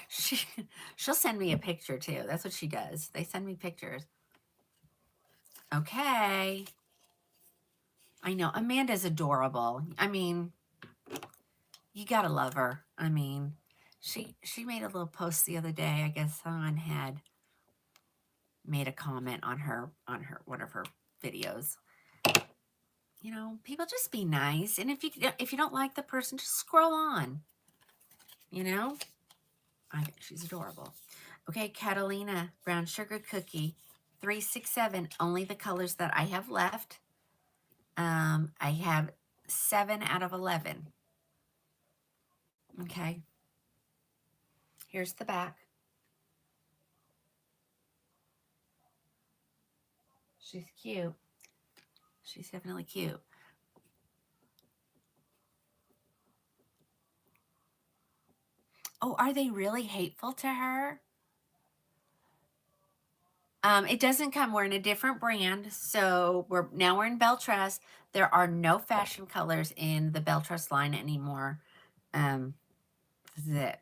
She'll send me a picture too. That's what she does. They send me pictures. Okay. I know. Amanda's adorable. I mean, you gotta love her. I mean, she made a little post the other day. I guess someone had made a comment on her one of her videos. You know, people just be nice, and if you don't like the person, just scroll on. You know, I think she's adorable. Okay, Catalina brown sugar cookie, 367. Only the colors that I have left. I have 7 out of 11. Okay. Here's the back. She's cute. She's definitely cute. Oh, are they really hateful to her? It doesn't come. We're in a different brand, so we're in Beltress. There are no fashion colors in the Beltress line anymore. This is it.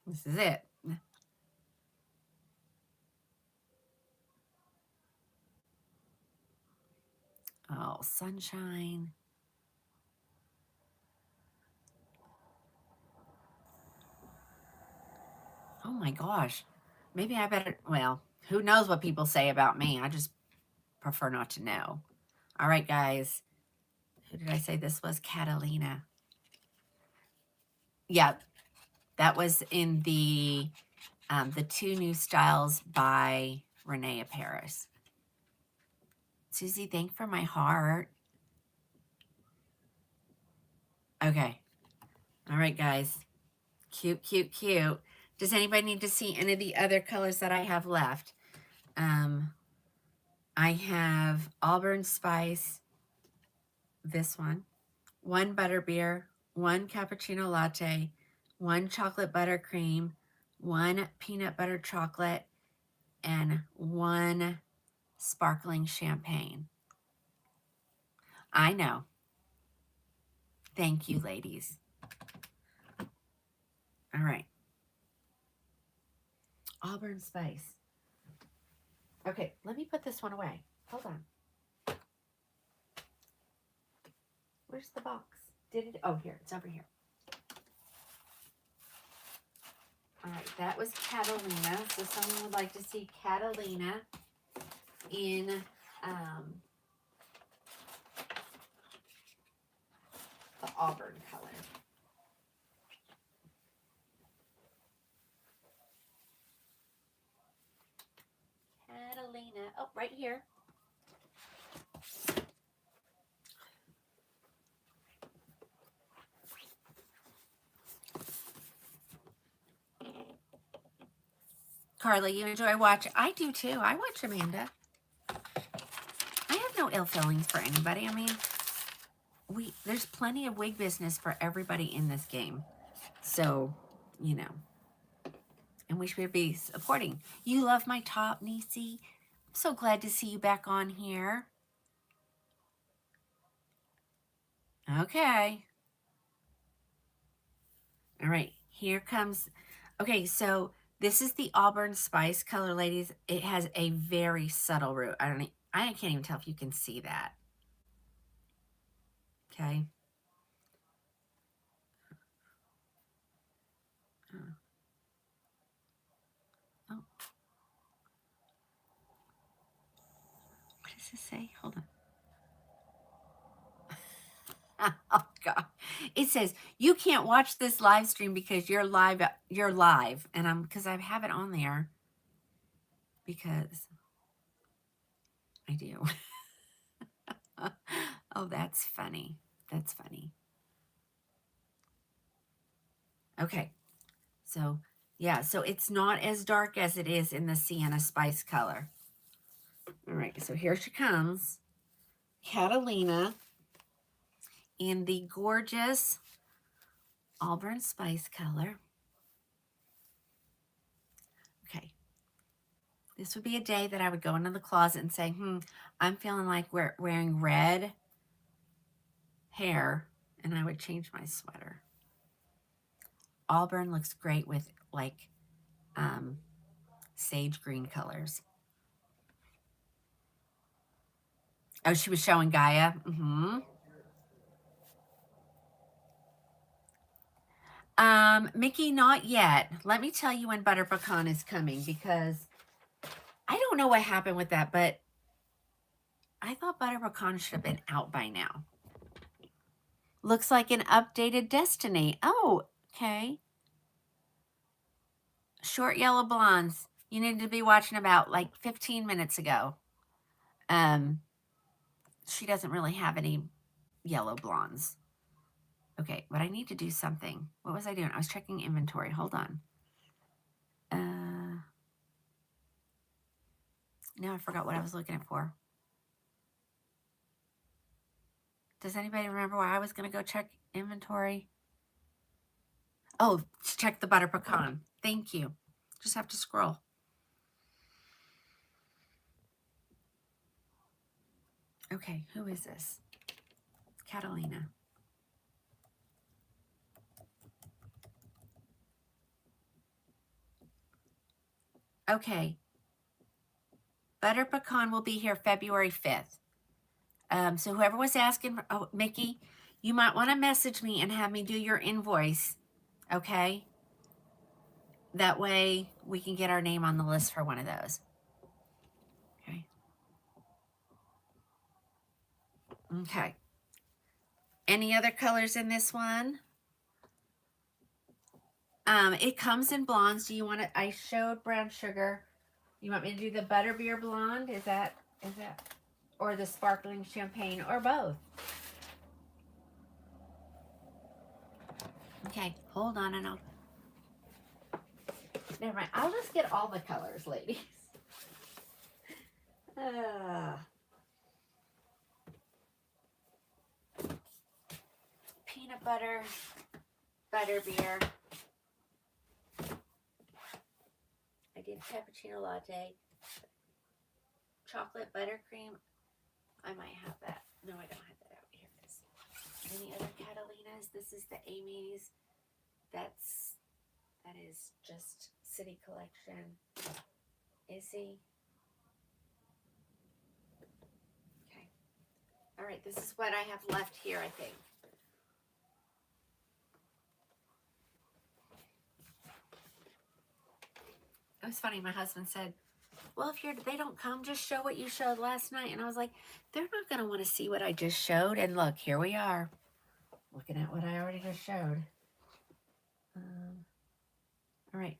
This is it. Oh, sunshine. Oh my gosh. Maybe I better, well, who knows what people say about me? I just prefer not to know. All right, guys. Who did I say this was? Catalina. Yeah, that was in the 2 new styles by Renee Paris. Susie, thank for my heart. Okay. All right, guys. Cute, cute, cute. Does anybody need to see any of the other colors that I have left? I have Auburn Spice, this one 1 Butterbeer, 1 Cappuccino Latte, 1 Chocolate Buttercream, 1 Peanut Butter Chocolate, and 1 Sparkling Champagne. I know. Thank you, ladies. All right. Auburn Spice. Okay, let me put this one away. Hold on. Where's the box? Did it? Oh, here. It's over here. All right, that was Catalina. So someone would like to see Catalina in the Auburn color. Catalina. Oh, right here. Carla, you enjoy watching? I do too. I watch Amanda. I have no ill feelings for anybody. I mean, there's plenty of wig business for everybody in this game. So, you know, and we should be supporting. You love my top, Niecy. I'm so glad to see you back on here. Okay. All right, here comes. Okay, so this is the Auburn Spice color, ladies. It has a very subtle root. I can't even tell if you can see that. Okay. Oh. What does this say? Hold on. Oh God. It says you can't watch this live stream because you're live. You're live, and because I have it on there because I do. Oh, that's funny. That's funny. Okay, so yeah, so it's not as dark as it is in the Sienna Spice color. All right, so here she comes, Catalina, in the gorgeous Auburn Spice color. Okay. This would be a day that I would go into the closet and say, I'm feeling like we're wearing red hair, and I would change my sweater. Auburn looks great with like sage green colors. Oh, she was showing Gaia. Mickey, not yet. Let me tell you when Butter Pecan is coming, because I don't know what happened with that, but I thought Butter Pecan should have been out by now. Looks like an updated Destiny. Oh, okay. Short yellow blondes. You needed to be watching about like 15 minutes ago. She doesn't really have any yellow blondes. Okay, but I need to do something. What was I doing? I was checking inventory. Hold on. Now I forgot what I was looking for. Does anybody remember why I was going to go check inventory? Oh, check the Butter Pecan. Thank you. Just have to scroll. Okay, who is this? Catalina. Okay. Butter Pecan will be here February 5th. So whoever was asking, Mickey, you might want to message me and have me do your invoice, okay? That way we can get our name on the list for one of those. Okay. Okay. Any other colors in this one? It comes in blondes. Do you want to? I showed brown sugar. You want me to do the Butterbeer blonde? Is that, or the sparkling champagne, or both? Okay, hold on, and never mind. I'll just get all the colors, ladies. Peanut butter, Butterbeer. I did cappuccino latte, chocolate buttercream. I might have that. No, I don't have that out. Here it is. Any other Catalinas? This is the Amy's. That is just City Collection. Izzy. Okay. All right, this is what I have left here, I think. It was funny. My husband said, well, if they don't come, just show what you showed last night. And I was like, they're not going to want to see what I just showed. And look, here we are, looking at what I already just showed. All right.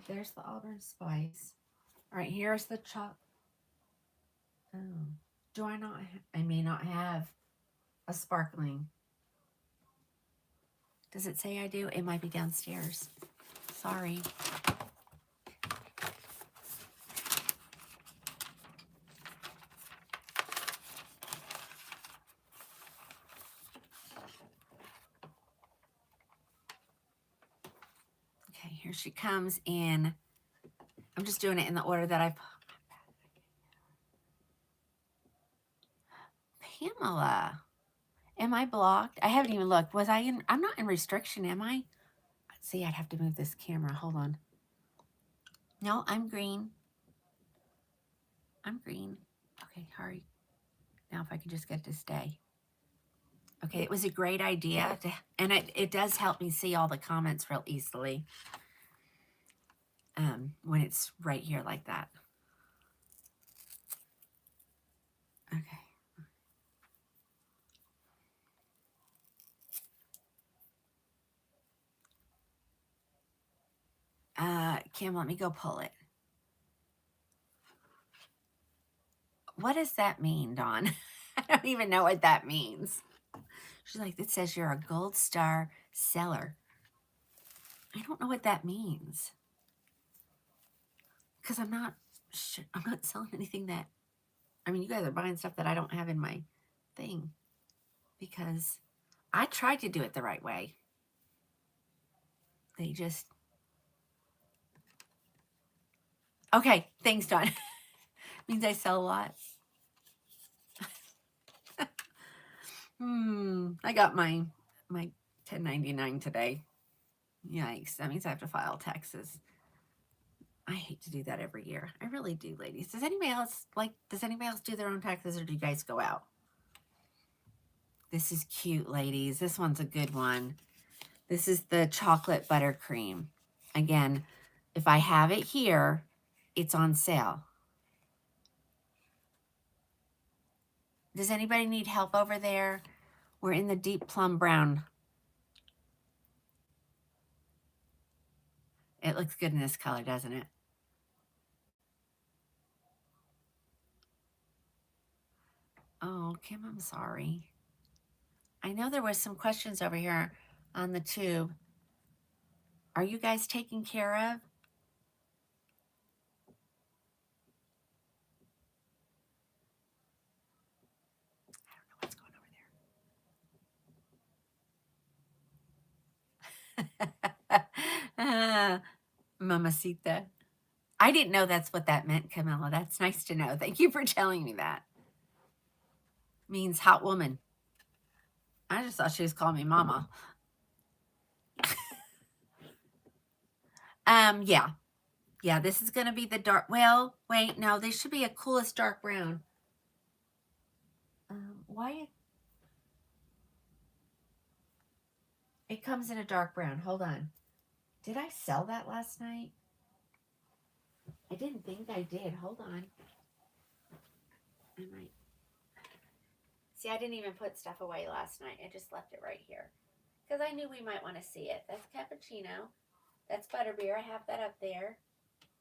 There's the Auburn Spice. All right, here's the chocolate. Oh, do I not? I may not have a sparkling. Does it say I do? It might be downstairs. Sorry. Okay, here she comes in. I'm just doing it in the order that I've. Pamela. Am I blocked? I haven't even looked. Was I in? I'm not in restriction, am I? Let's see, I'd have to move this camera. Hold on. No, I'm green. I'm green. Okay, hurry. Now if I could just get to stay. Okay, it was a great idea. And it does help me see all the comments real easily. When it's right here like that. Okay. Kim, let me go pull it. What does that mean, Dawn? I don't even know what that means. She's like, it says you're a gold star seller. I don't know what that means. Because I'm not selling anything that, I mean, you guys are buying stuff that I don't have in my thing. Because I tried to do it the right way. They just, okay, thanks, Dawn. Means I sell a lot. I got my 1099 today. Yikes, that means I have to file taxes. I hate to do that every year. I really do, ladies. Does anybody else do their own taxes, or do you guys go out? This is cute, ladies. This one's a good one. This is the chocolate buttercream. Again, if I have it here, it's on sale. Does anybody need help over there? We're in the deep plum brown. It looks good in this color, doesn't it? Oh, Kim, I'm sorry. I know there was some questions over here on the tube. Are you guys taken care of? I don't know what's going over there. Mamacita. I didn't know that's what that meant, Camilla. That's nice to know. Thank you for telling me that. Means hot woman. I just thought she was calling me mama. Yeah. Yeah, this is going to be the dark. Well, wait, no, this should be a coolest dark brown. Why? It comes in a dark brown. Hold on. Did I sell that last night? I didn't think I did. Hold on. I might. See, I didn't even put stuff away last night. I just left it right here. Because I knew we might want to see it. That's cappuccino. That's butterbeer. I have that up there.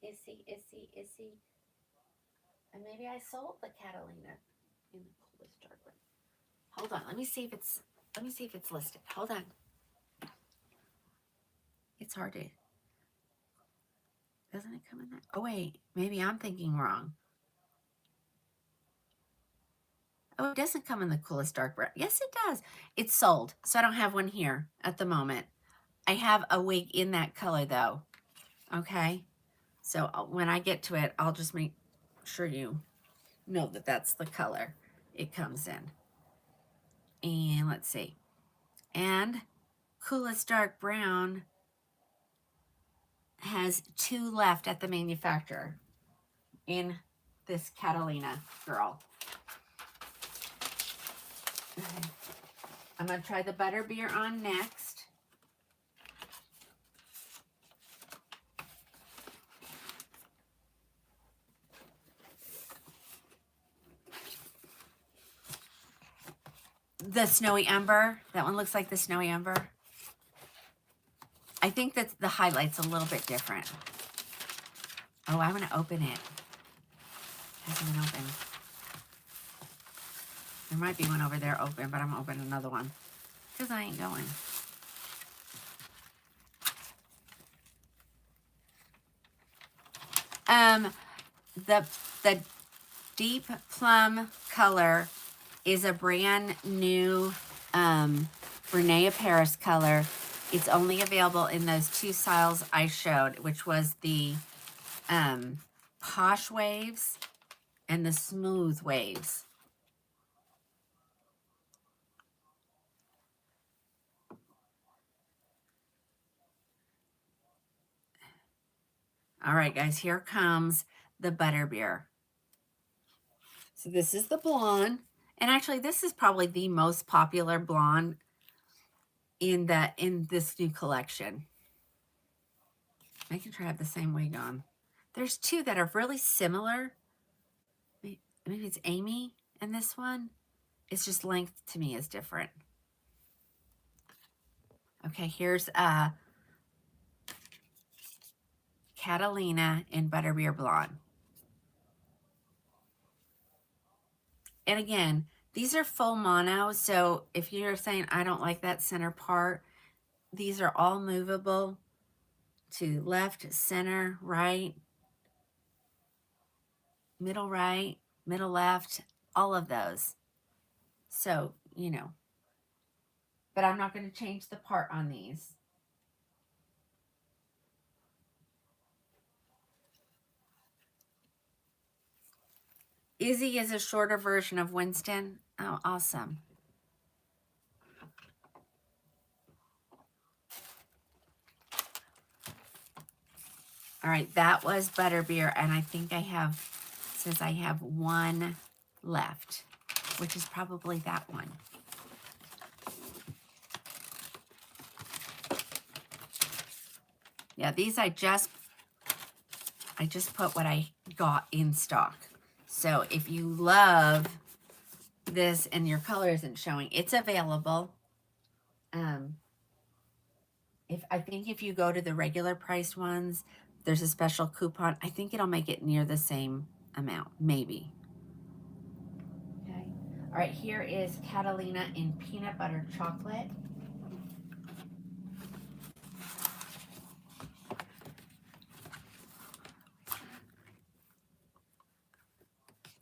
Issy. And maybe I sold the Catalina in the coolest dark one. Hold on. Let me see if it's listed. Hold on. It's hard to. Doesn't it come in that? Oh wait, maybe I'm thinking wrong. Oh, it doesn't come in the coolest dark brown. Yes, it does. It's sold, so I don't have one here at the moment. I have a wig in that color though. Okay, so when I get to it, I'll just make sure you know that that's the color it comes in. And let's see. And coolest dark brown has 2 left at the manufacturer in this Catalina girl. Okay. I'm going to try the Butterbeer on next. The Snowy Umber. That one looks like the Snowy Umber. I think that the highlight's a little bit different. Oh, I'm going to open it. It hasn't been opened. There might be one over there open, but I'm going to open another one because I ain't going. The deep plum color is a brand new Brene Paris color. It's only available in those 2 styles I showed, which was the Posh Waves and the Smooth Waves. All right, guys, here comes the Butterbeer. So this is the blonde. And actually, this is probably the most popular blonde in this new collection. Making sure I have the same wig on. There's 2 that are really similar. Maybe it's Amy and this one. It's just length to me is different. Okay, here's Catalina in Butterbeer Blonde. And again, these are full mono, so if you're saying, I don't like that center part, these are all movable to left, center, right, middle left, all of those. So, you know, but I'm not going to change the part on these. Izzy is a shorter version of Winston. Oh, awesome. All right, that was Butterbeer, and I think I have, says I have one left, which is probably that one. Yeah, these I just put what I got in stock. So if you love this and your color isn't showing, it's available. I think if you go to the regular priced ones, there's a special coupon. I think it'll make it near the same amount, maybe. Okay. All right, here is Catalina in peanut butter chocolate.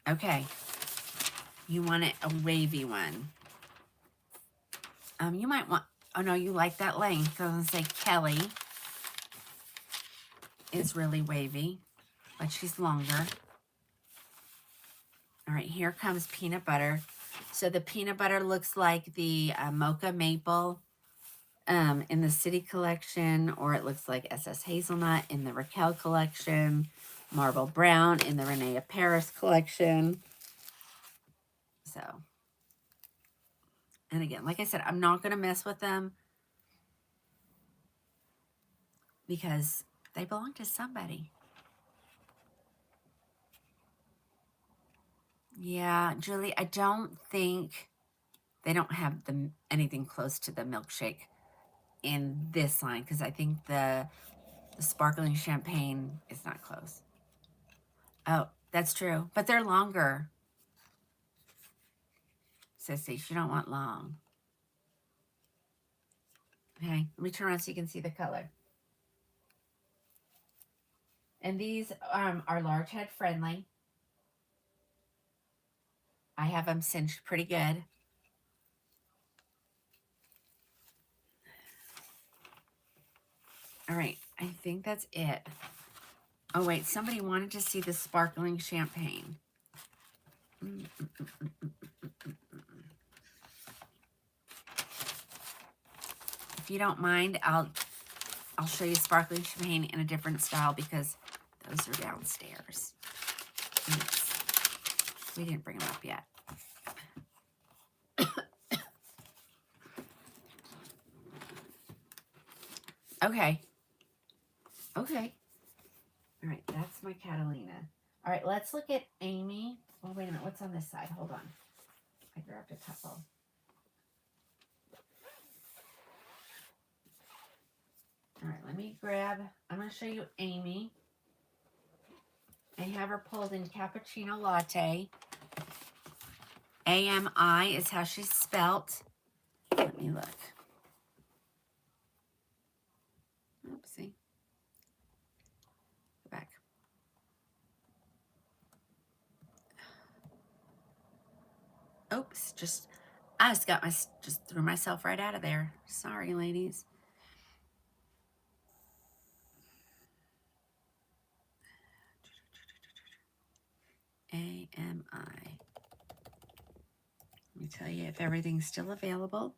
Okay. You want it a wavy one. You might want, oh no, you like that length. I was going to say Kelly is really wavy, but she's longer. All right, here comes peanut butter. So the peanut butter looks like the Mocha Maple in the City collection, or it looks like SS Hazelnut in the Raquel collection, Marble Brown in the Renee Paris collection. So, and again, like I said, I'm not going to mess with them because they belong to somebody. Yeah, Julie, I don't think they don't have anything close to the Milkshake in this line because I think the sparkling champagne is not close. Oh, that's true. But they're longer. Sissy, you don't want long. Okay, let me turn around so you can see the color. And these are large head friendly. I have them cinched pretty good. All right, I think that's it. Oh, wait, somebody wanted to see the sparkling champagne. If you don't mind, I'll show you sparkling champagne in a different style because those are downstairs. Oops. We didn't bring them up yet. Okay. Okay. All right, that's my Catalina. All right, let's look at Amy. Oh, wait a minute. What's on this side? Hold on. I grabbed a couple. All right, let me grab, I'm going to show you Amy. I have her pulled in cappuccino latte. AMI is how she's spelt. Let me look. Oopsie. Go back. Oops, I just threw myself right out of there. Sorry, ladies. AMI. Let me tell you if everything's still available.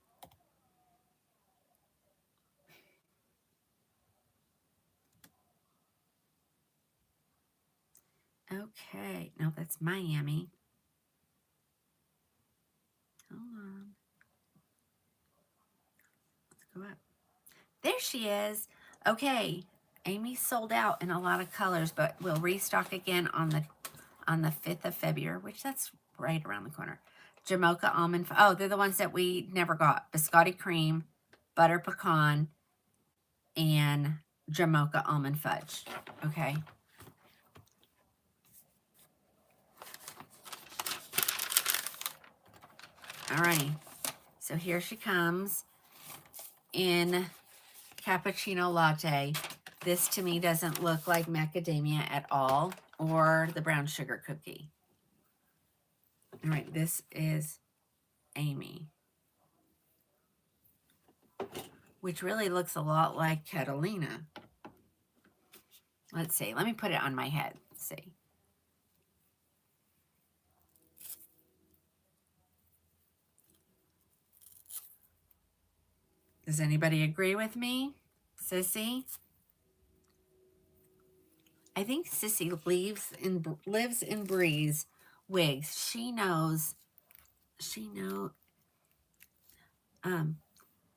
Okay, no, that's Miami. Hold on. Let's go up. There she is. Okay, Amy sold out in a lot of colors, but we'll restock again on the 5th of February, which that's right around the corner. Jamocha almond. Oh, they're the ones that we never got. Biscotti cream, butter pecan, and Jamocha Almond Fudge. Okay. Alrighty. So here she comes in cappuccino latte. This to me doesn't look like macadamia at all, or the brown sugar cookie. All right, this is Amy, which really looks a lot like Catalina. Let's see. Let me put it on my head. Let's see. Does anybody agree with me? Sissy? I think Sissy lives and breathes wigs. She knows.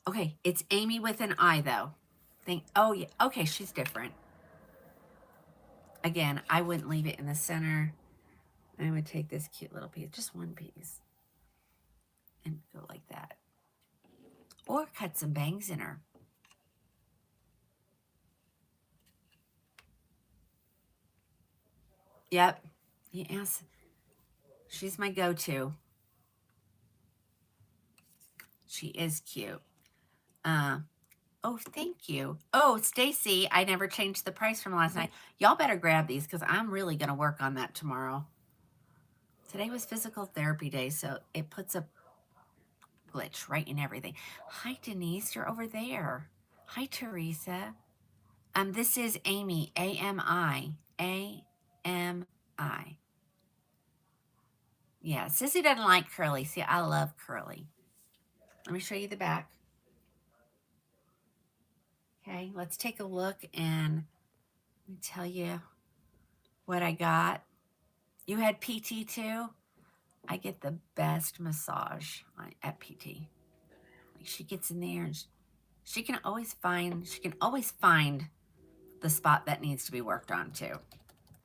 Okay, it's Amy with an I though. Oh yeah, okay, she's different. Again, I wouldn't leave it in the center. I would take this cute little piece, just one piece, and go like that. Or cut some bangs in her. Yep. Yes. She's my go-to. She is cute. Oh, thank you. Oh, Stacy, I never changed the price from last night. Y'all better grab these because I'm really going to work on that tomorrow. Today was physical therapy day, so it puts a glitch right in everything. Hi, Denise. You're over there. Hi, Teresa. This is Amy, A-M-I. A-M-I. Yeah, Sissy doesn't like curly. See, I love curly. Let me show you the back. Okay, let's take a look and let me tell you what I got. You had PT too? I get the best massage at PT. Like she gets in there and she can always find the spot that needs to be worked on too.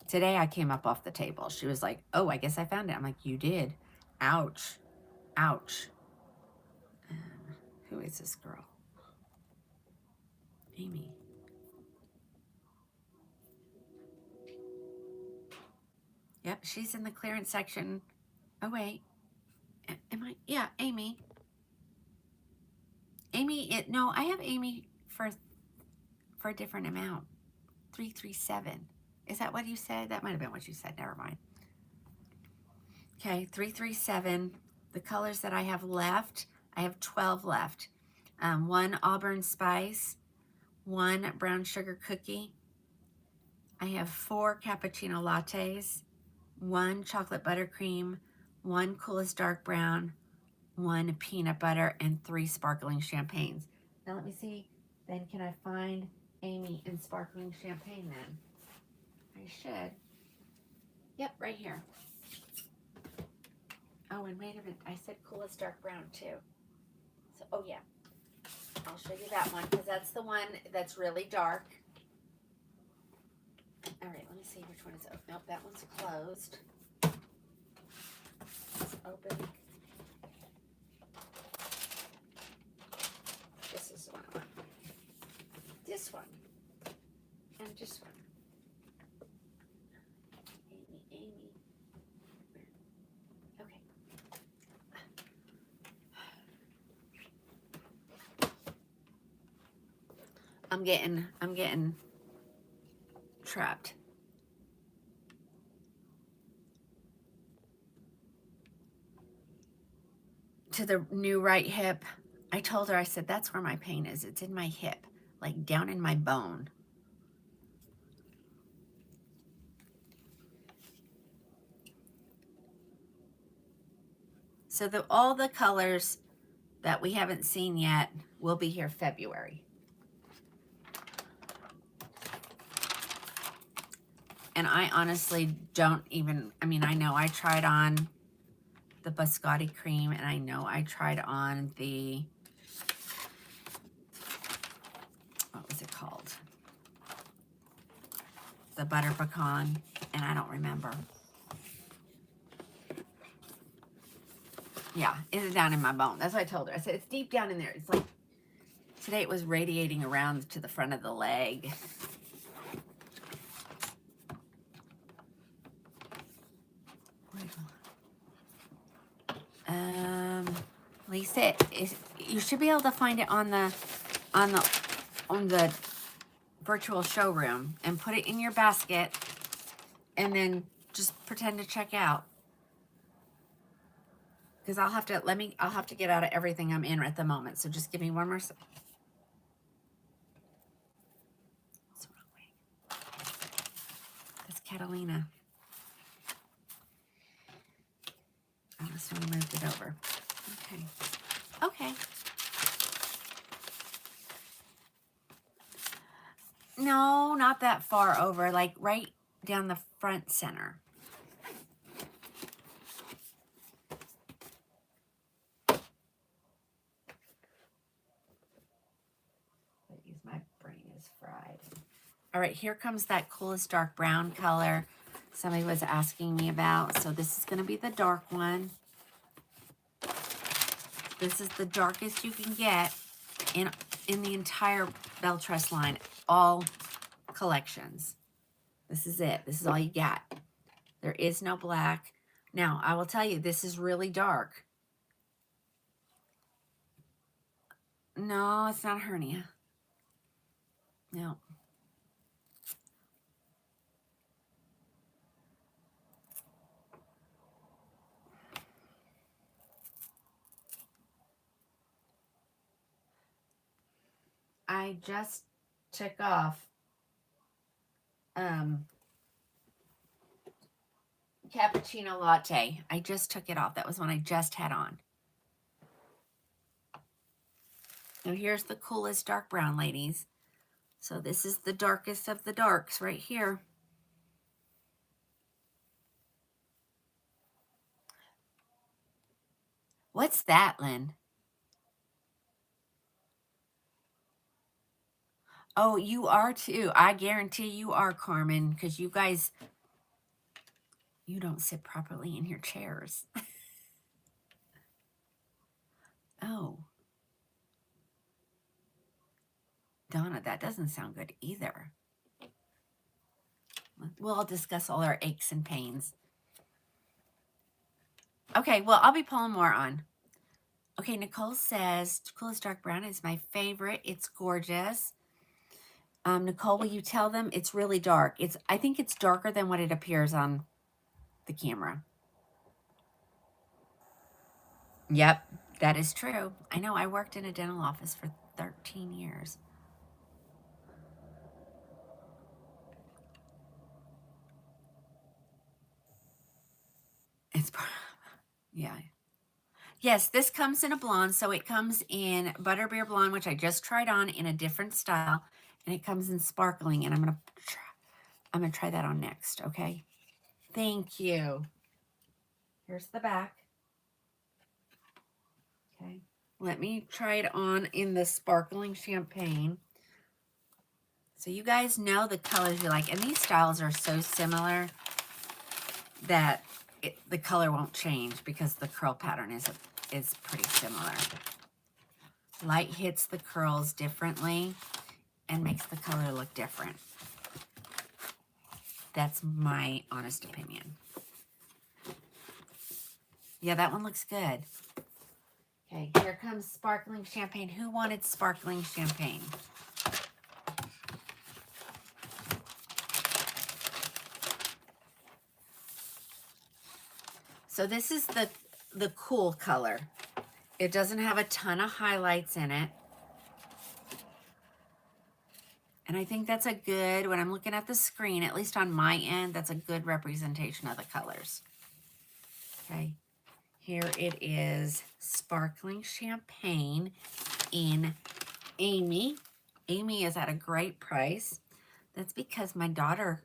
Today I came up off the table. She was like, oh, I guess I found it. I'm like, you did. Ouch. Ouch. Who is this girl? Amy. Yep, she's in the clearance section. Oh, wait. Am I? Yeah, Amy. Amy, no, I have Amy for a different amount. 337. Is that what you said? That might have been what you said. Never mind. Okay, 337. The colors that I have left, I have 12 left. One Auburn Spice, one brown sugar cookie. I have 4 cappuccino lattes, 1 chocolate buttercream, 1 coolest dark brown, 1 peanut butter, and 3 sparkling champagnes. Now let me see. Then can I find Amy in sparkling champagne then? I should. Yep, right here. Oh, and wait a minute. I said coolest dark brown too. So, oh yeah. I'll show you that one because that's the one that's really dark. All right, let me see which one is open. Nope, that one's closed. It's open. This is the one I want. This one. And this one. Amy. Okay. I'm getting trapped. To the new right hip. I told her, I said, that's where my pain is. It's in my hip, like down in my bone. So all the colors that we haven't seen yet will be here February. And I honestly don't even, I mean, I know I tried on the biscotti cream, and I know I tried on the, what was it called? The butter pecan, and I don't remember. Yeah, it's down in my bone. That's what I told her. I said, it's deep down in there. It's like Today it was radiating around to the front of the leg. Lisa, you should be able to find it on the virtual showroom and put it in your basket and then just pretend to check out. Because I'll have to get out of everything I'm in at the moment. So just give me one more second. What's the wrong way? That's Catalina. I just want to move it over. Okay. Okay. No, not that far over. Like right down the front center. My brain is fried. All right, here comes that coolest dark brown color somebody was asking me about. So this is going to be the dark one. This is the darkest you can get in the entire Belle Tress line, all collections. This is it. This is all you got. There is no black. Now, I will tell you, this is really dark. No, it's not a hernia. No. I just took off cappuccino latte. I just took it off. That was one I just had on. Now here's the coolest dark brown, ladies. So this is the darkest of the darks right here. What's that, Lynn? Oh, you are too. I guarantee you are, Carmen, because you guys, you don't sit properly in your chairs. Oh. Donna, that doesn't sound good either. We'll discuss all our aches and pains. Okay, well, I'll be pulling more on. Okay, Nicole says, coolest dark brown is my favorite. It's gorgeous. Nicole, will you tell them it's really dark? I think it's darker than what it appears on the camera. Yep, that is true. I know, I worked in a dental office for 13 years. It's, yeah. Yes, this comes in a blonde, so it comes in Butterbeer blonde, which I just tried on in a different style, and it comes in sparkling, and I'm gonna try that on next, okay? Thank you. Here's the back. Okay, let me try it on in the sparkling champagne. So you guys know the colors you like, and these styles are so similar that the color won't change because the curl pattern is pretty similar. Light hits the curls differently and makes the color look different. That's my honest opinion. Yeah, that one looks good. Okay, here comes sparkling champagne. Who wanted sparkling champagne? So this is the cool color. It doesn't have a ton of highlights in it. And I think that's a good, when I'm looking at the screen, at least on my end, that's a good representation of the colors. Okay, here it is, sparkling champagne in Amy. Amy is at a great price. That's because my daughter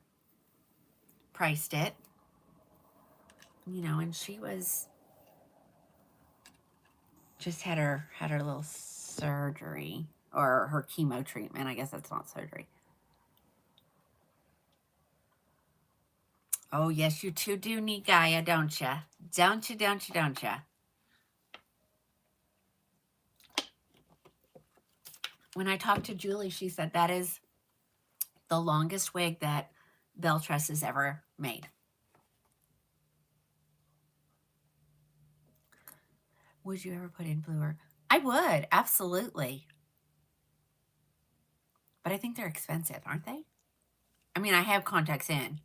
priced it. You know, and she was just had her little surgery, or her chemo treatment. I guess that's not surgery. Oh, yes, you two do need Gaia, don't ya? Don't you, don't you, don't ya? When I talked to Julie, she said that is the longest wig that Beltress has ever made. Would you ever put in bluer? I would, absolutely. But I think they're expensive, aren't they? I mean, I have contacts in.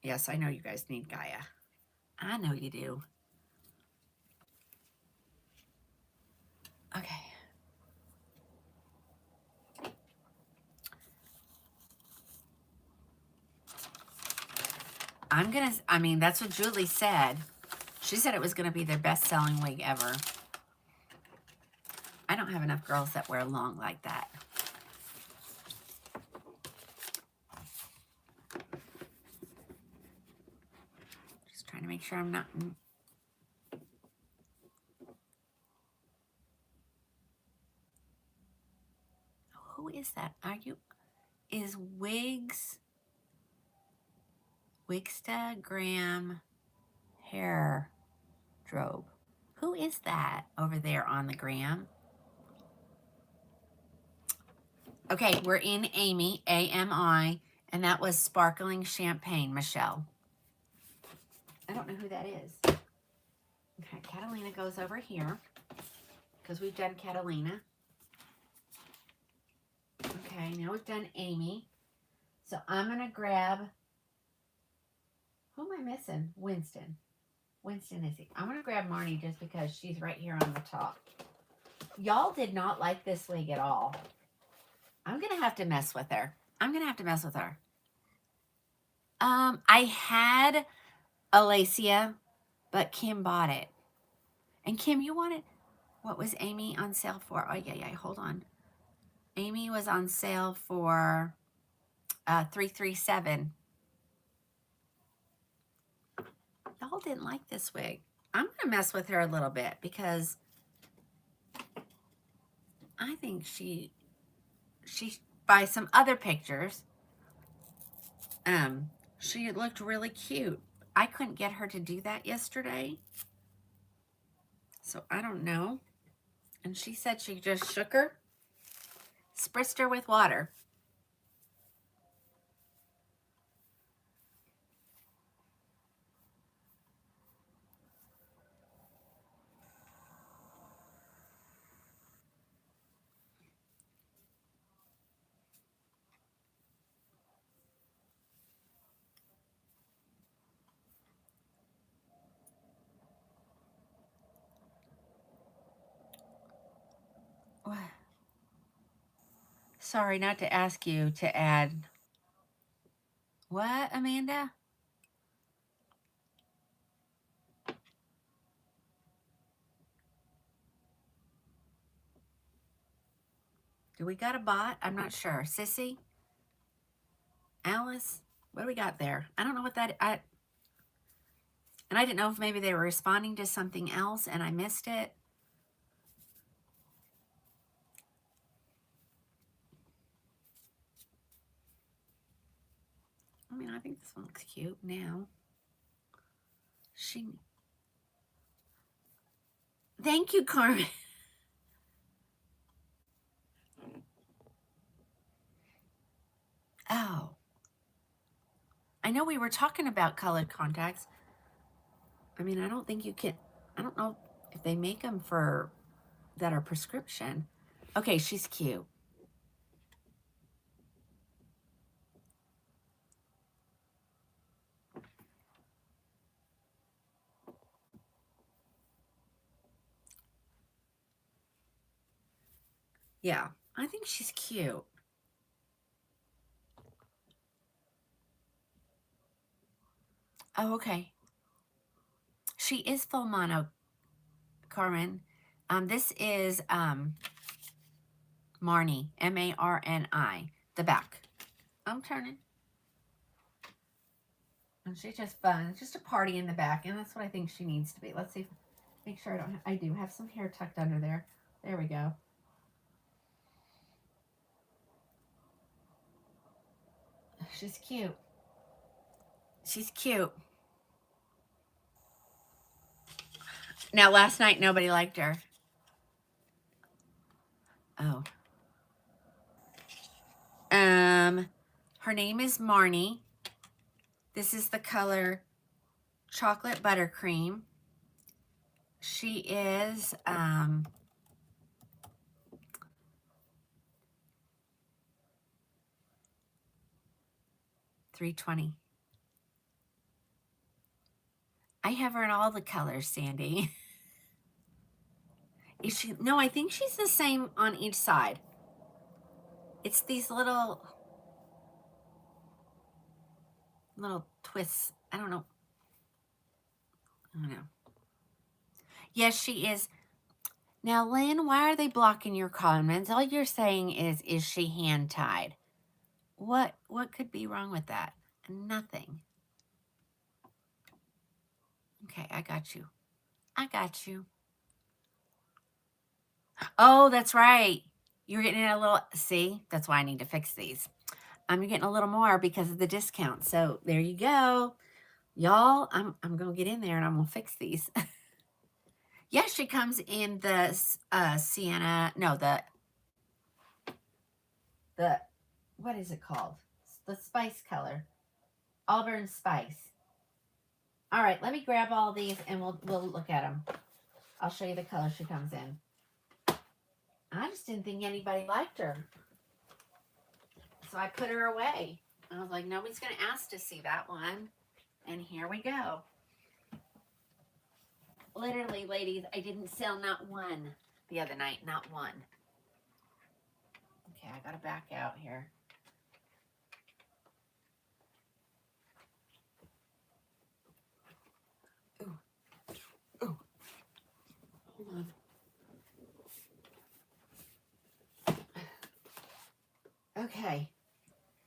Yes, I know you guys need Gaia. I know you do. Okay. I mean, that's what Julie said. She said it was going to be their best-selling wig ever. I don't have enough girls that wear long like that. Just trying to make sure I'm not... Who is that? Is Wigs... Wigstagram Hair Drobe. Who is that over there on the gram? Okay, we're in Amy, A-M-I, and that was Sparkling Champagne, Michelle. I don't know who that is. Okay, Catalina goes over here because we've done Catalina. Okay, now we've done Amy. So I'm going to grab, who am I missing? Winston. Winston is he? I'm going to grab Marni just because she's right here on the top. Y'all did not like this wig at all. I'm going to have to mess with her. I had Alacia, but Kim bought it. And Kim, you wanted, what was Amy on sale for? Oh, yeah, hold on. Amy was on sale for $337. Y'all didn't like this wig. I'm going to mess with her a little bit because I think she by some other pictures, she looked really cute. I couldn't get her to do that yesterday. So I don't know. And she said she just shook her, spritzed her with water. What? Sorry, not to ask you to add. What, Amanda? Do we got a bot? I'm not sure. Sissy? Alice? What do we got there? I don't know what that... And I didn't know if maybe they were responding to something else and I missed it. I mean, I think this one looks cute now. Thank you, Carmen. Oh. I know we were talking about colored contacts. I mean, I don't think you can... I don't know if they make them for... that are prescription. Okay, she's cute. Yeah, I think she's cute. Oh, okay. She is full mono, Carmen. This is Marni, M-A-R-N-I, the back. I'm turning. And she's just fun. It's just a party in the back, and that's what I think she needs to be. Let's see. Make sure I don't. I do have some hair tucked under there. There we go. She's cute. She's cute. Now, last night, nobody liked her. Oh. Her name is Marni. This is the color Chocolate Buttercream. She is, 320. I have her in all the colors, Sandy. Is she? No, I think she's the same on each side. It's these little twists. I don't know. Yes, she is. Now, Lynn, why are they blocking your comments? All you're saying is she hand tied? What could be wrong with that? Nothing. Okay, I got you. I got you. Oh, that's right. You're getting a little, see, that's why I need to fix these. I'm getting a little more because of the discount. So there you go. Y'all, I'm going to get in there and I'm going to fix these. Yeah, she comes in the sienna, no, the, what is it called? The spice color. Auburn spice. All right, let me grab all these and we'll look at them. I'll show you the color she comes in. I just didn't think anybody liked her. So I put her away. I was like, nobody's going to ask to see that one. And here we go. Literally, ladies, I didn't sell not one the other night. Not one. Okay, I got to back out here. Ooh. Ooh. Hold on. Okay.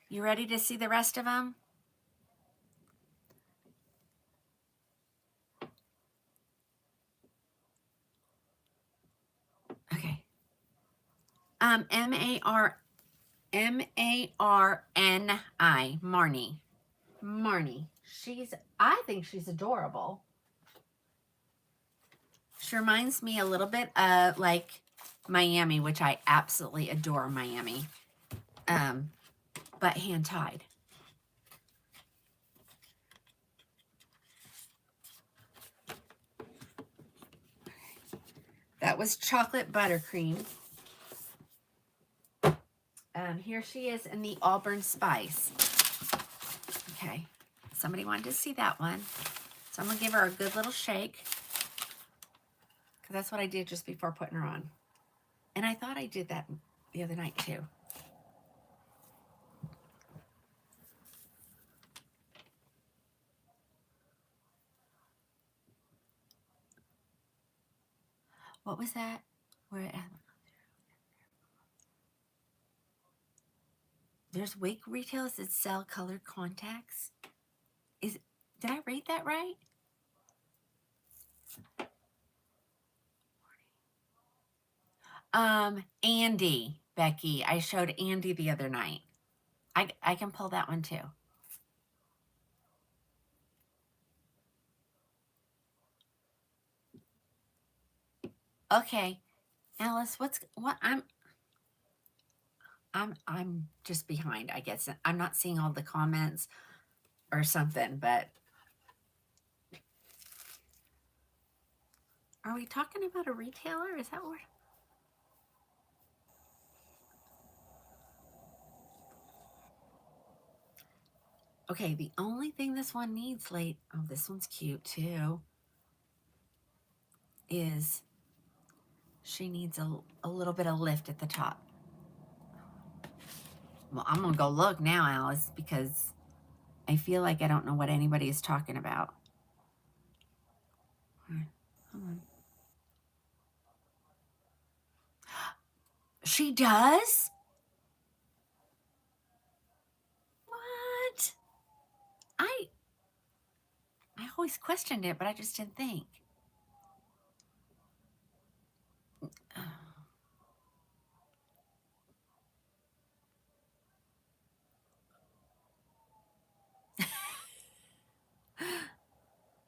You ready to see the rest of them? Okay. M-A-R-N-I, Marni. Marni. I think she's adorable. She reminds me a little bit of like Miami, which I absolutely adore Miami. But hand tied. That was Chocolate Buttercream. Here she is in the Auburn Spice. Okay, somebody wanted to see that one. So I'm going to give her a good little shake. Because that's what I did just before putting her on. And I thought I did that the other night too. What was that? Where? There's wig retailers that sell colored contacts. Did I read that right? Andy, Becky. I showed Andy the other night. I can pull that one too. Okay, Alice, I'm just behind, I guess. I'm not seeing all the comments or something, but are we talking about a retailer? Is that what? Okay, the only thing this one needs oh, this one's cute too, is she needs a little bit of lift at the top. Well, I'm going to go look now, Alice, because I feel like I don't know what anybody is talking about. Hold on. She does? What? I always questioned it, but I just didn't think.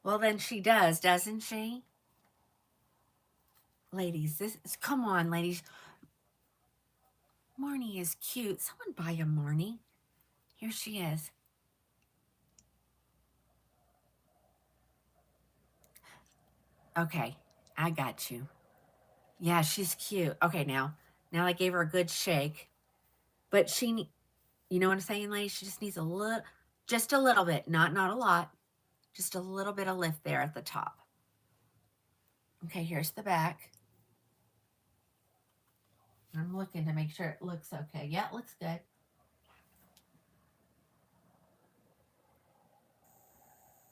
Well, then she does, doesn't she? Ladies, come on, ladies. Marni is cute. Someone buy a Marni. Here she is. Okay, I got you. Yeah, she's cute. Okay, now I gave her a good shake. But she, you know what I'm saying, ladies? She just needs just a little bit, not a lot. Just a little bit of lift there at the top. Okay, here's the back. I'm looking to make sure it looks okay. Yeah, it looks good.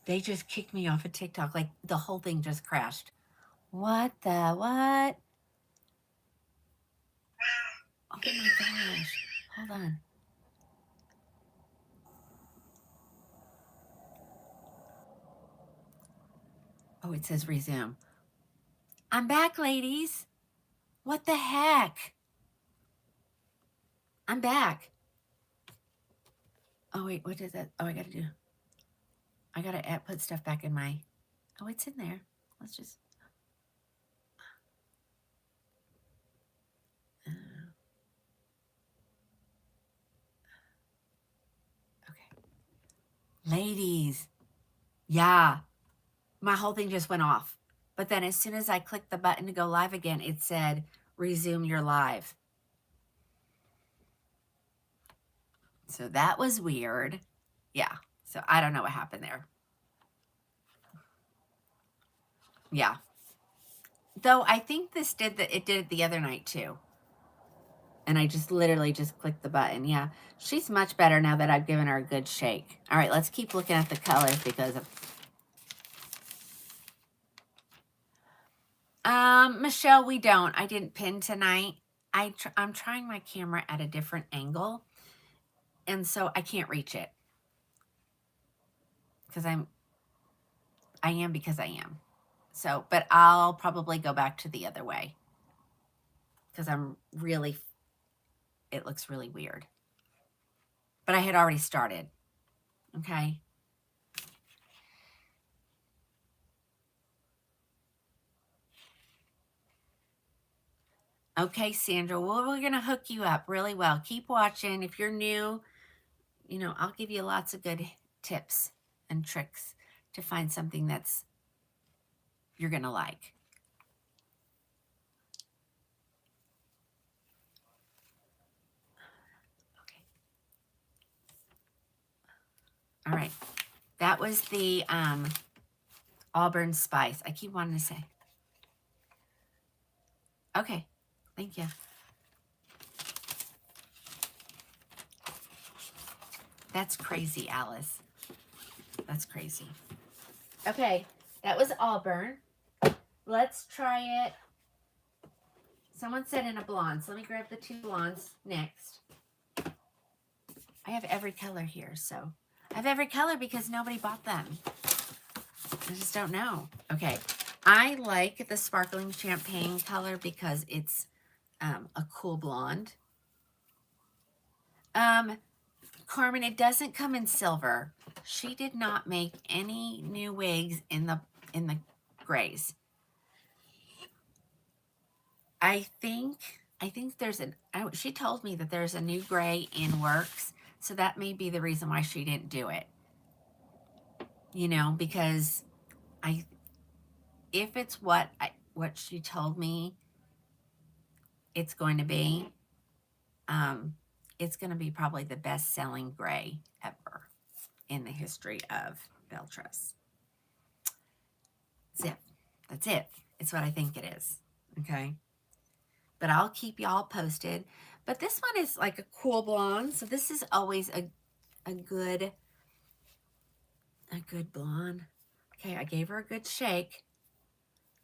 They just kicked me off of TikTok. Like, the whole thing just crashed. What the what? Oh my gosh. Hold on. Oh, it says resume. I'm back, ladies. What the heck? I'm back. Oh, wait, what is that? Oh, I got to put stuff back in my, oh, it's in there. Let's just, okay. Ladies, yeah, my whole thing just went off. But then as soon as I clicked the button to go live again, it said, resume your live. So that was weird. Yeah, so I don't know what happened there. Yeah. Though I think it did it the other night too. And I just literally just clicked the button. Yeah, she's much better now that I've given her a good shake. All right, let's keep looking at the colors because of... Michelle, we don't. I didn't pin tonight. I'm trying my camera at a different angle, and so I can't reach it because I am because I am. So, but I'll probably go back to the other way because it looks really weird. But I had already started. Okay. Okay, Sandra. Well, we're going to hook you up really well. Keep watching. If you're new, you know, I'll give you lots of good tips and tricks to find something that's you're going to like. Okay. All right. That was the Auburn Spice. I keep wanting to say. Okay. Thank you. That's crazy, Alice. That's crazy. Okay. That was Auburn. Let's try it. Someone said in a blonde. So let me grab the two blondes next. I have every color here, so. I have every color because nobody bought them. I just don't know. Okay. I like the sparkling champagne color because it's a cool blonde. Carmen, it doesn't come in silver. She did not make any new wigs in the grays. I think there's she told me that there's a new gray in works, so that may be the reason why she didn't do it. You know, because if it's what she told me it's going to be, it's going to be probably the best-selling gray ever in the history of Beltress. That's it. That's it. It's what I think it is. Okay. But I'll keep y'all posted. But this one is like a cool blonde. So this is always a good blonde. Okay, I gave her a good shake.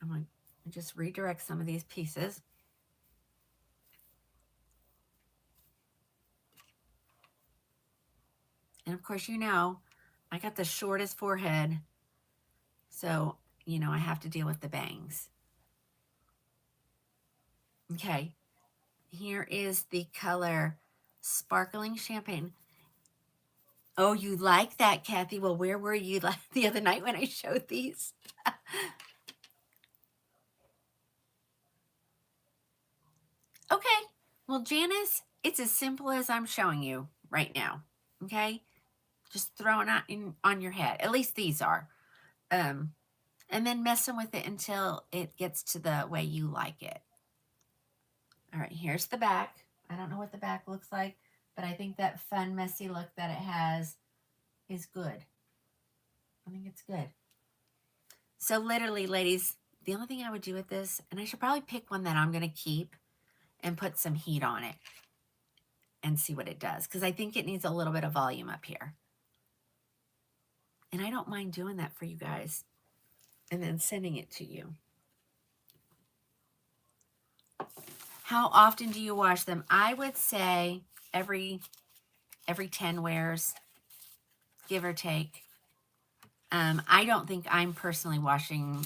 I'm going to just redirect some of these pieces. And of course, you know, I got the shortest forehead. So, you know, I have to deal with the bangs. Okay. Here is the color Sparkling Champagne. Oh, you like that, Kathy? Well, where were you the other night when I showed these? Okay. Well, Janice It's as simple as I'm showing you right now, okay? Just throwing it on your head. At least these are. And then messing with it until it gets to the way you like it. All right, here's the back. I don't know what the back looks like, but I think that fun, messy look that it has is good. I think it's good. So literally, ladies, the only thing I would do with this, and I should probably pick one that I'm going to keep and put some heat on it and see what it does, because I think it needs a little bit of volume up here. And I don't mind doing that for you guys and then sending it to you. How often do you wash them? I would say every 10 wears, give or take. I don't think I'm personally washing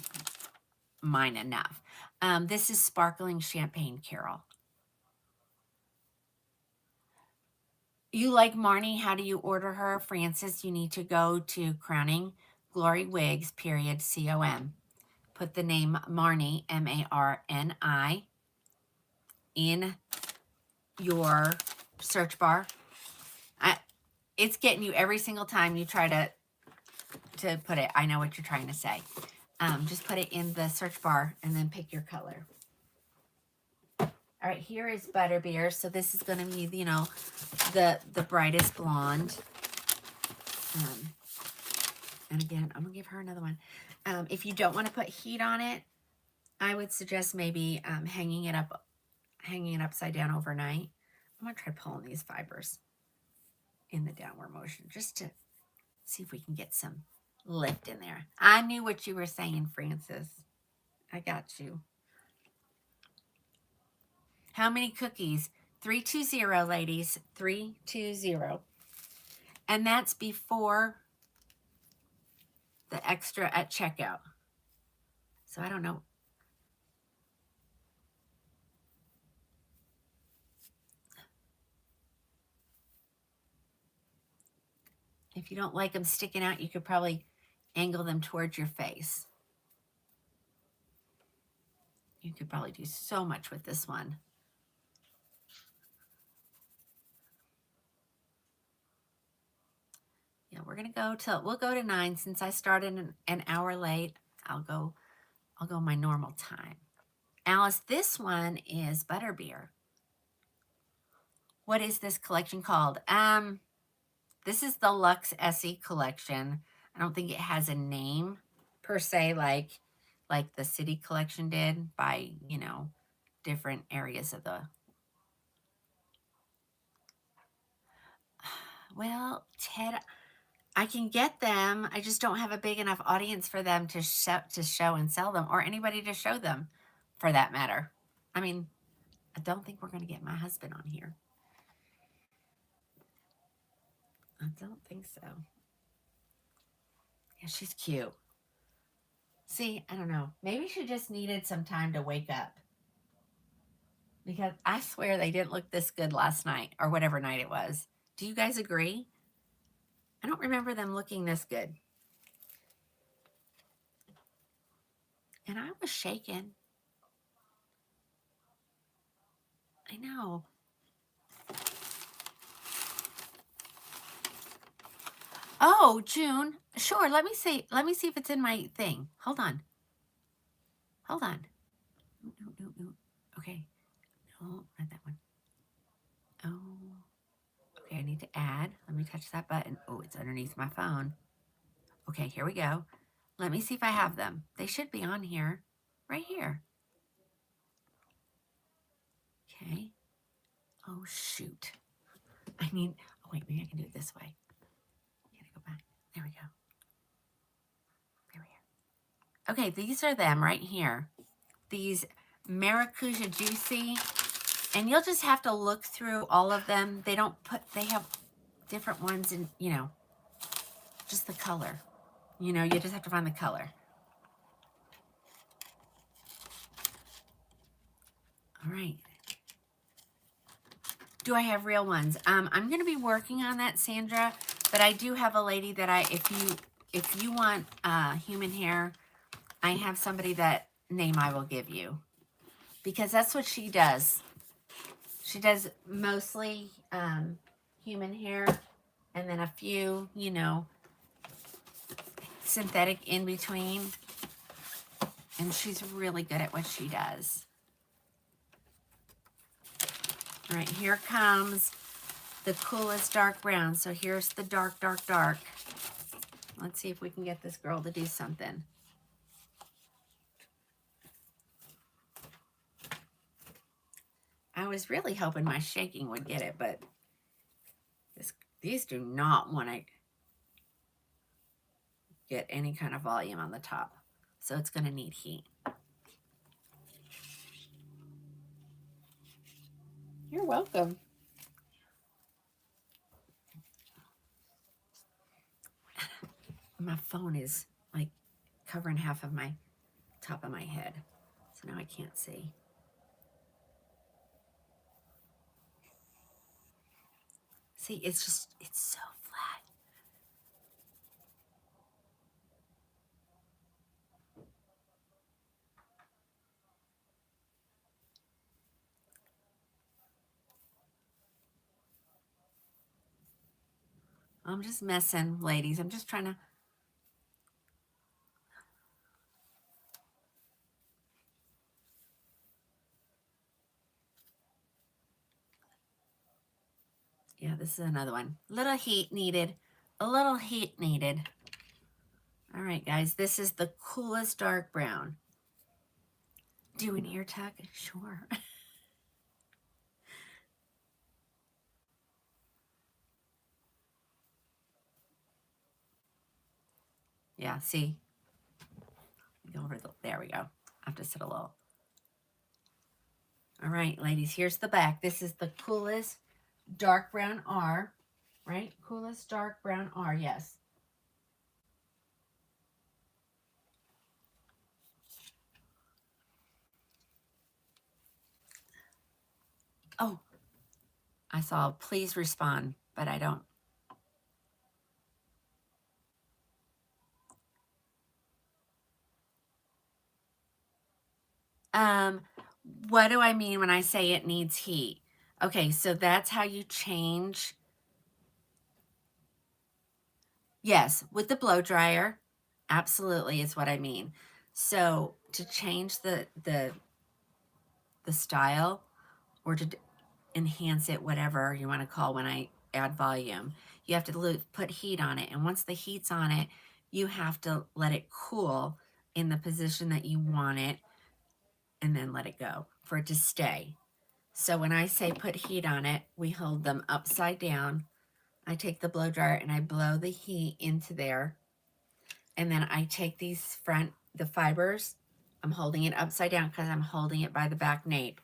mine enough. This is Sparkling Champagne Carol. You like Marni? How do you order her? Francis, you need to go to Krowning Glory Wigs, .com. Put the name Marni, M-A-R-N-I, in your search bar. It's getting you every single time you try to put it. I know what you're trying to say. Just put it in the search bar and then pick your color. All right, here is Butterbeer. So this is going to be, you know, the brightest blonde. And again, I'm going to give her another one. If you don't want to put heat on it, I would suggest maybe hanging it upside down overnight. I'm going to try pulling these fibers in the downward motion just to see if we can get some lift in there. I knew what you were saying, Francis. I got you. How many cookies? 320, ladies. 320. And that's before the extra at checkout. So I don't know. If you don't like them sticking out, you could probably angle them towards your face. You could probably do so much with this one. Yeah, we'll go to 9. Since I started an hour late, I'll go my normal time. Alice, this one is Butterbeer. What is this collection called? This is the Luxe Essie collection. I don't think it has a name per se, like the City collection did, by, you know, different areas of the. Well, Ted, I can get them. I just don't have a big enough audience for them to show and sell them, or anybody to show them, for that matter. I mean, I don't think we're going to get my husband on here. I don't think so. Yeah, she's cute. See, I don't know. Maybe she just needed some time to wake up. Because I swear they didn't look this good last night, or whatever night it was. Do you guys agree? I don't remember them looking this good. And I was shaken. I know. Oh, June. Sure, let me see if it's in my thing. Hold on. No. Okay. No, not that one. Oh. Okay, I need to add. Let me touch that button. Oh, it's underneath my phone. Okay, here we go. Let me see if I have them. They should be on here. Right here. Okay. Oh, shoot. Oh, wait, maybe I can do it this way. Gotta go back. There we go. There we go. Okay, these are them right here. These Maracuja Juicy. And you'll just have to look through all of them. They have different ones in, you know, just the color. You know, you just have to find the color. All right. Do I have real ones? I'm going to be working on that, Sandra, but I do have a lady that if you want human hair, I have somebody that name I will give you, because that's what she does. She does mostly human hair and then a few, you know, synthetic in between. And she's really good at what she does. All right, here comes the coolest dark brown. So here's the dark, dark, dark. Let's see if we can get this girl to do something. I was really hoping my shaking would get it, but these do not want to get any kind of volume on the top. So it's going to need heat. You're welcome. My phone is like covering half of my top of my head. So now I can't see. See, it's so flat. I'm just messing, ladies. I'm just trying to. Yeah, this is another one. Little heat needed. A little heat needed. All right, guys. This is the coolest dark brown. Do an ear tuck? Sure. Yeah, see? Go over there we go. I have to sit a little. All right, ladies, here's the back. This is the coolest dark brown R, right? Coolest dark brown R, yes. Oh, I saw please respond, but I don't. What do I mean when I say it needs heat? Okay, so that's how you change. Yes, with the blow dryer, absolutely is what I mean. So to change the style or to enhance it, whatever you want to call when I add volume, you have to put heat on it. And once the heat's on it, you have to let it cool in the position that you want it and then let it go for it to stay. So when I say put heat on it, we hold them upside down. I take the blow dryer and I blow the heat into there. And then I take the fibers, I'm holding it upside down because I'm holding it by the back nape.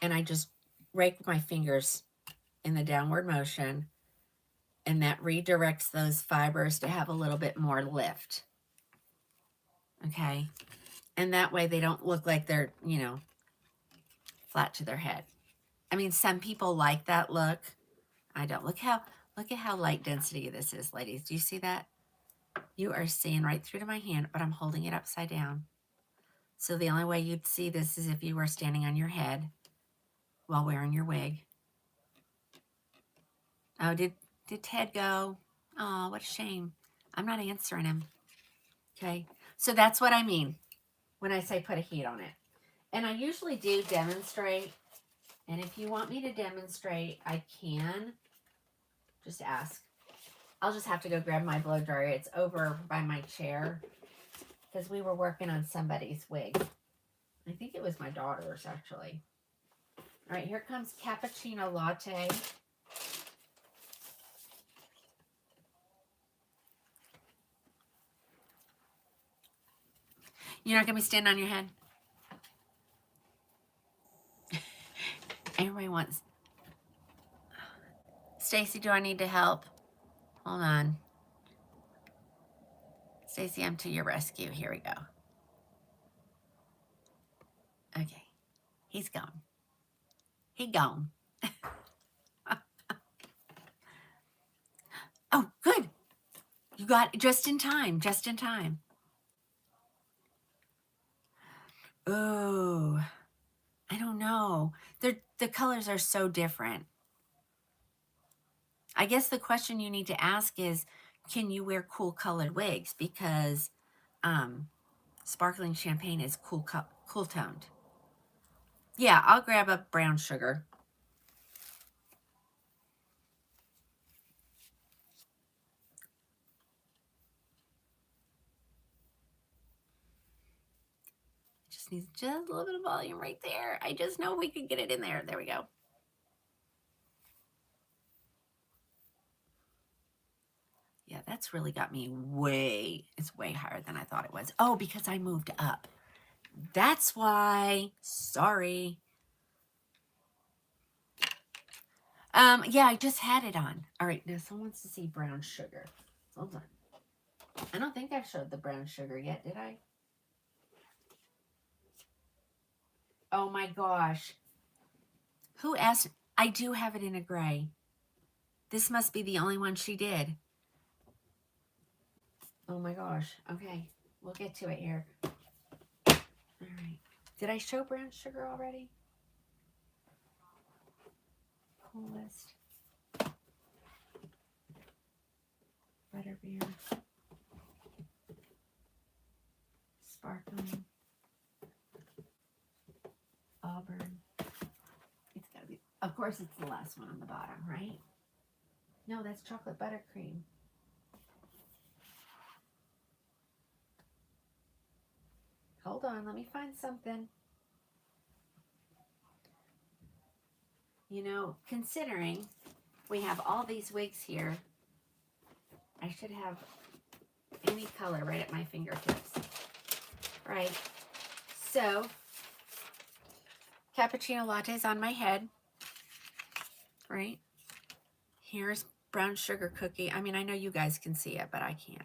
And I just rake my fingers in the downward motion. And that redirects those fibers to have a little bit more lift. Okay. And that way they don't look like they're, you know, flat to their head. I mean, some people like that look. I don't. Look at how light density this is, ladies. Do you see that? You are seeing right through to my hand, but I'm holding it upside down. So the only way you'd see this is if you were standing on your head while wearing your wig. Oh, did Ted go? Oh, what a shame. I'm not answering him. Okay. So that's what I mean when I say put a heat on it. And I usually do demonstrate. And if you want me to demonstrate, I can. Just ask. I'll just have to go grab my blow dryer. It's over by my chair because we were working on somebody's wig. I think it was my daughter's, actually. All right, here comes cappuccino latte. You're not going to be standing on your head? Everybody wants. Stacy, do I need to help? Hold on. Stacy, I'm to your rescue. Here we go. Okay. He's gone. He gone. Oh, good. You got just in time. Just in time. Oh, I don't know. The colors are so different. I guess the question you need to ask is, can you wear cool colored wigs? Because sparkling champagne is cool toned. Yeah, I'll grab a brown sugar. Just needs just a little bit of volume right there. I just know we could get it in there. There we go. Yeah, that's really got me it's way higher than I thought it was. Oh, because I moved up. That's why. Sorry. Yeah, I just had it on. All right, now someone wants to see brown sugar. Hold on. I don't think I've showed the brown sugar yet, did I? Oh my gosh. Who asked? I do have it in a gray. This must be the only one she did. Oh my gosh. Okay, we'll get to it here. All right. Did I show brown sugar already? Coolest. Butterbeer. Sparkling. Auburn. It's gotta be, of course it's the last one on the bottom, right? No, that's chocolate buttercream. Hold on, let me find something. You know, considering we have all these wigs here, I should have any color right at my fingertips. Right. So, cappuccino lattes on my head. Right. Here's brown sugar cookie. I mean, I know you guys can see it, but I can't.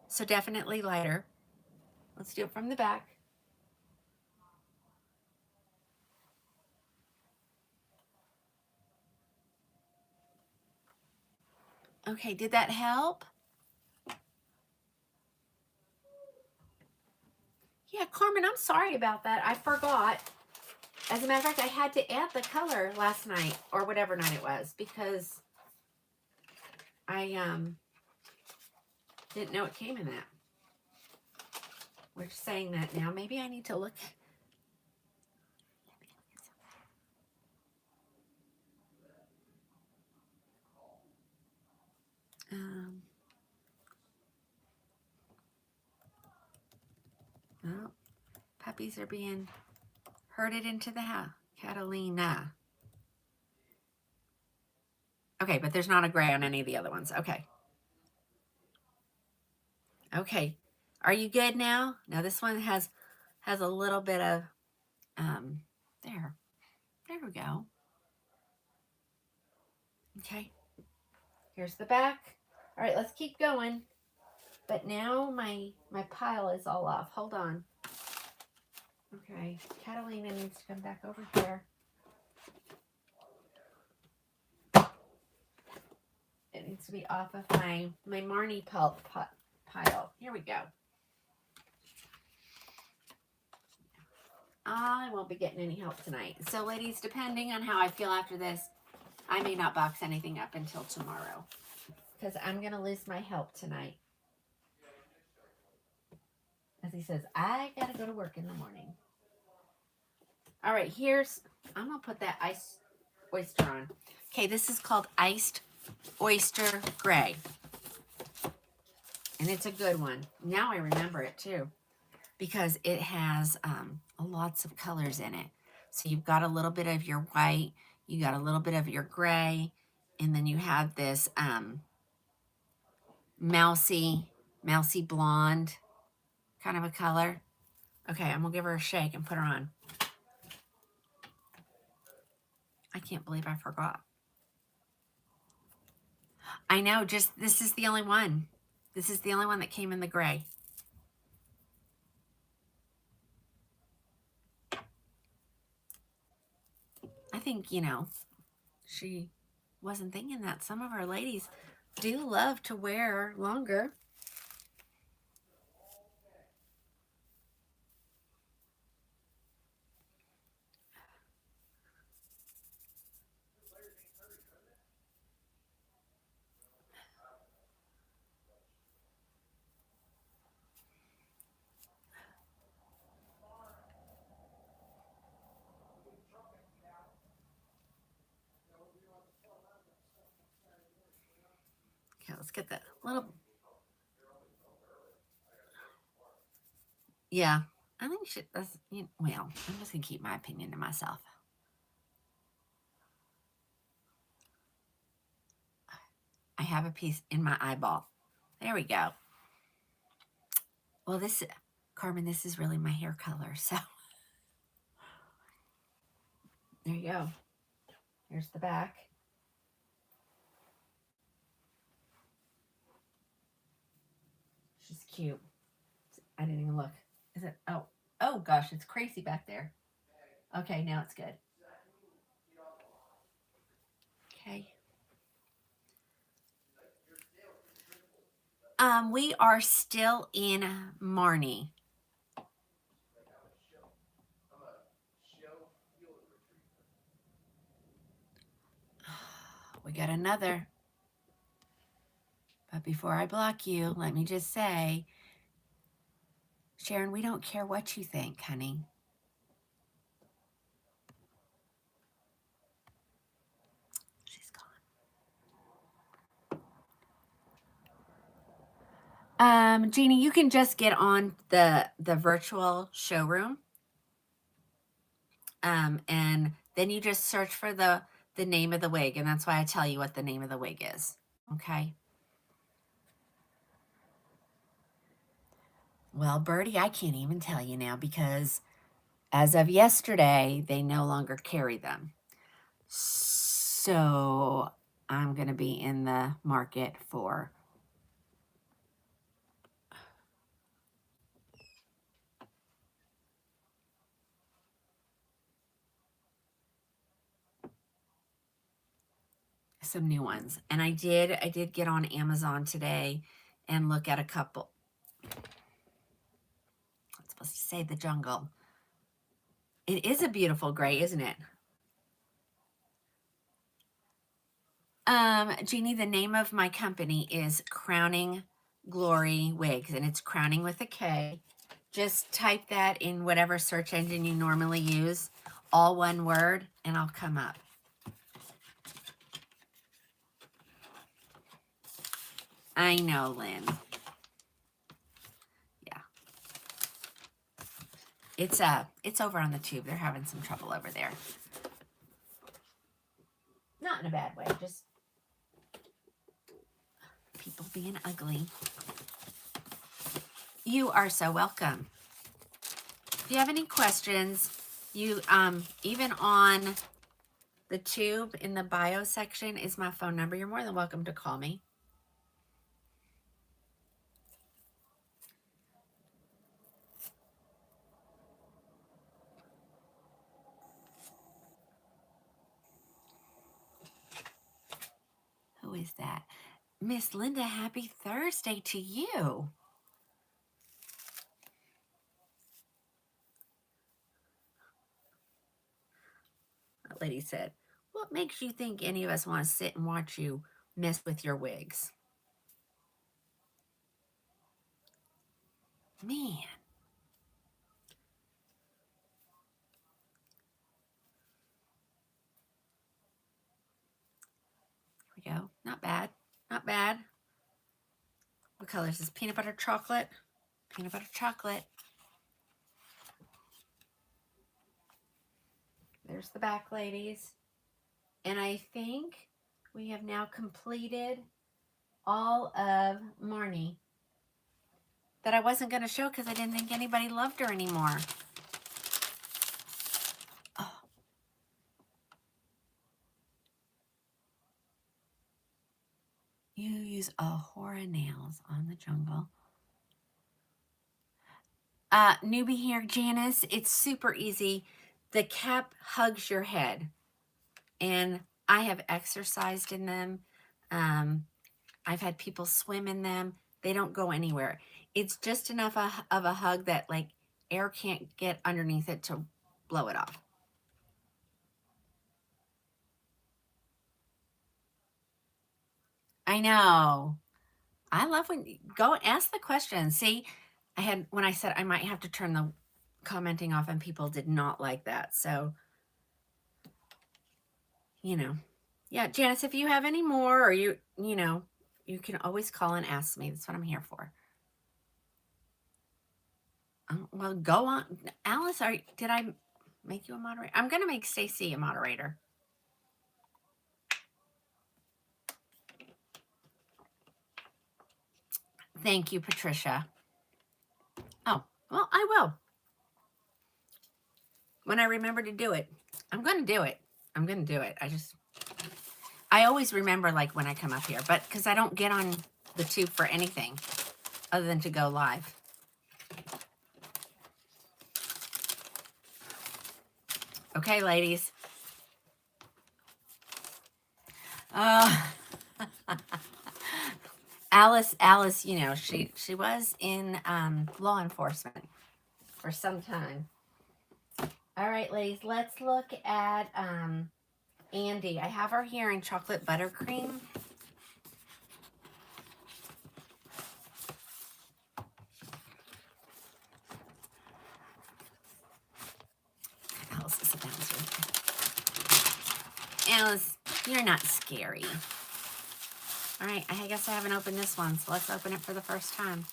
So definitely lighter. Let's do it from the back. Okay, did that help? Yeah, Carmen, I'm sorry about that. I forgot. As a matter of fact, I had to add the color last night, or whatever night it was, because I didn't know it came in that. We're saying that now. Maybe I need to look. Oh, puppies are being herded into the house. Catalina. Okay, but there's not a gray on any of the other ones. Okay. Okay. Are you good now? Now this one has a little bit of, there. There we go. Okay. Here's the back. All right, let's keep going. But now my pile is all off. Hold on. Okay, Catalina needs to come back over here. It needs to be off of my Marni pulp pile. Here we go. I won't be getting any help tonight. So ladies, depending on how I feel after this, I may not box anything up until tomorrow, because I'm going to lose my help tonight. As he says, I got to go to work in the morning. All right, I'm going to put that iced oyster on. Okay, this is called Iced Oyster Gray. And it's a good one. Now I remember it too, because it has lots of colors in it. So you've got a little bit of your white, you got a little bit of your gray, and then you have this mousy blonde kind of a color. Okay, I'm gonna give her a shake and put her on. I can't believe I forgot. I know, just this is the only one. This is the only one that came in the gray. I think, you know, she wasn't thinking that some of our ladies do love to wear longer. let's get the little. Yeah, I think that's, well, I'm just gonna keep my opinion to myself. I have a piece in my eyeball. There we go. Well, Carmen, this is really my hair color, so there you go. Here's the back. She's cute. I didn't even look. Is it? Oh gosh, it's crazy back there. Okay, now it's good. Okay. We are still in Marni. We got another. But before I block you, let me just say, Sharon, we don't care what you think, honey. She's gone. Jeannie, you can just get on the virtual showroom. And then you just search for the name of the wig, and that's why I tell you what the name of the wig is. Okay. Well, Birdie, I can't even tell you now because as of yesterday, they no longer carry them. So I'm going to be in the market for some new ones. And I did get on Amazon today and look at a couple. I'm supposed to say the jungle. It is a beautiful gray, isn't it? Jeannie, the name of my company is Krowning Glory Wigs, and it's crowning with a K. Just type that in whatever search engine you normally use, all one word, and I'll come up. I know, Lynn. Yeah. It's over on the tube. They're having some trouble over there. Not in a bad way, just people being ugly. You are so welcome. If you have any questions, you even on the tube in the bio section is my phone number. You're more than welcome to call me. Who is that? Miss Linda, happy Thursday to you. That lady said, what makes you think any of us want to sit and watch you mess with your wigs? Man. Here we go. Not bad. Not bad. What color is this? Peanut butter chocolate? Peanut butter chocolate. There's the back, ladies. And I think we have now completed all of Marni that I wasn't going to show because I didn't think anybody loved her anymore. Oh. You use a horror nails on the jungle. Newbie here, Janice, it's super easy. The cap hugs your head. And I have exercised in them. I've had people swim in them. They don't go anywhere. It's just enough of a hug that like air can't get underneath it to blow it off. I know. I love when you go ask the question. See, when I said I might have to turn the commenting off and people did not like that. So, you know, yeah, Janice, if you have any more or you're You can always call and ask me. That's what I'm here for. Well, go on. Alice, did I make you a moderator? I'm going to make Stacy a moderator. Thank you, Patricia. Oh, well, I will. When I remember to do it. I'm going to do it. I'm going to do it. I always remember, like, when I come up here, but because I don't get on the tube for anything other than to go live. Okay, ladies. Alice, you know, she was in law enforcement for some time. All right, ladies, let's look at Andy. I have her here in chocolate buttercream. Alice is a bouncer. Alice, you're not scary. All right, I guess I haven't opened this one, so let's open it for the first time.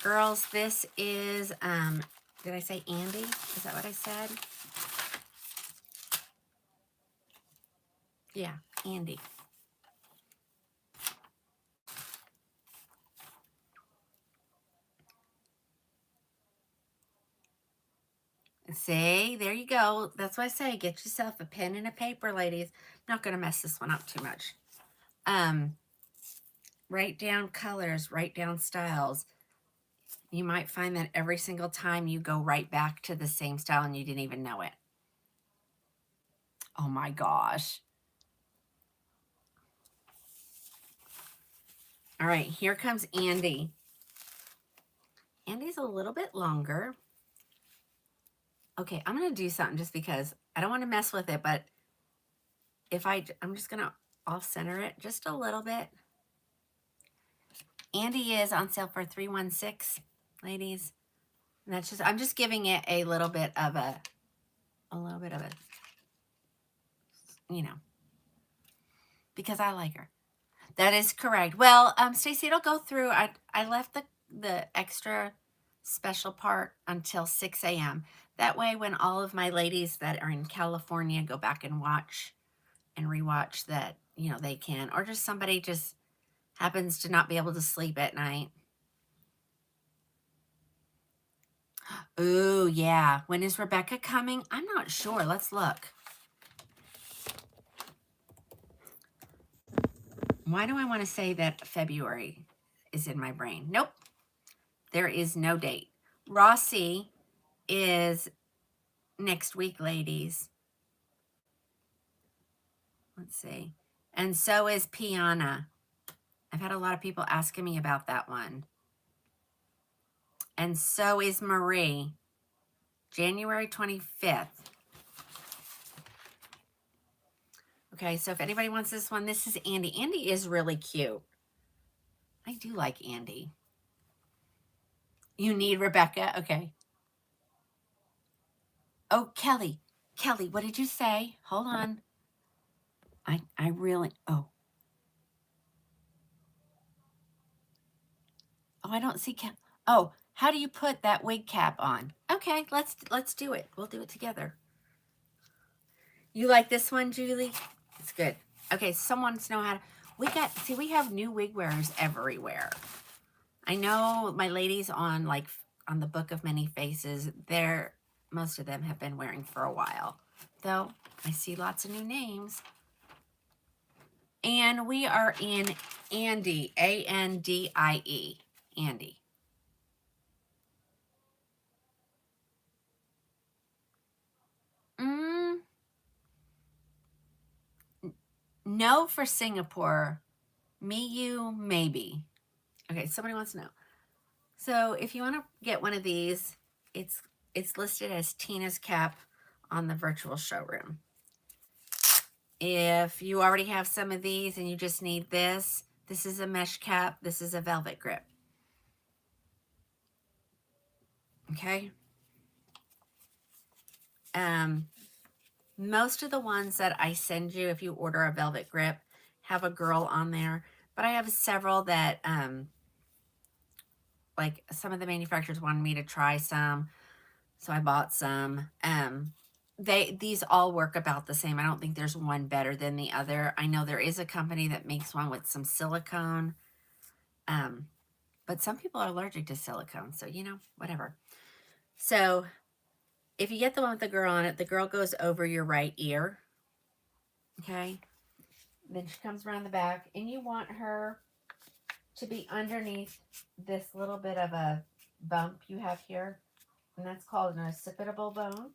Girls, this is, did I say Andy? Is that what I said? Yeah, Andy. See, there you go. That's why I say get yourself a pen and a paper, ladies. I'm not going to mess this one up too much. Write down colors, write down styles. You might find that every single time you go right back to the same style and you didn't even know it. Oh my gosh. All right, here comes Andy. Andy's a little bit longer. Okay, I'm going to do something just because I don't want to mess with it, but if I'm just going to off-center it just a little bit. Andy is on sale for $316, ladies. And that's just, I'm just giving it a little bit of a, you know, because I like her. That is correct. Well, Stacy, it'll go through. I left the extra special part until 6 a.m. That way, when all of my ladies that are in California go back and watch and rewatch that, you know, they can, or just somebody just happens to not be able to sleep at night. Ooh, yeah. When is Rebecca coming? I'm not sure. Let's look. Why do I want to say that February is in my brain? Nope. There is no date. Rossi is next week, ladies. Let's see. And so is Piana. I've had a lot of people asking me about that one. And so is Marie. January 25th. Okay, so if anybody wants this one, this is Andy. Andy is really cute. I do like Andy. You need Rebecca? Okay. Oh, Kelly. Kelly, what did you say? Hold on. I really, oh. Oh, I don't see Kelly. Oh, how do you put that wig cap on? Okay, let's do it. We'll do it together. You like this one, Julie? It's good. Okay, someone wants to know how to, we have new wig wearers everywhere. I know my ladies on the Book of Many Faces, most of them have been wearing for a while. Though I see lots of new names. And we are in Andy, A-N-D-I-E, Andy. No for Singapore. Me, you, maybe. Okay, somebody wants to know. So if you want to get one of these, it's listed as Tina's cap on the virtual showroom. If you already have some of these and you just need this is a mesh cap. This is a velvet grip. Okay. Most of the ones that I send you, if you order a velvet grip, have a girl on there. But I have several that, like some of the manufacturers wanted me to try some, so I bought some. These all work about the same. I don't think there's one better than the other. I know there is a company that makes one with some silicone, but some people are allergic to silicone, so you know, whatever. So if you get the one with the girl on it, the girl goes over your right ear, okay? Then she comes around the back, and you want her to be underneath this little bit of a bump you have here, and that's called an occipitable bone.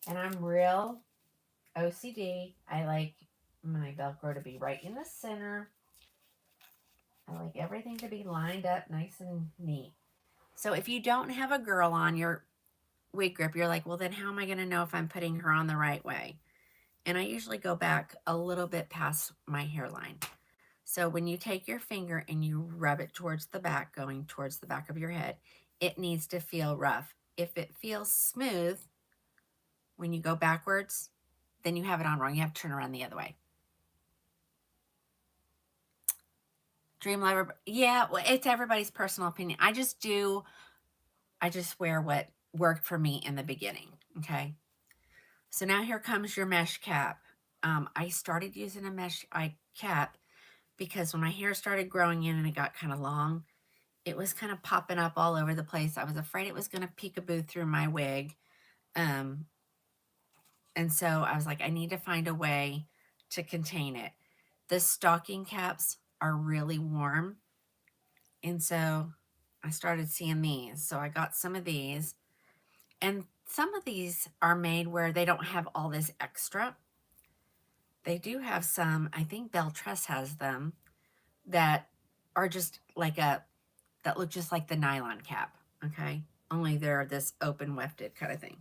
And I'm real OCD. I like my Velcro to be right in the center. I like everything to be lined up nice and neat. So if you don't have a girl on your wig grip, you're like, well, then how am I going to know if I'm putting her on the right way? And I usually go back a little bit past my hairline. So when you take your finger and you rub it towards the back, going towards the back of your head, it needs to feel rough. If it feels smooth when you go backwards, then you have it on wrong. You have to turn around the other way. Dream Lover, yeah, well, it's everybody's personal opinion. I just wear what worked for me in the beginning, okay? So now here comes your mesh cap. I started using a mesh cap because when my hair started growing in and it got kind of long, it was kind of popping up all over the place. I was afraid it was going to peekaboo through my wig. And so I was like, I need to find a way to contain it. The stocking caps are really warm. And so I started seeing these. So I got some of these. And some of these are made where they don't have all this extra. They do have some, I think Beltress has them, that are just like that look just like the nylon cap, okay? Only they're this open wefted kind of thing.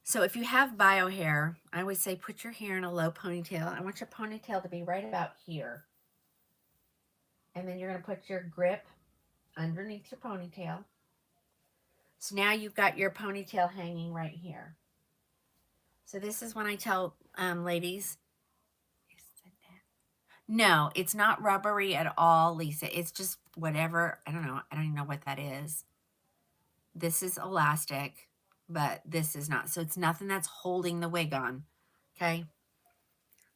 So if you have bio hair, I always say put your hair in a low ponytail. I want your ponytail to be right about here. And then you're going to put your grip underneath your ponytail. So now you've got your ponytail hanging right here. So this is when I tell ladies, no, it's not rubbery at all, Lisa. It's just whatever. I don't know. I don't even know what that is. This is elastic, but this is not. So it's nothing that's holding the wig on. Okay.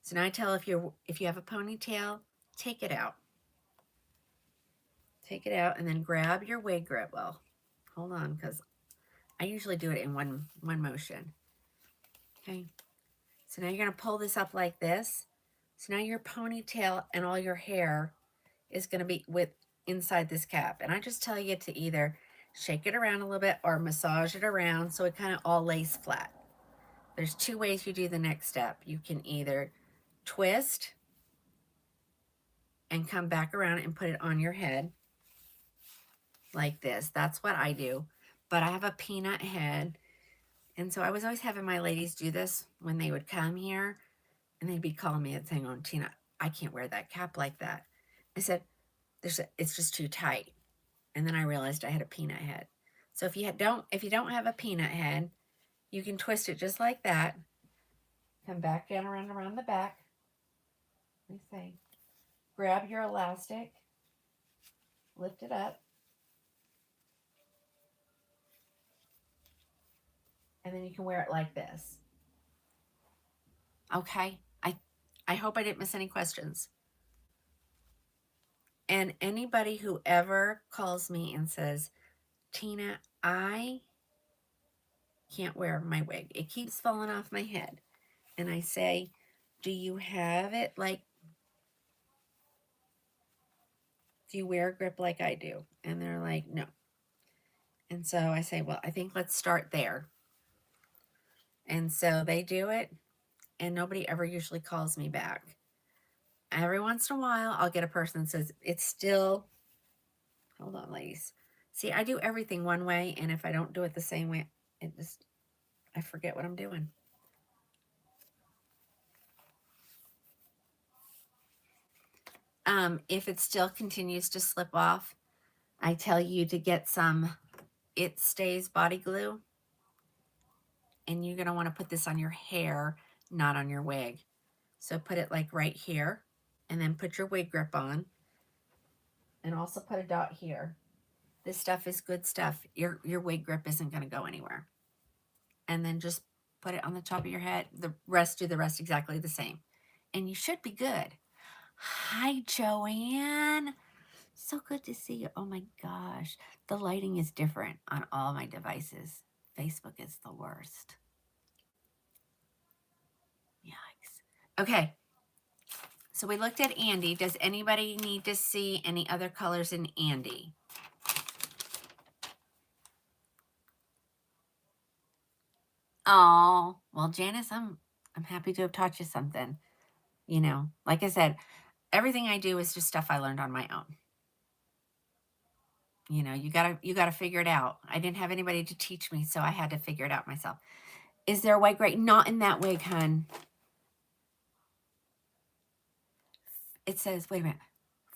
So now I tell if you have a ponytail, take it out. Take it out and then grab your wig grip. Well, hold on, because I usually do it in one motion. Okay. So now you're going to pull this up like this. So now your ponytail and all your hair is going to be inside this cap. And I just tell you to either shake it around a little bit or massage it around so it kind of all lays flat. There's two ways you do the next step. You can either twist and come back around and put it on your head like this. That's what I do. But I have a peanut head. And so I was always having my ladies do this when they would come here. And they'd be calling me and saying, oh, Tina, I can't wear that cap like that. I said, it's just too tight. And then I realized I had a peanut head. So if you don't have a peanut head, you can twist it just like that. Come back down around the back. Let me see. Grab your elastic. Lift it up. And then you can wear it like this. Okay. I hope I didn't miss any questions. And anybody who ever calls me and says, Tina, I can't wear my wig. It keeps falling off my head. And I say, do you have it like, do you wear a grip like I do? And they're like, no. And so I say, well, I think let's start there. And so they do it, and nobody ever usually calls me back. Every once in a while, I'll get a person that says, it's still, hold on, ladies. See, I do everything one way, and if I don't do it the same way, I forget what I'm doing. If it still continues to slip off, I tell you to get some It Stays body glue. And you're going to want to put this on your hair, not on your wig. So put it like right here, and then put your wig grip on, and also put a dot here. This stuff is good stuff. Your wig grip isn't going to go anywhere. And then just put it on the top of your head. Do the rest exactly the same. And you should be good. Hi, Joanne. So good to see you. Oh my gosh. The lighting is different on all my devices. Facebook is the worst. Yikes. Okay. So we looked at Andy. Does anybody need to see any other colors in Andy? Oh, well, Janice, I'm happy to have taught you something. You know, like I said, everything I do is just stuff I learned on my own. You know, you gotta figure it out. I didn't have anybody to teach me, so I had to figure it out myself. Is there a white gray? Not in that wig, hun. It says, wait a minute,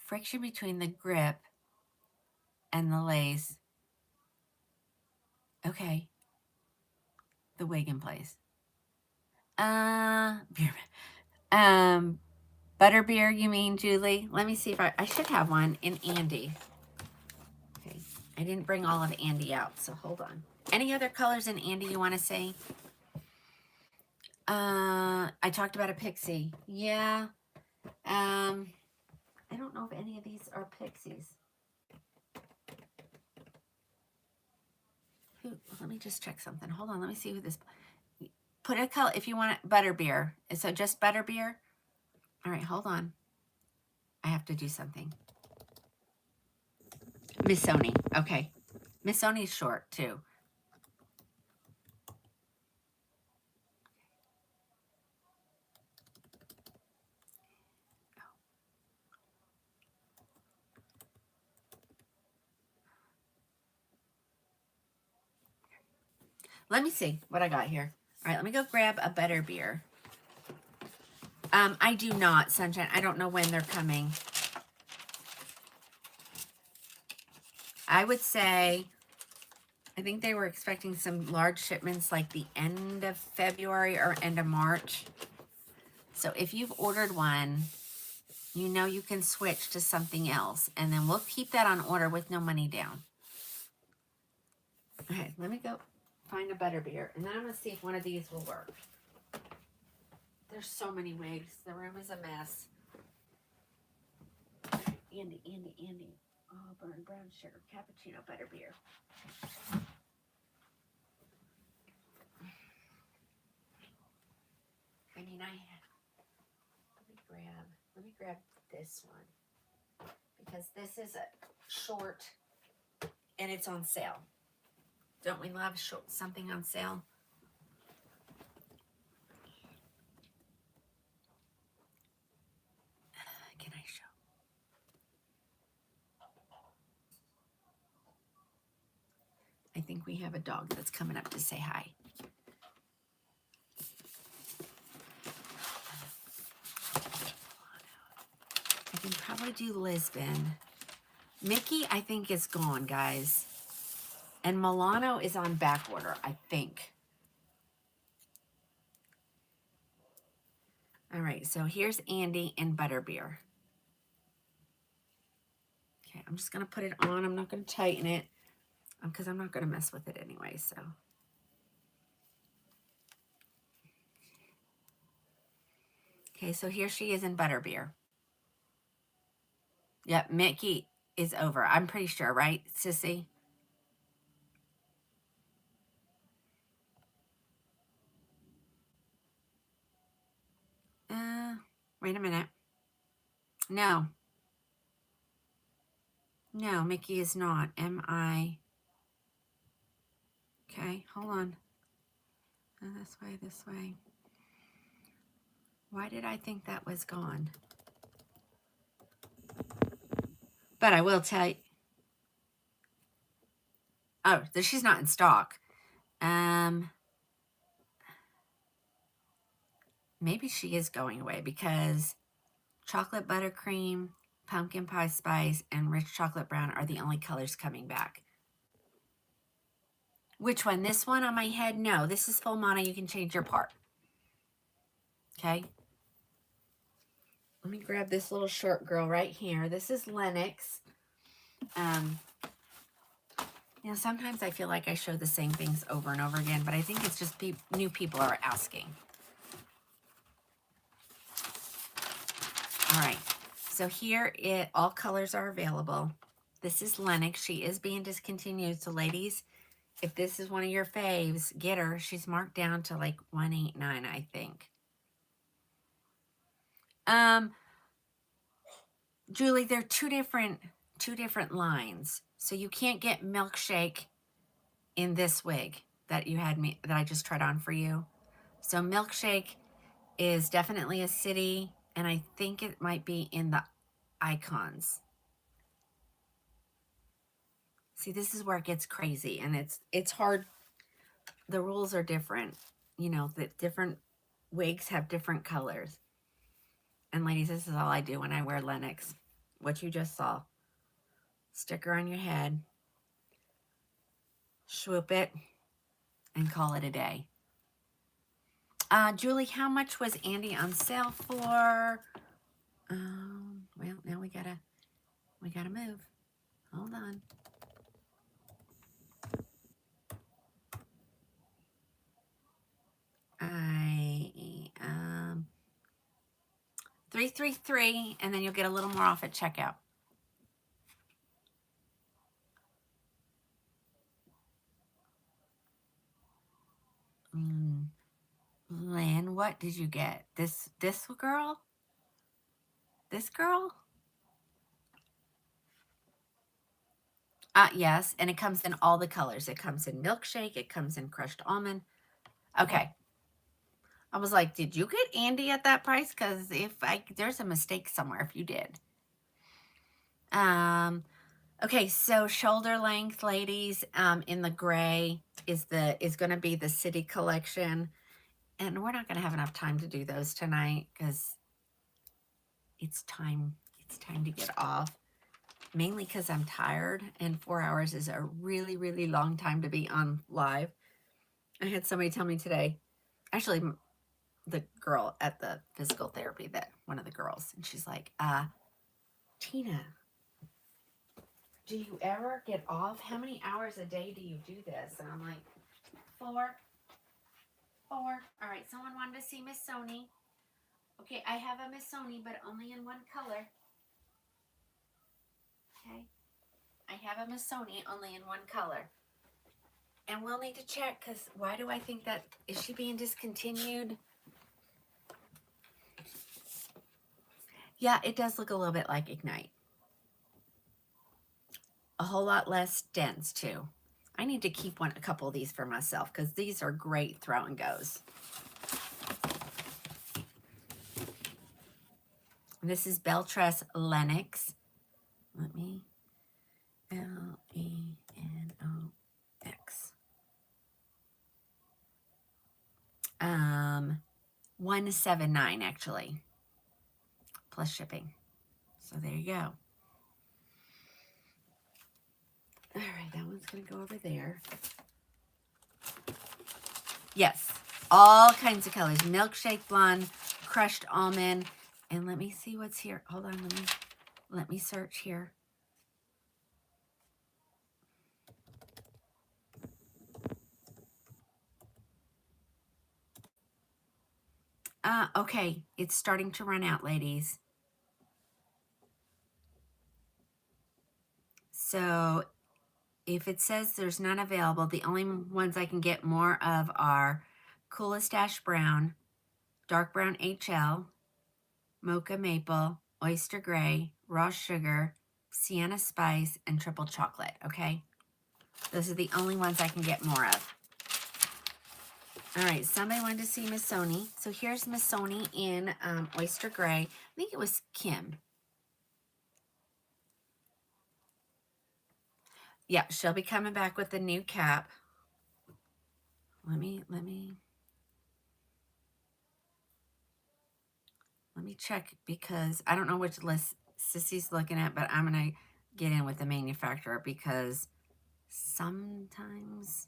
friction between the grip and the lace. Okay. The wig in place. Butterbeer, you mean, Julie? Let me see if I should have one in Andy. Okay. I didn't bring all of Andy out, so hold on. Any other colors in Andy you want to say? I talked about a pixie. Yeah. I don't know if any of these are pixies. Let me just check something. Hold on. Let me see who this. Put a color if you want it. Butterbeer. So just Butterbeer. All right. Hold on. I have to do something. Miss Sony. Okay. Miss Sony's short too. Let me see what I got here. All right, let me go grab a Butterbeer. I do not, Sunshine. I don't know when they're coming. I would say, I think they were expecting some large shipments like the end of February or end of March. So if you've ordered one, you know you can switch to something else. And then we'll keep that on order with no money down. Okay, let me go find a Butterbeer. And then I'm going to see if one of these will work. There's so many wigs. The room is a mess. Andy. Auburn, brown sugar, cappuccino, Butterbeer. I mean, let me grab this one. Because this is a short and it's on sale. Don't we love something on sale? Can I show? I think we have a dog that's coming up to say hi. I can probably do Lisbon. Mickey, I think, is gone, guys. And Milano is on back order, I think. All right, so here's Andy and Butterbeer. Okay, I'm just going to put it on. I'm not going to tighten it because I'm not going to mess with it anyway, so. Okay, so here she is in Butterbeer. Yep, Mickey is over. I'm pretty sure, right, Sissy? Wait a minute. No. No, Mickey is not. M-I. Okay, hold on. This way. Why did I think that was gone? But I will tell you. Oh, she's not in stock. Maybe she is going away because chocolate buttercream, pumpkin pie spice, and rich chocolate brown are the only colors coming back. Which one? This one on my head? No, this is full mono. You can change your part. Okay. Let me grab this little short girl right here. This is Lennox. You know, sometimes I feel like I show the same things over and over again, but I think it's just new people are asking. All right, so here all colors are available. This is Lennox. She is being discontinued. So ladies, if this is one of your faves, get her. She's marked down to like 189, I think. Julie, they're two different lines. So you can't get Milkshake in this wig that I just tried on for you. So Milkshake is definitely a city, and I think it might be in the icons. See, this is where it gets crazy, and it's hard. The rules are different. You know, that different wigs have different colors. And ladies, this is all I do when I wear Lennox. What you just saw. Stick her on your head, swoop it, and call it a day. Julie, how much was Andy on sale for? Well, now we gotta move. Hold on. 333, and then you'll get a little more off at checkout. Lynn, what did you get? This girl? This girl? Yes, and it comes in all the colors. It comes in Milkshake. It comes in crushed almond. Okay. I was like, did you get Andy at that price? Because there's a mistake somewhere if you did. Okay, so shoulder length, ladies, in the gray is going to be the city collection. And we're not going to have enough time to do those tonight because it's time to get off. Mainly because I'm tired, and 4 hours is a really, really long time to be on live. I had somebody tell me today, actually, the girl at the physical therapy, one of the girls, and she's like, Tina, do you ever get off? How many hours a day do you do this? And I'm like, 4. All right, someone wanted to see Miss Sony. Okay, I have a Miss Sony, but only in one color. Okay, I have a Miss Sony only in one color. And we'll need to check, because why do I think that, is she being discontinued? Yeah, it does look a little bit like Ignite. A whole lot less dense too. I need to keep a couple of these for myself, because these are great throw and goes. This is Beltress Lennox. Let me, Lenox. 179 actually, plus shipping. So there you go. All right, that one's gonna go over there. Yes, all kinds of colors. Milkshake blonde, crushed almond, and let me see what's here. Hold on, let me search here. Okay, it's starting to run out, ladies. So if it says there's none available, the only ones I can get more of are Coolest Ash Brown, Dark Brown HL, Mocha Maple, Oyster Gray, Raw Sugar, Sienna Spice, and Triple Chocolate, okay? Those are the only ones I can get more of. All right, somebody wanted to see Miss Sony. So here's Miss Sony in Oyster Gray. I think it was Kim. Yeah, she'll be coming back with the new cap. Let me check, because I don't know which list Sissy's looking at, but I'm going to get in with the manufacturer, because sometimes,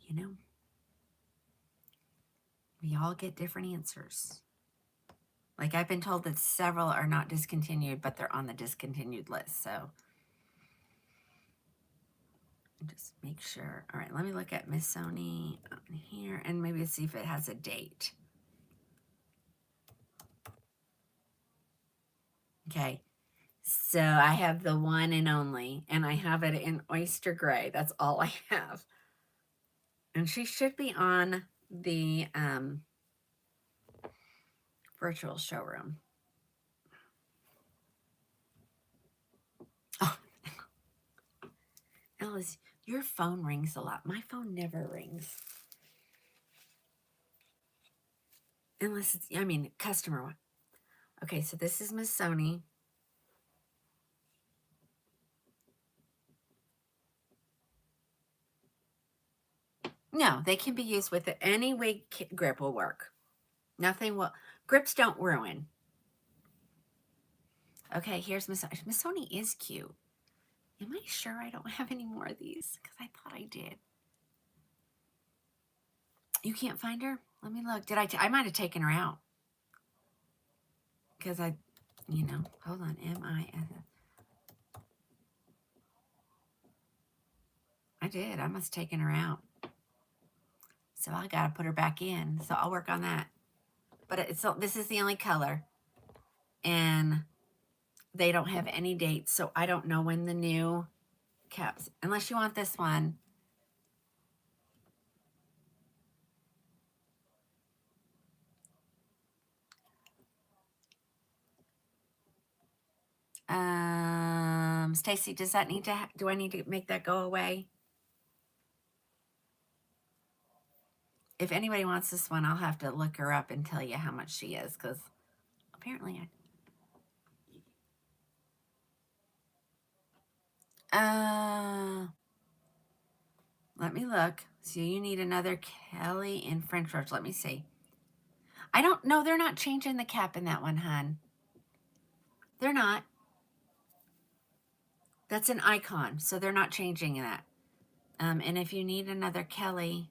you know, we all get different answers. Like, I've been told that several are not discontinued, but they're on the discontinued list. So just make sure. All right, let me look at Miss Sony on here and maybe see if it has a date. Okay, so I have the one and only, and I have it in oyster gray. That's all I have. And she should be on the virtual showroom. Oh, Alice, your phone rings a lot. My phone never rings. Unless it's, I mean, customer one. Okay, so this is Miss Sony. No, they can be used with it. Any wig grip will work. Nothing will, grips don't ruin. Okay, here's Miss Sony. Miss Sony is cute. Am I sure I don't have any more of these? Because I thought I did. You can't find her? Let me look. Did I might have taken her out. Because I, you know, hold on. I did. I must have taken her out. So I got to put her back in. So I'll work on that. But this is the only color. And they don't have any dates. So I don't know when the new caps, unless you want this one. Stacy, does that need to, do I need to make that go away? If anybody wants this one, I'll have to look her up and tell you how much she is, because apparently let me look. So you need another Kelly in French Roach. Let me see. I don't know. They're not changing the cap in that one, hon. They're not. That's an icon, so they're not changing that. And if you need another Kelly,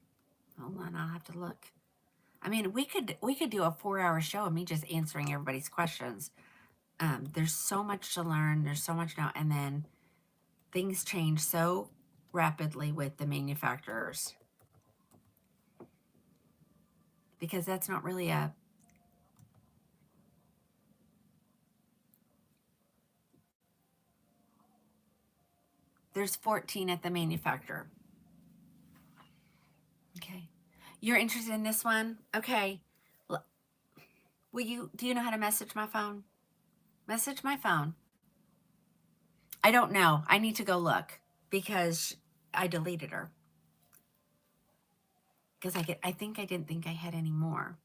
hold on, I'll have to look. I mean, we could do a 4-hour show of me just answering everybody's questions. There's so much to learn. There's so much now, and then things change so rapidly with the manufacturers, because that's not really a, there's 14 at the manufacturer. Okay. You're interested in this one? Okay. Do you know how to message my phone? Message my phone. I don't know. I need to go look because I deleted her. Because I think I didn't think I had any more.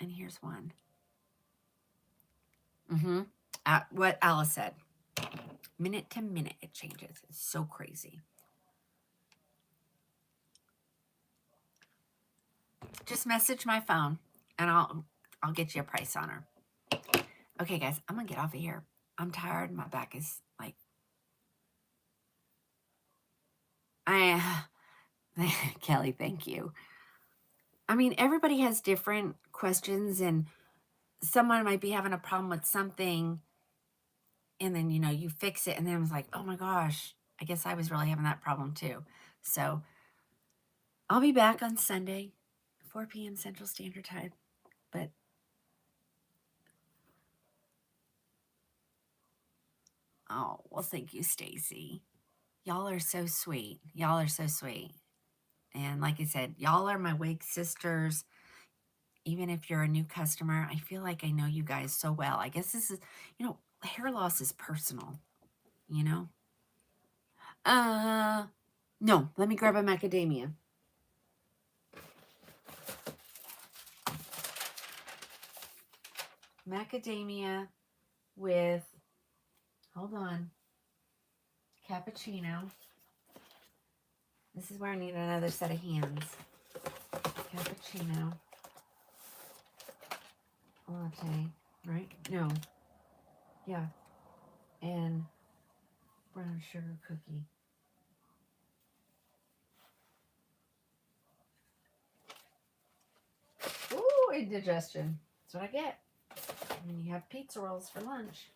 And here's one. What Alice said. Minute to minute it changes. It's so crazy. Just message my phone and I'll get you a price on her. Okay, guys, I'm gonna get off of here. I'm tired. My back is like, Kelly, thank you. I mean, everybody has different questions, and someone might be having a problem with something, and then, you know, you fix it, and then I was like, oh my gosh, I guess I was really having that problem too. So I'll be back on Sunday, 4 p.m. Central Standard Time. But oh, well, thank you, Stacy. Y'all are so sweet. Y'all are so sweet. And like I said, y'all are my wig sisters. Even if you're a new customer, I feel like I know you guys so well. I guess this is, you know, hair loss is personal, you know? No, let me grab a macadamia. Macadamia with, hold on, cappuccino. This is where I need another set of hands. Cappuccino. Latte, right? No. Yeah. And brown sugar cookie. Ooh, indigestion. That's what I get. And you have pizza rolls for lunch.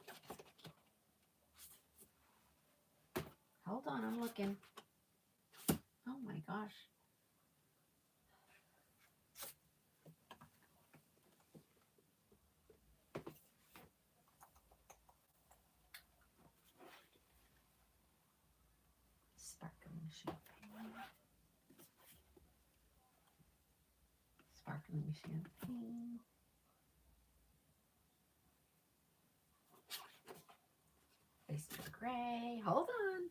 Hold on, I'm looking. Oh my gosh. Sparkling champagne. Sparkling champagne. Face gray. Hold on.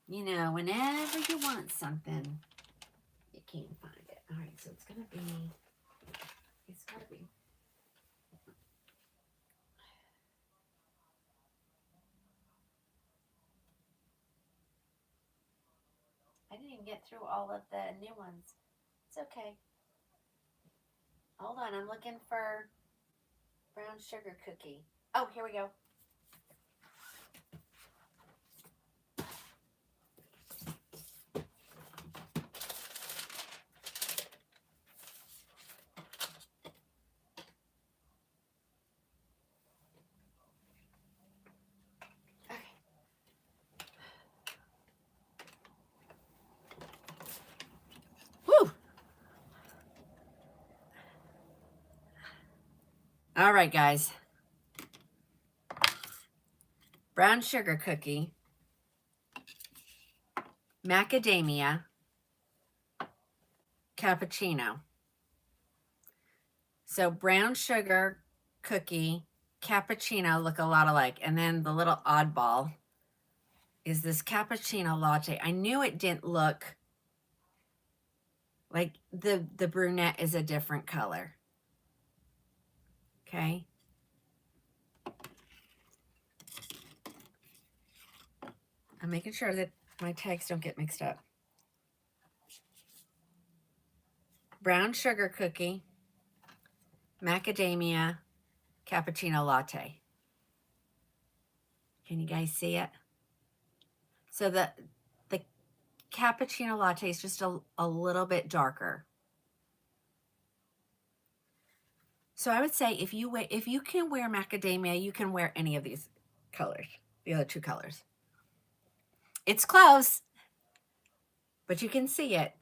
You know, whenever you want something, you can't find it. All right, so it's got to be. I didn't even get through all of the new ones. It's okay. Hold on, I'm looking for brown sugar cookie. Oh, here we go. Woo! All right, guys. Brown sugar cookie, macadamia, cappuccino. So brown sugar cookie, cappuccino look a lot alike. And then the little oddball is this cappuccino latte. I knew it didn't look like the brunette is a different color. Okay. I'm making sure that my tags don't get mixed up. Brown sugar cookie, macadamia, cappuccino latte. Can you guys see it? So the cappuccino latte is just a little bit darker. So I would say if you can wear macadamia, you can wear any of these colors, the other two colors. It's close, but you can see it.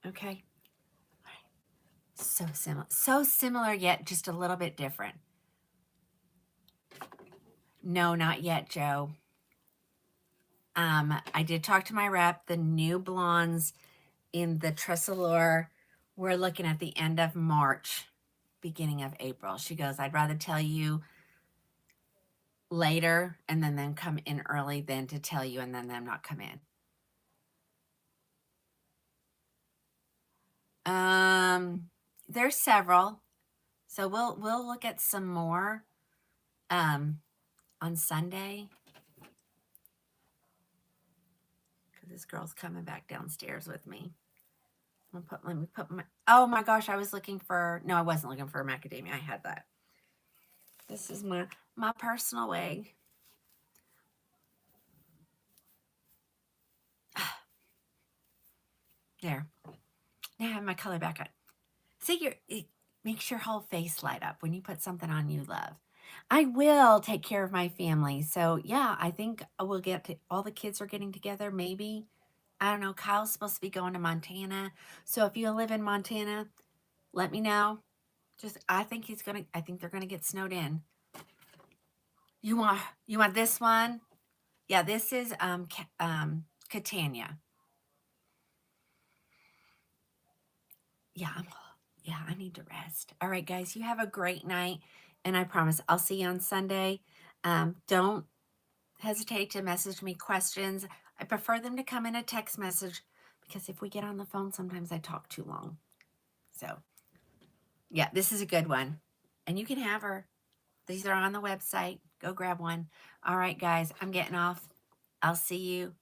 Okay. So similar yet just a little bit different. No, not yet, Joe. I did talk to my rep. The new blondes in the Tressolure, we're looking at the end of March, beginning of April. She goes, I'd rather tell you later and then them come in early than to tell you and then them not come in. There's several. So we'll look at some more on Sunday. Because this girl's coming back downstairs with me. Let me put my, oh my gosh, I was looking for, no, I wasn't looking for macadamia. I had that. This is my personal wig. There. Now I have my color back on. See, it makes your whole face light up when you put something on you love. I will take care of my family. So yeah, I think we'll get to, all the kids are getting together. Maybe, I don't know, Kyle's supposed to be going to Montana. So if you live in Montana, let me know. I think they're gonna get snowed in. You want this one? Yeah, this is Katana. Yeah, I need to rest. All right, guys, you have a great night. And I promise I'll see you on Sunday. Don't hesitate to message me questions. I prefer them to come in a text message because if we get on the phone, sometimes I talk too long. So, yeah, this is a good one. And you can have her. These are on the website. Go grab one. All right, guys, I'm getting off. I'll see you.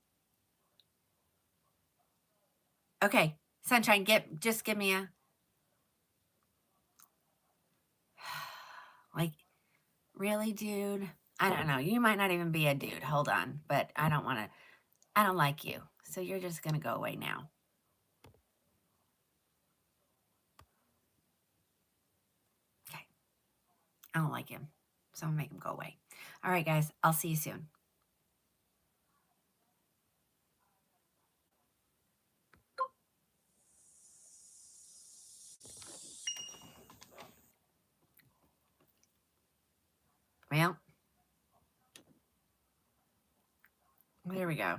Okay, Sunshine, just give me a... Like, really, dude? I don't know. You might not even be a dude. Hold on. But I don't want to. I don't like you. So you're just going to go away now. Okay. I don't like him. So I'm going to make him go away. All right, guys. I'll see you soon. Well, there we go.